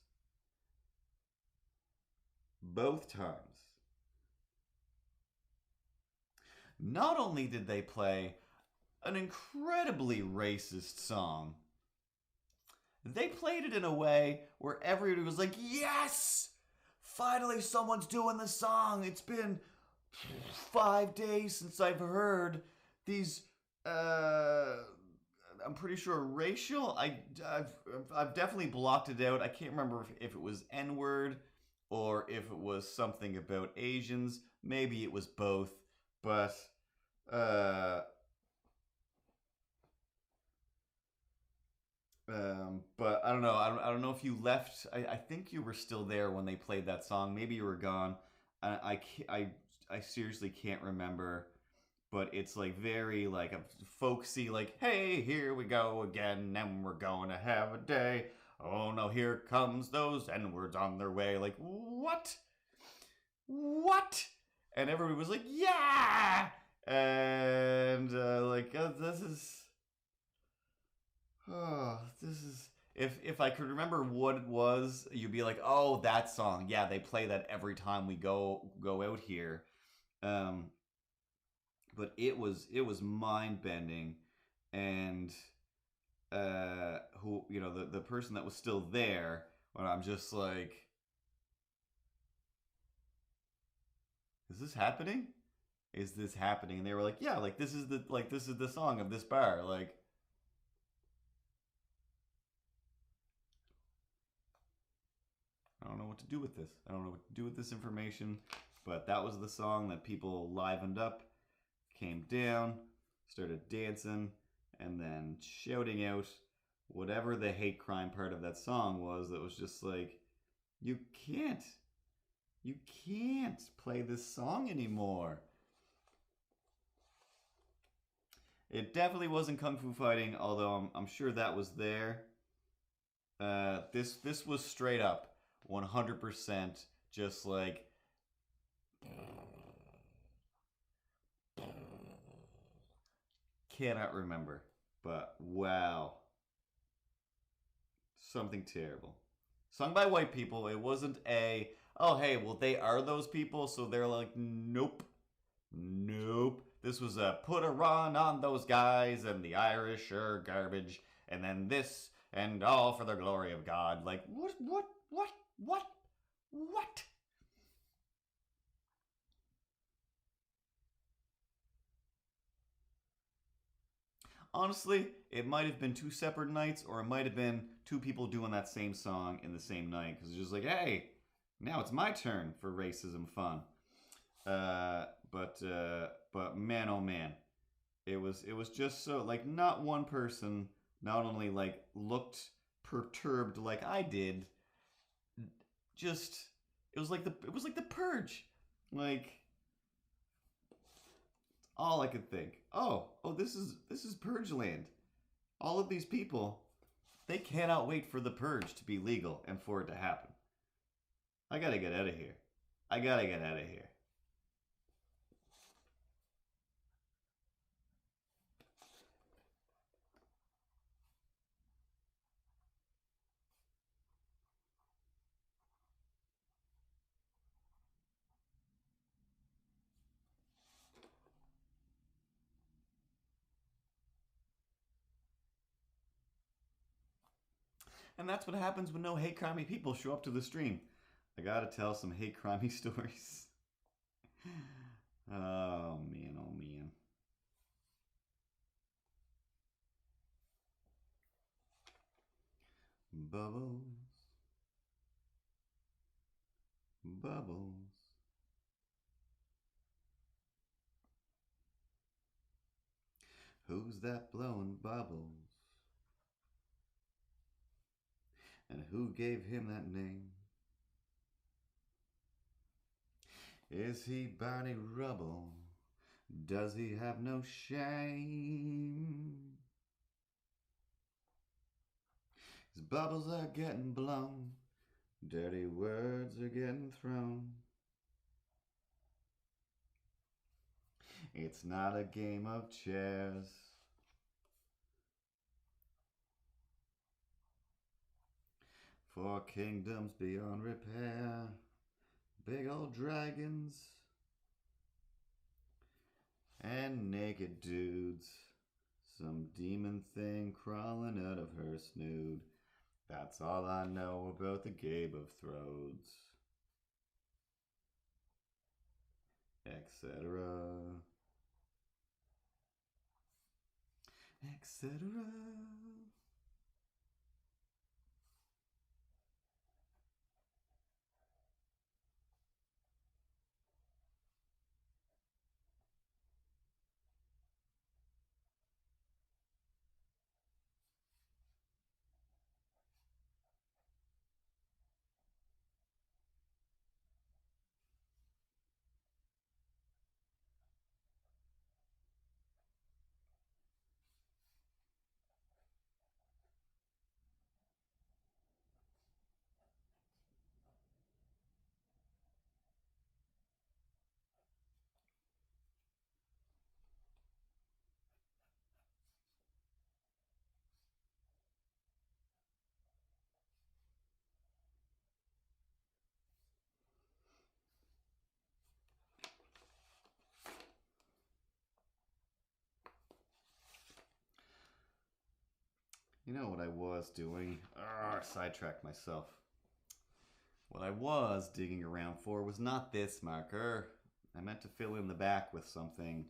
not only did they play an incredibly racist song, they played it in a way where everybody was like, yes! Finally someone's doing the song. It's been 5 days since I've heard these, I'm pretty sure racial. I've definitely blocked it out. I can't remember if it was N-word or if it was something about Asians. Maybe it was both. But, but I don't know. I don't know if you left. I think you were still there when they played that song. Maybe you were gone. I seriously can't remember. But it's like very like a folksy, like, hey, here we go again, and we're going to have a day. Oh no, here comes those N-words on their way. Like, what? What? And everybody was like, yeah! And this is. Oh, this is. If I could remember what it was, you'd be like, oh, that song. Yeah, they play that every time we go out here. But it was mind bending, and who the person that was still there, when I'm just like, is this happening? Is this happening? And they were like, yeah, like this is the song of this bar, like. I don't know what to do with this. I don't know what to do with this information, but that was the song that people livened up, came down, started dancing, and then shouting out whatever the hate crime part of that song was. That was just like, you can't play this song anymore. It definitely wasn't Kung Fu Fighting, although I'm sure that was there. This was straight up 100% just like, cannot remember, but wow, something terrible. Sung by white people. It wasn't a, oh hey, well they are those people, so they're like, nope. This was a put a run on those guys, and the Irish are garbage, and then this, and all for the glory of God. Like, what? Honestly, it might have been two separate nights, or it might have been two people doing that same song in the same night. Because it's just like, hey, now it's my turn for racism fun. But man, oh man, it was just so like, not one person not only like looked perturbed like I did, just it was like the purge, like. All I could think, oh, this is Purge Land. All of these people, they cannot wait for the purge to be legal and for it to happen. I gotta get out of here. And that's what happens when no hate crimey people show up to the stream. I gotta tell some hate crimey stories. Oh man, oh man. Bubbles, bubbles. Who's that blowing bubbles? And who gave him that name? Is he Barney Rubble? Does he have no shame? His bubbles are getting blown, dirty words are getting thrown. It's not a game of chairs. For kingdoms beyond repair, big old dragons and naked dudes. Some demon thing crawling out of her snood. That's all I know about the Game of Thrones. Etc. Etc. You know what I was doing? Sidetracked myself. What I was digging around for was not this marker. I meant to fill in the back with something.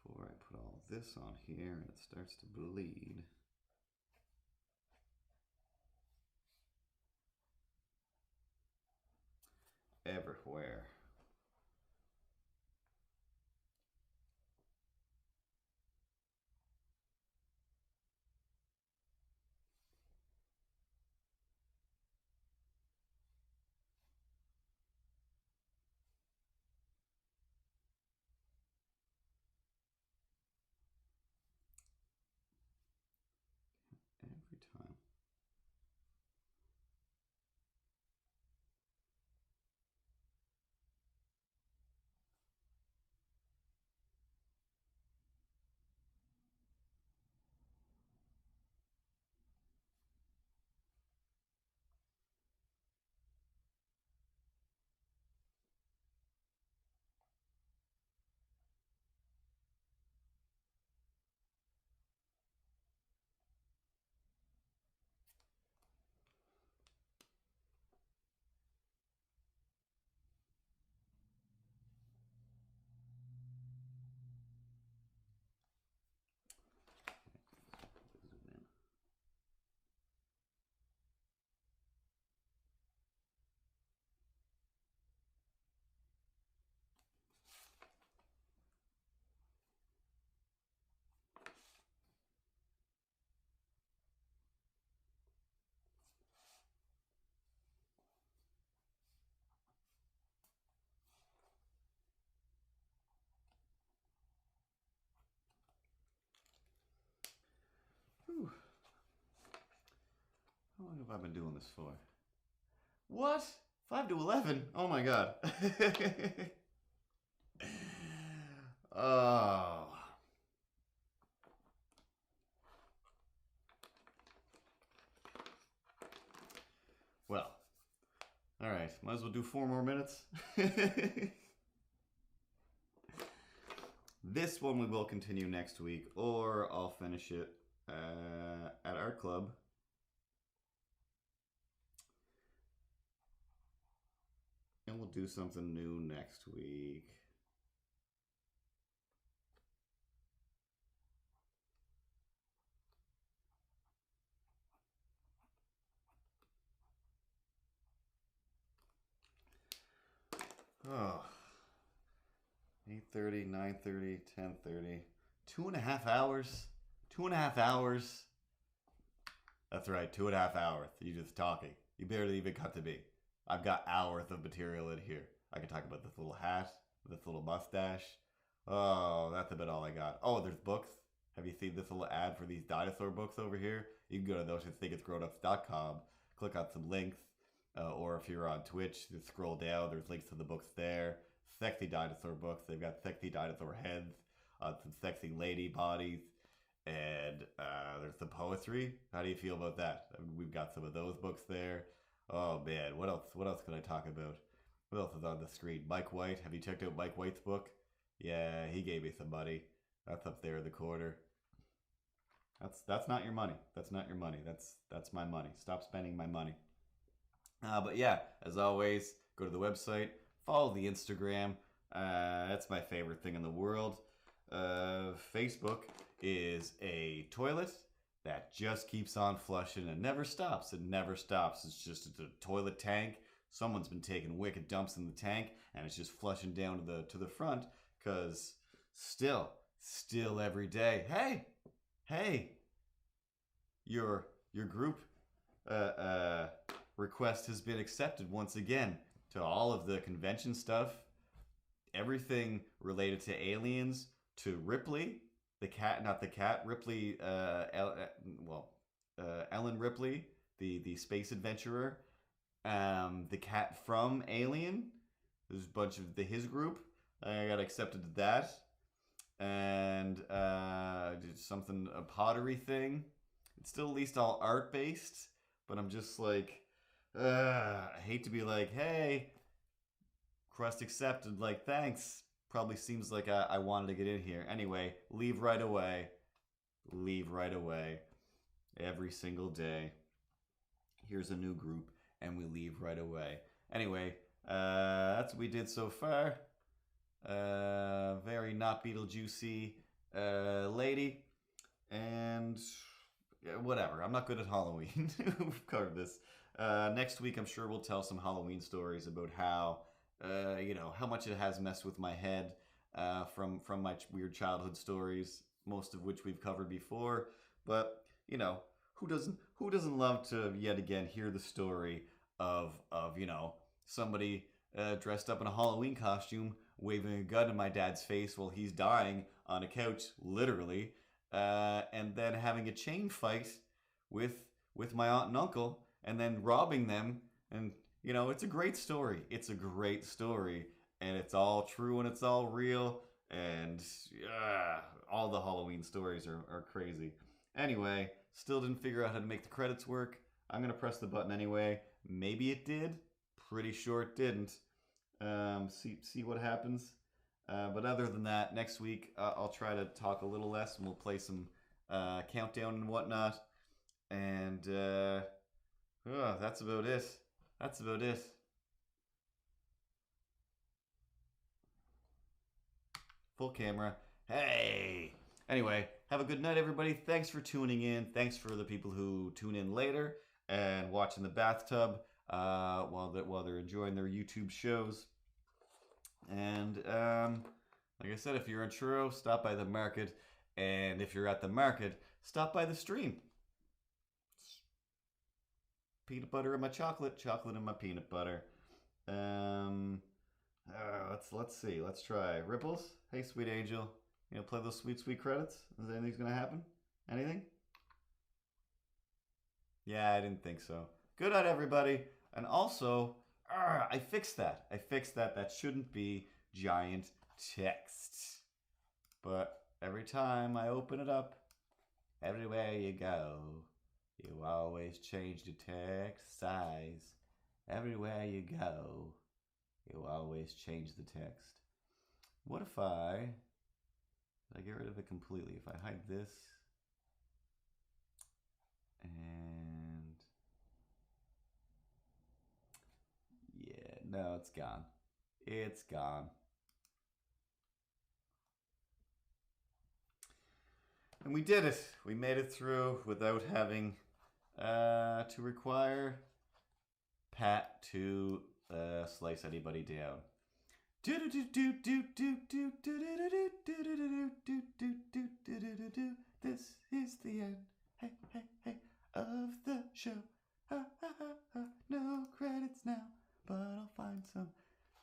Before I put all this on here and it starts to bleed. Everywhere. Every time. Zoom in. Whew. How long have I been doing this for? What? 5 to 11? Oh my god. Oh. All right, might as well do 4 more minutes. This one we will continue next week, or I'll finish it at Art Club. And we'll do something new next week. Oh. 8:30, 9:30, 10:30. 2.5 hours. 2.5 hours. That's right, 2.5 hours. You just talking. You barely even cut to me. I've got hours of material in here. I can talk about this little hat, this little mustache. Oh, that's about all I got. Oh, there's books. Have you seen this little ad for these dinosaur books over here? You can go to thosethingitsgrownups.com, click on some links, or if you're on Twitch, just scroll down. There's links to the books there. Sexy dinosaur books. They've got sexy dinosaur heads, some sexy lady bodies, and there's some poetry. How do you feel about that? We've got some of those books there. Oh man, what else? What else can I talk about? What else is on the screen? Mike White. Have you checked out Mike White's book? Yeah, he gave me some money. That's up there in the corner. That's not your money. That's not your money. That's my money. Stop spending my money. But yeah, as always, go to the website, follow the Instagram. That's my favorite thing in the world. Facebook is a toilet that just keeps on flushing and never stops. It never stops. It's a toilet tank. Someone's been taking wicked dumps in the tank, and it's just flushing down to the front. Cause still every day. Hey, your group request has been accepted once again to all of the convention stuff, everything related to aliens, to Ripley, the cat, not the cat, Ripley, Ellen Ripley, the space adventurer, the cat from Alien. There's a bunch of his group. I got accepted to that, and did something, a pottery thing. It's still at least all art based, but I'm just like, I hate to be like, hey, request accepted, like, thanks. Probably seems like I wanted to get in here. Anyway, leave right away. Leave right away. Every single day. Here's a new group, and we leave right away. Anyway, that's what we did so far. Very not Beetlejuicy lady. And whatever. I'm not good at Halloween. We've covered this. Next week, I'm sure we'll tell some Halloween stories about how, how much it has messed with my head from my weird childhood stories, most of which we've covered before. But who doesn't love to yet again hear the story of somebody dressed up in a Halloween costume, waving a gun in my dad's face while he's dying on a couch, literally, and then having a chain fight with my aunt and uncle, and then robbing them. And it's a great story. It's a great story, and it's all true and it's all real, and all the Halloween stories are crazy. Anyway, still didn't figure out how to make the credits work. I'm gonna press the button anyway. Maybe it did. Pretty sure it didn't. See what happens. But other than that, next week I'll try to talk a little less, and we'll play some countdown and whatnot. And that's about it. That's about it. Full camera. Hey! Anyway, have a good night, everybody. Thanks for tuning in. Thanks for the people who tune in later and watch in the bathtub while they're enjoying their YouTube shows. And like I said, if you're in Truro, stop by the market. And if you're at the market, stop by the stream. Peanut butter in my chocolate in my peanut butter. Let's see. Let's try Ripples. Hey, sweet angel. Play those sweet credits? Is anything's gonna happen? Anything? Yeah, I didn't think so. Good night, everybody. And also, I fixed that. That shouldn't be giant text. But every time I open it up, everywhere you go, you always change the text size. Everywhere you go, it will always change the text. What if I get rid of it completely? If I hide this and yeah, no, it's gone. It's gone. And we did it. We made it through without having to require Pat to slice anybody down. This is the end, hey, hey, hey, of the show. No credits now, but I'll find some.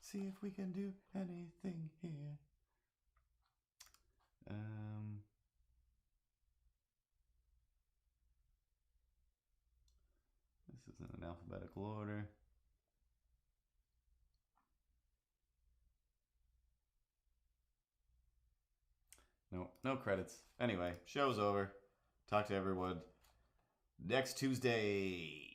See if we can do anything here. This is in an alphabetical order. No credits. Anyway, show's over. Talk to everyone next Tuesday.